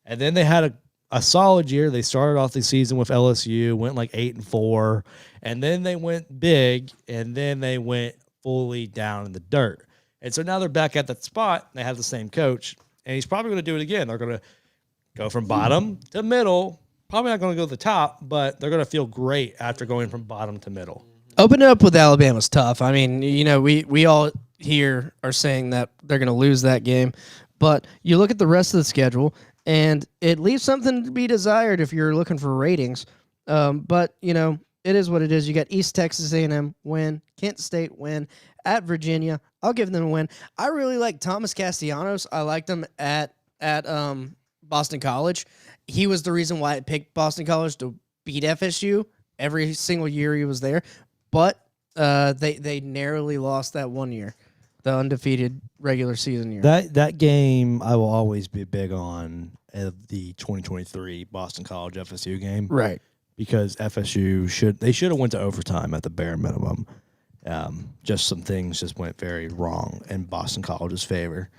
And then they had a solid year. They started off the season with LSU, went like 8-4, and then they went big, and then they went fully down in the dirt. And so now they're back at that spot. They have the same coach, and he's probably going to do it again. They're going to go from bottom to middle. Probably not going to go to the top, but they're going to feel great after going from bottom to middle. Opening up with Alabama's tough. I mean, we all here are saying that they're going to lose that game, but you look at the rest of the schedule, and it leaves something to be desired if you're looking for ratings. But, it is what it is. You got East Texas A&M win, Kent State win, at Virginia. I'll give them a win. I really like Thomas Castellanos. I liked him at Boston College. He was the reason why I picked Boston College to beat FSU every single year he was there. But they narrowly lost that one year, the undefeated regular season year. That game I will always be big on, the 2023 Boston College FSU game. Right. Because FSU should have went to overtime at the bare minimum. Just some things just went very wrong in Boston College's favor.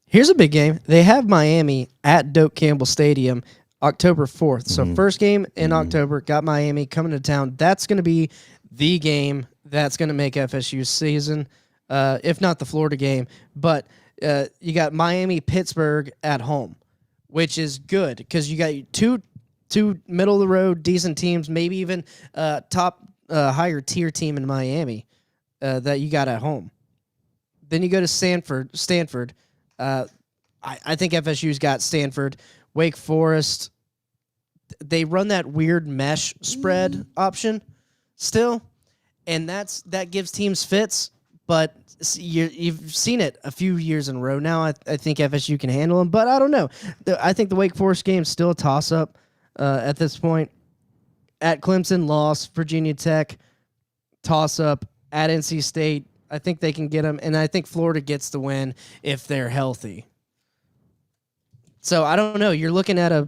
Here's a big game. They have Miami at Doak Campbell Stadium October 4th. So first game in October, got Miami coming to town. That's going to be the game that's going to make FSU's season, if not the Florida game. But you got Miami-Pittsburgh at home, which is good because you got two middle of the road decent teams, maybe even top higher tier team in Miami that you got at home. Then you go to Stanford. I think FSU's got Stanford, Wake Forest. They run that weird mesh spread option still, and that gives teams fits. But you've seen it a few years in a row now. I think FSU can handle them, but I don't know. I think the Wake Forest game's still a toss-up. At this point, at Clemson, loss. Virginia Tech, toss-up. At NC State, I think they can get them, and I think Florida gets the win if they're healthy. So I don't know. You're looking at a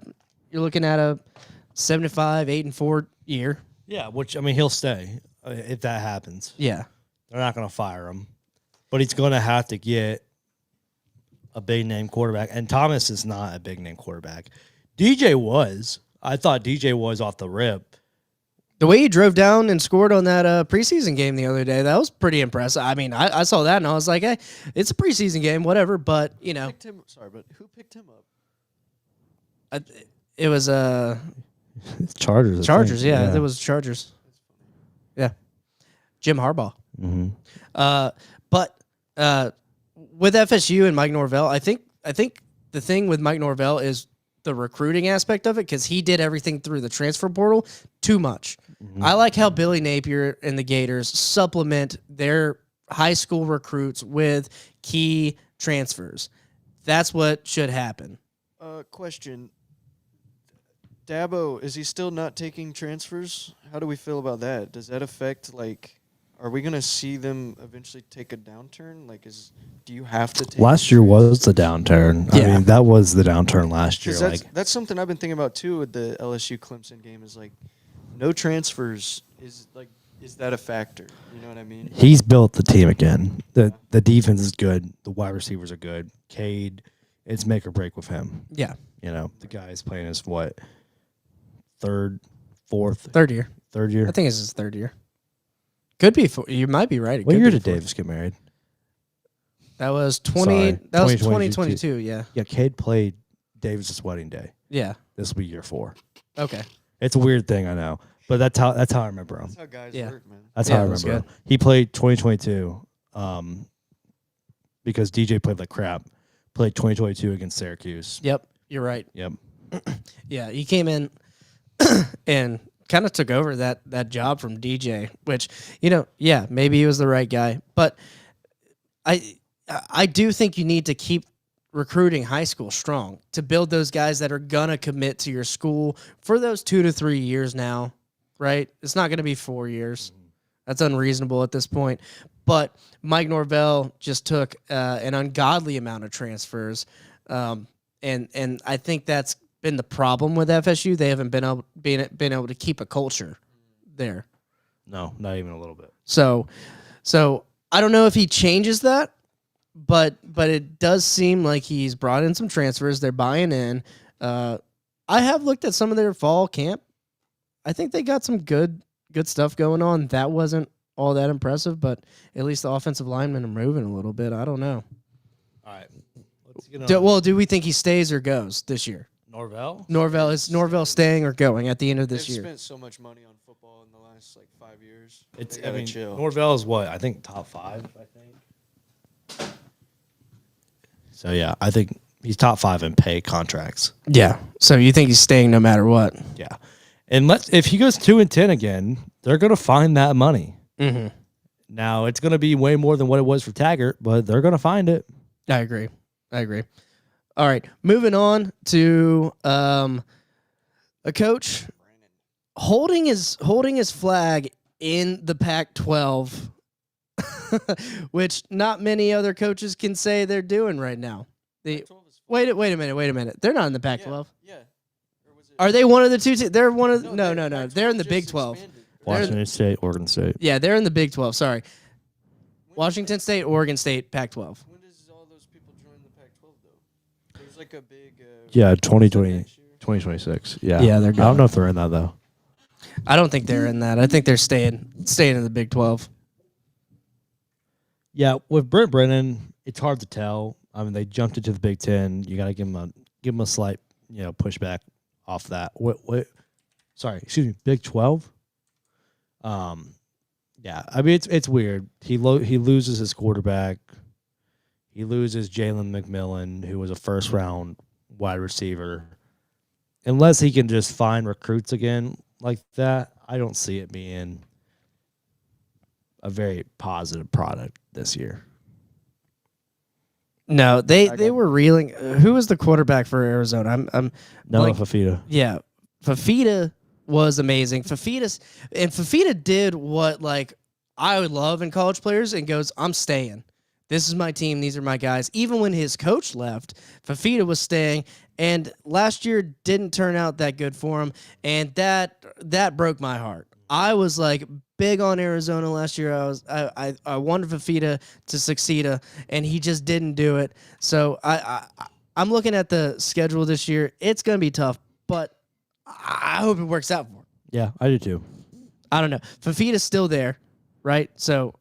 75, 8-4 year. Yeah, which he'll stay if that happens. Yeah, they're not going to fire him, but he's going to have to get a big name quarterback. And Thomas is not a big name quarterback. DJ was. I thought DJ was off the rip. The way he drove down and scored on that preseason game the other day, that was pretty impressive. I mean, I saw that and I was like, hey, it's a preseason game, whatever. But, Sorry, but who picked him up? It was Chargers. I Chargers, think. yeah, it was Chargers. Yeah, Jim Harbaugh. Mhm. But with FSU and Mike Norvell, I think the thing with Mike Norvell is the recruiting aspect of it because he did everything through the transfer portal too much. I like how Billy Napier and the Gators supplement their high school recruits with key transfers. That's what should happen. Question. Dabo, is he still not taking transfers? How do we feel about that? Does that affect, like, are we going to see them eventually take a downturn? Like, do you have to take Last year was the downturn. Yeah. I mean, that was the downturn last year. 'Cause that's something I've been thinking about, too, with the LSU Clemson game is, like, no transfers is that a factor? You know what I mean? He's built the team again. The defense is good. The wide receivers are good. Cade, it's make or break with him. Yeah, You know, the guy is playing his third third year. year. I think it's his third year. Could be. You might be right. It What could year be did fourth. Davis get married? That was Sorry, 2022. Yeah. Yeah, Cade played Davis's wedding day. Yeah. This will be year 4. Okay. It's a weird thing, I know, but that's how I remember him. That's how guys Yeah. work, man. That's Yeah, how I that's remember good. him. He played 2022 because DJ played like crap. Played 2022 against Syracuse. Yep. You're right. Yep. Yeah, he came in and kind of took over that job from DJ, which, yeah, maybe he was the right guy, but I do think you need to keep recruiting high school strong to build those guys that are gonna commit to your school for those 2 to 3 years now, right? It's not gonna be 4 years. That's unreasonable at this point. But Mike Norvell just took an ungodly amount of transfers, and I think that's been the problem with FSU. They haven't been able to keep a culture there. No, not even a little bit. So I don't know if he changes that, but it does seem like he's brought in some transfers. They're buying in. I have looked at some of their fall camp. I think they got some good stuff going on. That wasn't all that impressive, but at least the offensive linemen are moving a little bit. I don't know. All right. Let's get on. Do we think he stays or goes this year? Norvell? Is Norvell staying or going at the end of this They've year? spent so much money on football in the last, 5 years. It's They gotta chill. Norvell is what? I think top 5, I think. So yeah, I think he's top 5 in pay contracts. Yeah. So you think he's staying no matter what? Yeah. And if he goes 2-10 again, they're going to find that money. Mm-hmm. Now, it's going to be way more than what it was for Taggart, but they're going to find it. I agree. All right, moving on to a coach holding his flag in the Pac-12, which not many other coaches can say they're doing right now. Wait a minute. They're not in the Pac-12. Yeah. Are they one of the two? They're one of no. They're in the Big 12. Washington State, Oregon State. Yeah, they're in the Big 12. Sorry, Washington State, Oregon State, Pac-12. When does all those people join the Pac-12, though? There's a big... Yeah, 2026. Yeah. Yeah, they're I don't know if they're in that, though. I don't think they're in that. I think they're staying in the Big 12. Yeah, with Brent Brennan, it's hard to tell. I mean, they jumped into the Big Ten. You got to give them a slight, pushback off that. What? Sorry, excuse me, Big 12. Yeah, I mean it's weird. He loses his quarterback. He loses Jalen McMillan, who was a first round wide receiver. Unless he can just find recruits again like that, I don't see it being a very positive product this year. No, they were reeling. Who was the quarterback for Arizona? I'm Noah Fafita. Yeah, Fafita was amazing. Fafita did what I would love in college players and goes, I'm staying. This is my team. These are my guys. Even when his coach left, Fafita was staying. And last year didn't turn out that good for him. And that broke my heart. I was big on Arizona last year. I wanted Fafita to succeed, and he just didn't do it. So I'm looking at the schedule this year. It's going to be tough, but I hope it works out for him. Yeah, I do too. I don't know. Fafita's still there, right? So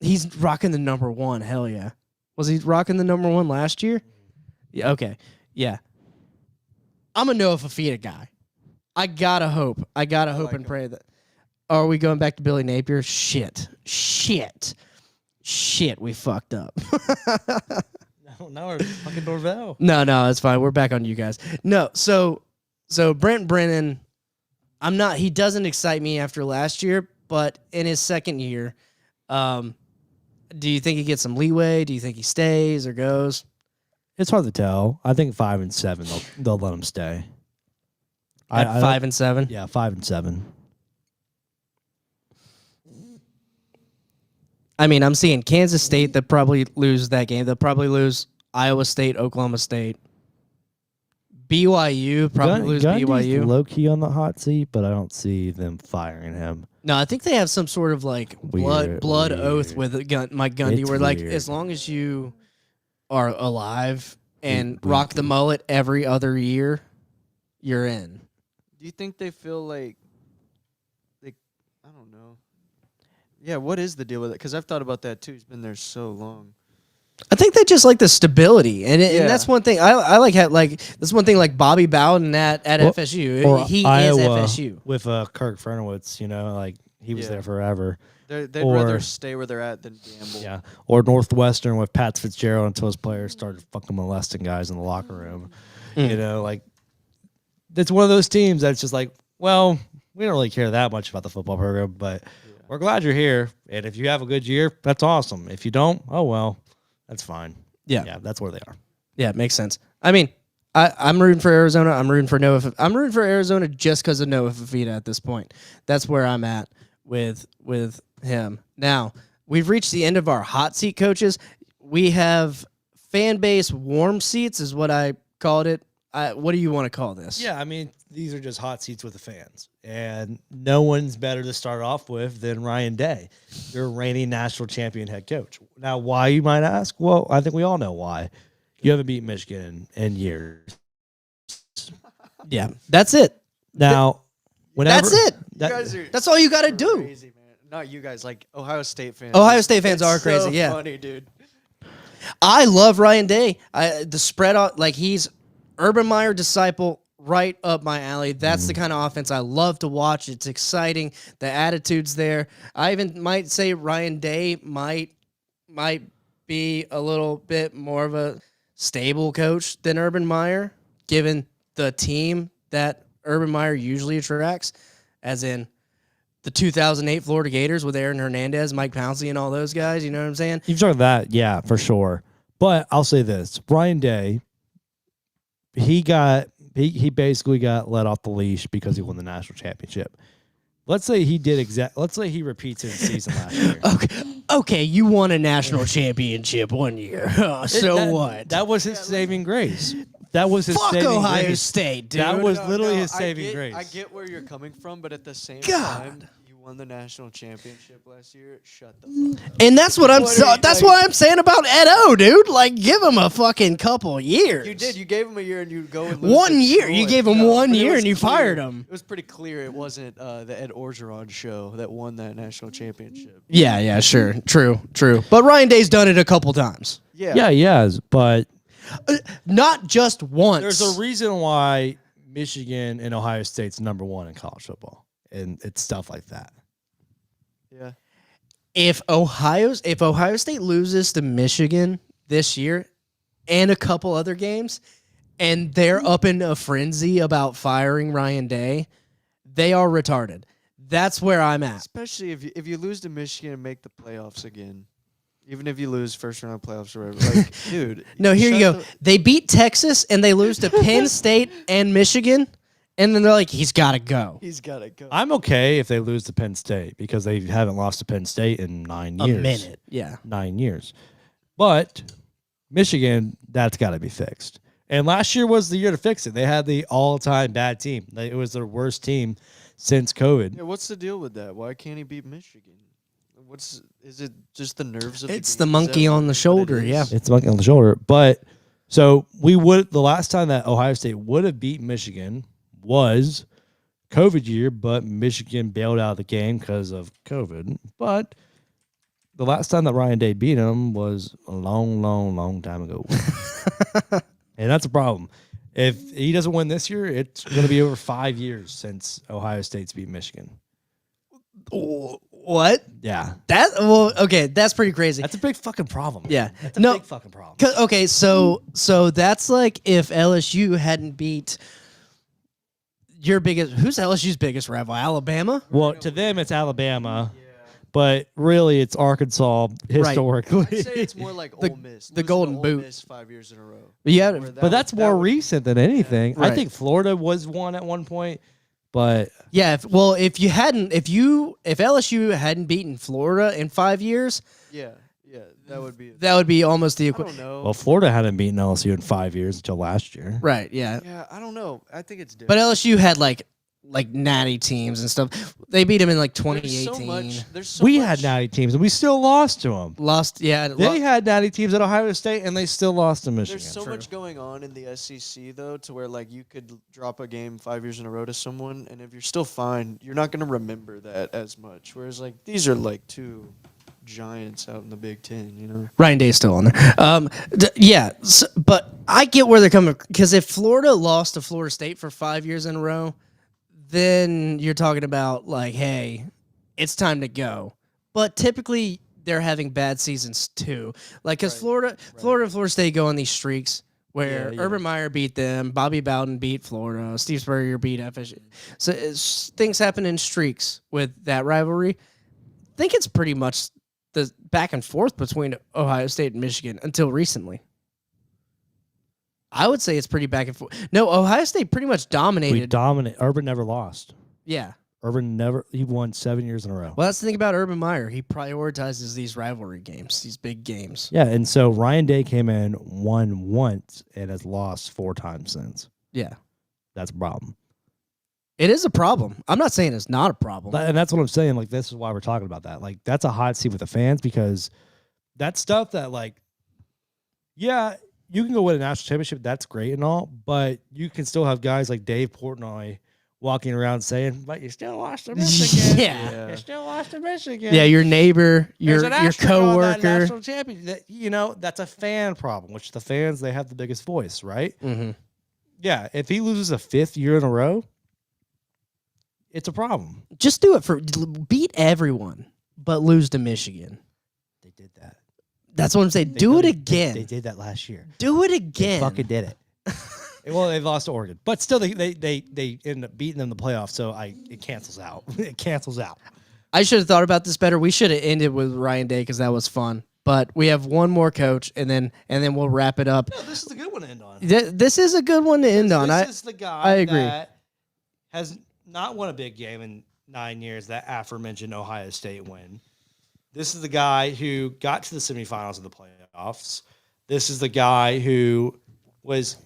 he's rocking the number 1. Hell yeah. Was he rocking the number 1 last year? Yeah. Okay. Yeah. I'm a Noah Fafita guy. I gotta hope. I gotta hope and pray that. Are we going back to Billy Napier? Shit. We fucked up. Now we're fucking Norvell. No, it's fine. We're back on you guys. No, so Brent Brennan, he doesn't excite me after last year, but in his second year, do you think he gets some leeway? Do you think he stays or goes? It's hard to tell. I think 5 and 7, they'll let him stay. At 5 and 7? Yeah, 5 and 7. I mean, I'm seeing Kansas State that probably lose that game. They'll probably lose Iowa State, Oklahoma State. BYU probably lose BYU. Low key on the hot seat, but I don't see them firing him. No, I think they have some sort of like blood Weird. oath with Mike Gundy, It's where like weird. as long as you are alive and rock the mullet every other year, you're in. Do you think they feel like I don't know. Yeah, what is the deal with it? Because I've thought about that too. He's been there so long. I think they just like the stability, and Yeah. that's one thing I like. That's one thing like Bobby Bowden at Well, FSU. Or He Iowa is FSU. with Kirk Fernowitz. Like he was Yeah. there forever. They'd Or- rather stay where they're at than gamble. Yeah, or Northwestern with Pat Fitzgerald until his players started fucking molesting guys in the locker room. Like it's one of those teams that's just like, well, we don't really care that much about the football program, but we're glad you're here. And if you have a good year, that's awesome. If you don't, oh well, that's fine. Yeah. That's where they are. Yeah, it makes sense. I mean, I'm rooting for Arizona. I'm rooting for Noah. I'm rooting for Arizona just because of Noah Fafita at this point. That's where I'm at with him. Now, we've reached the end of our hot seat coaches. We have fan base warm seats is what I called it. What do you want to call this? Yeah, I mean, these are just hot seats with the fans. And no one's better to start off with than Ryan Day, your reigning national champion head coach. Now, why, you might ask? Well, I think we all know why. You haven't beaten Michigan in years. Yeah, that's it. Now, whenever... That's it. You guys are That's all you got to do. crazy, man. Not you guys, like Ohio State fans. Ohio State fans are It's crazy, so yeah. funny, dude. I love Ryan Day. The spread out, like he's Urban Meyer disciple, right up my alley. That's the kind of offense I love to watch. It's exciting. The attitude's there. I even might say Ryan Day might be a little bit more of a stable coach than Urban Meyer, given the team that Urban Meyer usually attracts, as in the 2008 Florida Gators with Aaron Hernandez, Mike Pouncey, and all those guys. You know what I'm saying? You've talked that, yeah, for sure. But I'll say this. Ryan Day, he basically got let off the leash because he won the national championship. Let's say he repeats his season last year. Okay, you won a national championship one year. What? That was his saving grace. That was his Fuck saving Ohio grace. State, dude. That was literally his I saving get- grace. I get where you're coming from, but at the same God. time, you won the national championship last year. Shut the fuck up. And that's what I'm. What are you- That's like- what I'm saying about Ed O, dude. Like, give him a fucking couple years. You did. You gave him a year, and you go and lose 1 to year. You Troy. gave him No, 1 but it year was and you clear- fired him. It was pretty clear it wasn't the Ed Orgeron show that won that national championship. Yeah, sure, true. But Ryan Day's done it a couple times, Yeah, he has, but not just once. there's a reason why Michigan and Ohio State's number one in college football, and it's stuff like that. Yeah. If Ohio State loses to Michigan this year and a couple other games, and they're up in a frenzy about firing Ryan Day, they are retarded. That's where I'm at. Especially if you lose to Michigan and make the playoffs again. Even if you lose first round of playoffs or whatever. Like, dude. No, here you shut go. They beat Texas and they lose to Penn State and Michigan, and then they're like, he's got to go. He's got to go. I'm okay if they lose to Penn State because they haven't lost to Penn State in 9 years. A minute, yeah. 9 years. But Michigan, that's got to be fixed. And last year was the year to fix it. They had the all-time bad team. It was their worst team since COVID. Yeah, what's the deal with that? Why can't he beat Michigan? Is it just the nerves of It's the the game? monkey Is that on the what shoulder, it is? yeah. It's monkey on the shoulder. But so the last time that Ohio State would have beat Michigan was COVID year, but Michigan bailed out of the game because of COVID. But the last time that Ryan Day beat him was a long, long, long time ago. And that's a problem. If he doesn't win this year, it's going to be over 5 years since Ohio State's beat Michigan. What? Yeah. Okay, that's pretty crazy. That's a big fucking problem. Yeah. That's a No, big fucking problem. Okay, so that's like if LSU hadn't beat your biggest. Who's LSU's biggest rival? Alabama. Well, to them, it's Alabama. But really, it's Arkansas historically. I'd say it's more like Ole Miss. the Losing Golden to Ole Boot. Miss 5 years in a row. Yeah, Where But that's more recent than anything. Right. I think Florida was one at one point, but yeah. If LSU hadn't beaten Florida in 5 years, Yeah, that would be. that would be almost the I equivalent. don't know. well, Florida hadn't beaten LSU in 5 years until last year. Right. Yeah. Yeah, I don't know. I think it's different. But LSU had like natty teams and stuff. They beat them in like 2018. There's so We much. had natty teams, and we still lost to them. Lost. Yeah. They had natty teams at Ohio State, and they still lost to Michigan. There's so much going on in the SEC though, to where like you could drop a game 5 years in a row to someone, and if you're still fine, you're not gonna remember that as much. Whereas like these are like two giants out in the Big Ten, you know. Ryan Day's still on there. Yeah, but I get where they're coming because if Florida lost to Florida State for 5 years in a row, then you're talking about like, hey, it's time to go. But typically they're having bad seasons too, like because Florida and Florida State go on these streaks where Urban Meyer beat them, Bobby Bowden beat Florida, Steve Spurrier beat FSU. So things happen in streaks with that rivalry. I think it's pretty much the back and forth between Ohio State and Michigan until recently. I would say it's pretty back and forth. No, Ohio State pretty much We dominated. dominate. Urban never lost. Yeah. He won 7 years in a row. Well, that's the thing about Urban Meyer. He prioritizes these rivalry games, these big games. Yeah, and so Ryan Day came in, won once, and has lost 4 times since. Yeah. That's a problem. It is a problem. I'm not saying it's not a problem. And that's what I'm saying. Like, this is why we're talking about that. Like, that's a hot seat with the fans because that's stuff that, like, yeah, you can go win a national championship. That's great and all, but you can still have guys like Dave Portnoy walking around saying, "But you still lost to Michigan. Yeah. You still lost to Michigan. Yeah, your neighbor, your asterisk on that coworker. national champion. That's a fan problem. Which the fans, they have the biggest voice, right? Mm-hmm. Yeah. If he loses a 5th year in a row, it's a problem. Just do it beat everyone, but lose to Michigan. They did that. That's what I'm saying. Do it again. They did that last year. Do it again. They fucking did it. Well, they've lost to Oregon, but still, they ended up beating them in the playoffs. So it cancels out. It cancels out. I should have thought about this better. We should have ended with Ryan Day because that was fun. But we have one more coach, and then we'll wrap it up. No, this is a good one to end on. This is a good one to end on. This is the guy I agree. that has not won a big game in 9 years. That aforementioned Ohio State win. This is the guy who got to the semifinals of the playoffs. This is the guy who was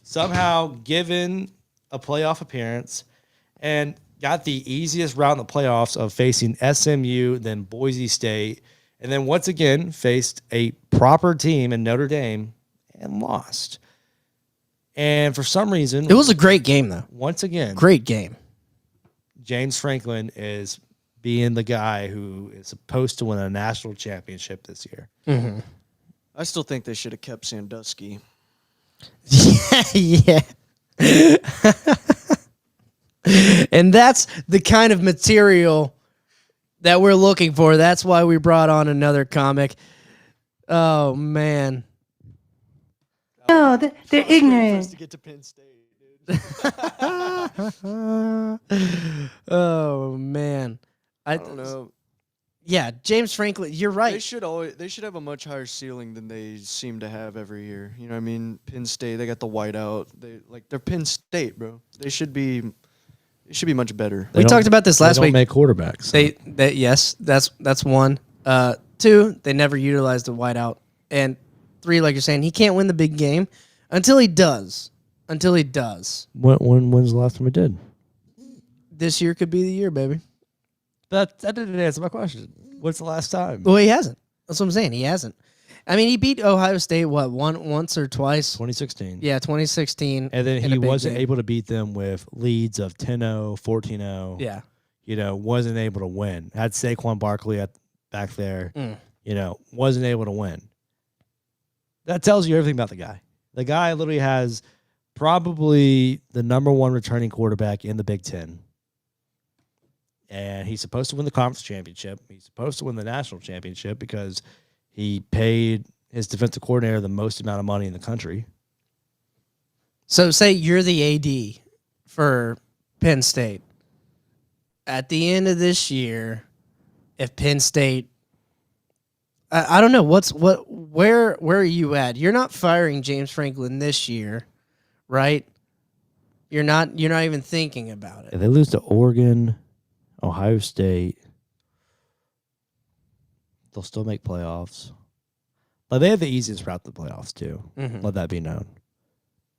somehow given a playoff appearance and got the easiest route in the playoffs of facing SMU, then Boise State, and then once again faced a proper team in Notre Dame and lost. And for some reason, It was a great game, though. once again, Great game. James Franklin is being the guy who is supposed to win a national championship this year. Mm-hmm. I still think they should have kept Sandusky. Yeah. And that's the kind of material that we're looking for. That's why we brought on another comic. Oh, man. No, they're ignorant. To get to Penn State, dude. Oh, man. I don't know. Yeah, James Franklin, you're right. They should have a much higher ceiling than they seem to have every year. You know what I mean? Penn State, they got the whiteout. They're Penn State, bro. They should be much better. We talked about this last They week. don't make quarterbacks. They yes, that's one. 2, they never utilized the whiteout. And 3, like you're saying, he can't win the big game until he does. When's the last time we did? This year could be the year, baby. That didn't answer my question. What's the last time? Well, he hasn't. That's what I'm saying. He hasn't. I mean, he beat Ohio State, once or twice? 2016. Yeah, 2016. And then in a he big wasn't game. able to beat them with leads of 10-0, 14-0. Yeah. Wasn't able to win. Had Saquon Barkley back there. Wasn't able to win. That tells you everything about the guy. The guy literally has probably the number one returning quarterback in the Big Ten. And he's supposed to win the conference championship. He's supposed to win the national championship because he paid his defensive coordinator the most amount of money in the country. So say you're the AD for Penn State. At the end of this year, if Penn State, I don't know where are you at? You're not firing James Franklin this year, right? You're not even thinking about it. If they lose to Oregon, Ohio State, they'll still make playoffs. But they have the easiest route to the playoffs too. Mhm. Let that be known.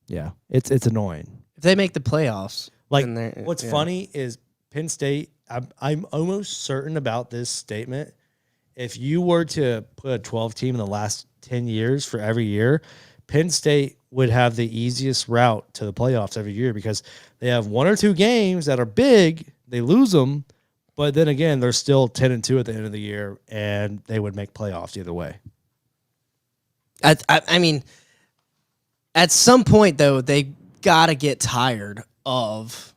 Yeah, it's annoying. If they make the playoffs, Like, then they're- what's yeah. funny is Penn State, I'm almost certain about this statement. If you were to put a 12 team in the last 10 years for every year, Penn State would have the easiest route to the playoffs every year because they have one or two games that are big, they lose them, but then again, they're still 10-2 at the end of the year, and they would make playoffs either way. I mean, at some point though, they gotta get tired of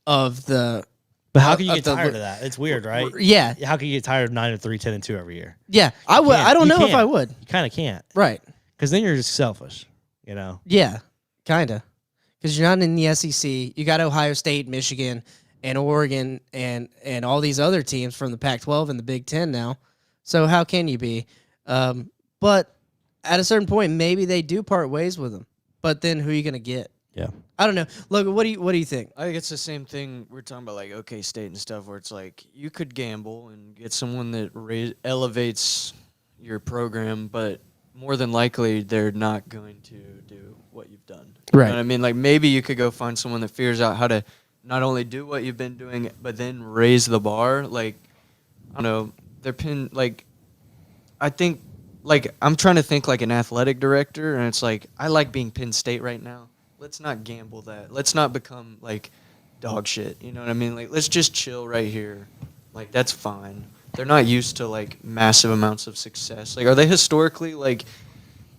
the. But how can you of get the- tired of that? It's weird, right? Yeah, How can you get tired of 9-3, 10-2 every year? yeah. I would. can't. I don't You know if can't. I would. You kind of can't, Right. because then you're just selfish, you know? Yeah, kinda. Because you're not in the SEC. You got Ohio State, Michigan, and Oregon, and all these other teams from the Pac-12 and the Big Ten now. So how can you be? But at a certain point, maybe they do part ways with them. But then who are you gonna get? Yeah. I don't know. Logan, what do you think? I think it's the same thing we're talking about, like OK State and stuff, where it's like you could gamble and get someone that elevates your program, but more than likely they're not going to do what you've done. You Right. know what I mean? Like maybe you could go find someone that figures out how to not only do what you've been doing, but then raise the bar. Like, I don't know, I think, like, I'm trying to think like an athletic director, and it's like, I like being Penn State right now. Let's not gamble that. Let's not become, like, dog shit. You know what I mean? Like, let's just chill right here. Like, that's fine. They're not used to, like, massive amounts of success. Like, are they historically, like,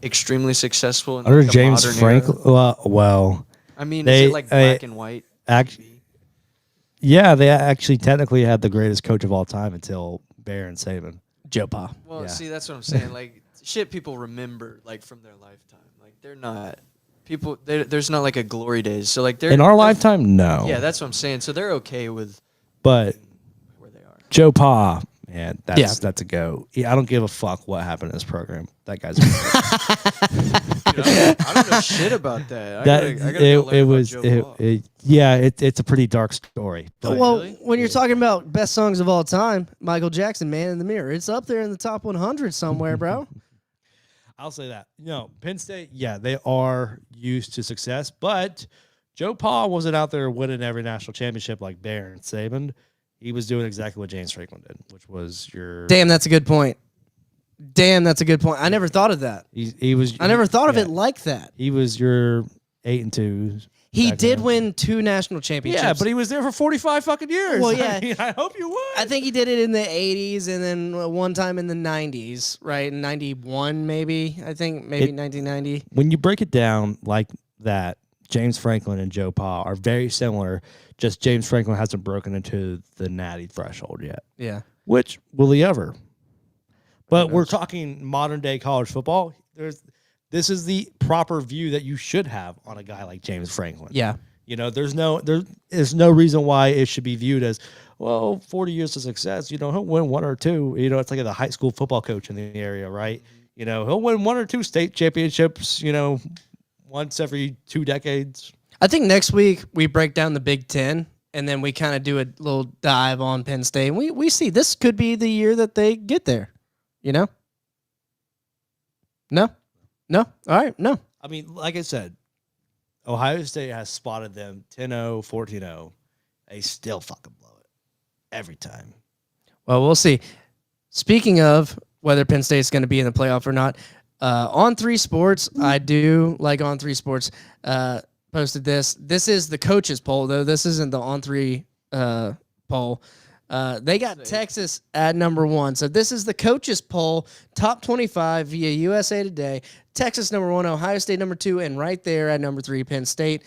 extremely successful in Under like, a James modern era? Franklin, well, I mean, they- is it, like, black and white? yeah, they actually technically had the greatest coach of all time until Bear and Saban. Joe Pa. Well, Yeah. see, that's what I'm saying. Like, shit people remember, like, from their lifetime. Like, they're not... People, there's not, like, a glory days. So, like, they're... In our they're- lifetime, no. Yeah, that's what I'm saying. So they're okay with But where they are. Joe Pa, man, that's Yeah. that's a go. Yeah, I don't give a fuck what happened in this program. That guy's Dude, I don't know shit about that. I gotta go learn it about was Joe Pa. it's a pretty dark story. But Well, really? when you're talking about best songs of all time, Michael Jackson, "Man in the Mirror," it's up there in the top 100 somewhere, bro. I'll say that. Penn State, yeah, they are used to success, but Joe Pa wasn't out there winning every national championship like Bear and Saban. He was doing exactly what James Franklin did, which was your Damn, that's a good point. I never thought of that. he was I never thought of yeah, it like that. He was your 8-2. He back did then. win 2 national championships. Yeah, but he was there for 45 fucking years. Well, yeah. I mean, I hope you would. I think he did it in the 80s and then one time in the 90s, right? In 91 maybe. I think maybe 1990. When you break it down like that, James Franklin and Joe Pa are very similar. Just James Franklin hasn't broken into the natty threshold yet. Yeah. Which will he ever? But we're talking modern day college football. This is the proper view that you should have on a guy like James Franklin. Yeah. There's no reason why it should be viewed as, well, 40 years of success. He'll win 1 or 2. It's like the high school football coach in the area, right? He'll win 1 or 2 state championships. Once every 2 decades. I think next week we break down the Big Ten and then we kind of do a little dive on Penn State. And we see this could be the year that they get there. No? All right, no. I mean, like I said, Ohio State has spotted them 10-0, 14-0. They still fucking blow it every time. Well, we'll see. Speaking of whether Penn State's going to be in the playoff or not, On 3 Sports, I do like On 3 Sports, posted this. This is the coaches poll, though. This isn't the On 3 poll. They got Texas at number 1. So this is the coaches poll, top 25 via USA Today. Texas number 1, Ohio State number 2, and right there at number 3, Penn State.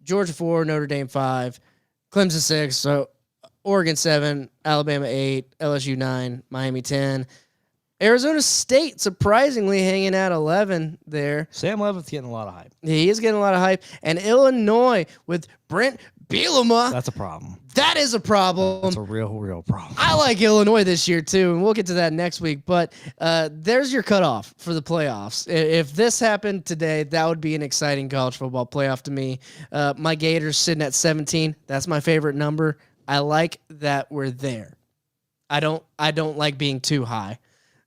Georgia 4, Notre Dame 5, Clemson 6, so Oregon 7, Alabama 8, LSU 9, Miami 10. Arizona State surprisingly hanging at 11 there. Sam Levin's getting a lot of hype. He is getting a lot of hype. And Illinois with Brent Bielema. That's a problem. That is a problem. That's a real problem. I like Illinois this year too, and we'll get to that next week. But there's your cutoff for the playoffs. If this happened today, that would be an exciting college football playoff to me. My Gators sitting at 17. That's my favorite number. I like that we're there. I don't like being too high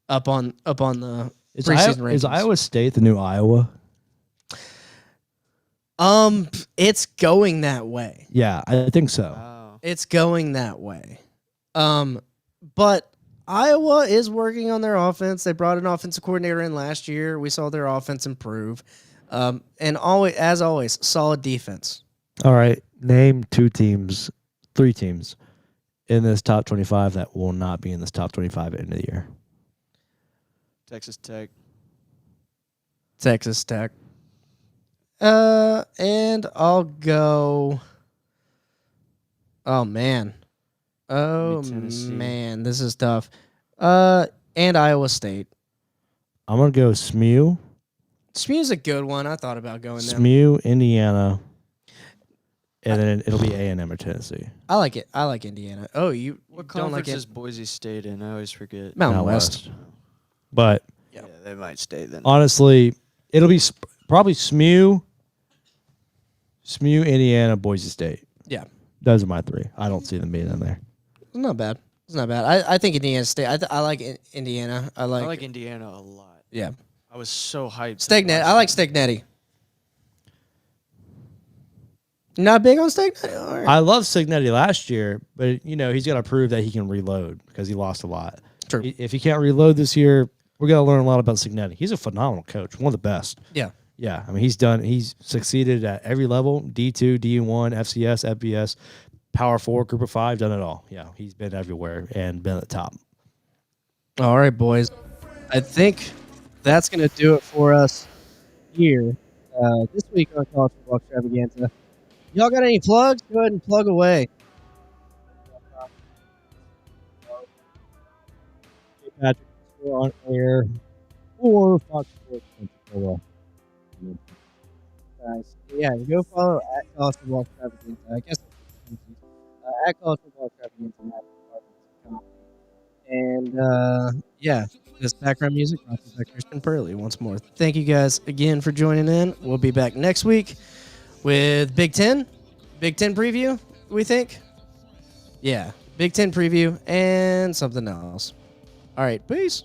up on the preseason rankings. Is Iowa State the new Iowa? It's going that way. Yeah, I think so. Wow. It's going that way. But Iowa is working on their offense. They brought an offensive coordinator in last year. We saw their offense improve. And always, as always, solid defense. All right. Name 3 teams in this top 25 that will not be in this top 25 at the end of the year. Texas Tech. Texas Tech. And I'll go. Oh man. Man, this is tough. And Iowa State. I'm going to go SMU. SMU's a good one. I thought about going there. SMU, Indiana, and then it'll be A&M or Tennessee. I like it. I like Indiana. Oh, you What don't like conference it? is Boise State in? I always forget. Mountain Out West. But Yeah, they might stay then. honestly, it'll be probably SMU, Indiana, Boise State. Yeah. Those are my 3. I don't see them being in there. It's not bad. It's not bad. I think Indiana State. I like Indiana. I I like. like Indiana a lot. Yeah. I was so hyped. Stegnetti. I like Stegnetti. Not big on Stegnetti. All right. I love Signetti last year, but he's got to prove that he can reload because he lost a lot. True. If he can't reload this year, we're going to learn a lot about Signetti. He's a phenomenal coach, one of the best. Yeah. Yeah, I mean he's succeeded at every level, D2, D1, FCS, FBS, Power 4, Group of 5, done it all. Yeah, he's been everywhere and been at the top. All right, boys. I think that's going to do it for us here this week on College Football Extravaganza. Y'all got any plugs? Go ahead and plug away. Patrick, we're on air or Fox Sports Pensacola. Guys, yeah, go follow at College Football Extravaganza. I guess at College Football Extravaganza. And yeah, this background music brought to you by Christian Purley once more. Thank you guys again for joining in. We'll be back next week with Big Ten preview, we think. Yeah, Big Ten preview and something else. All right, peace.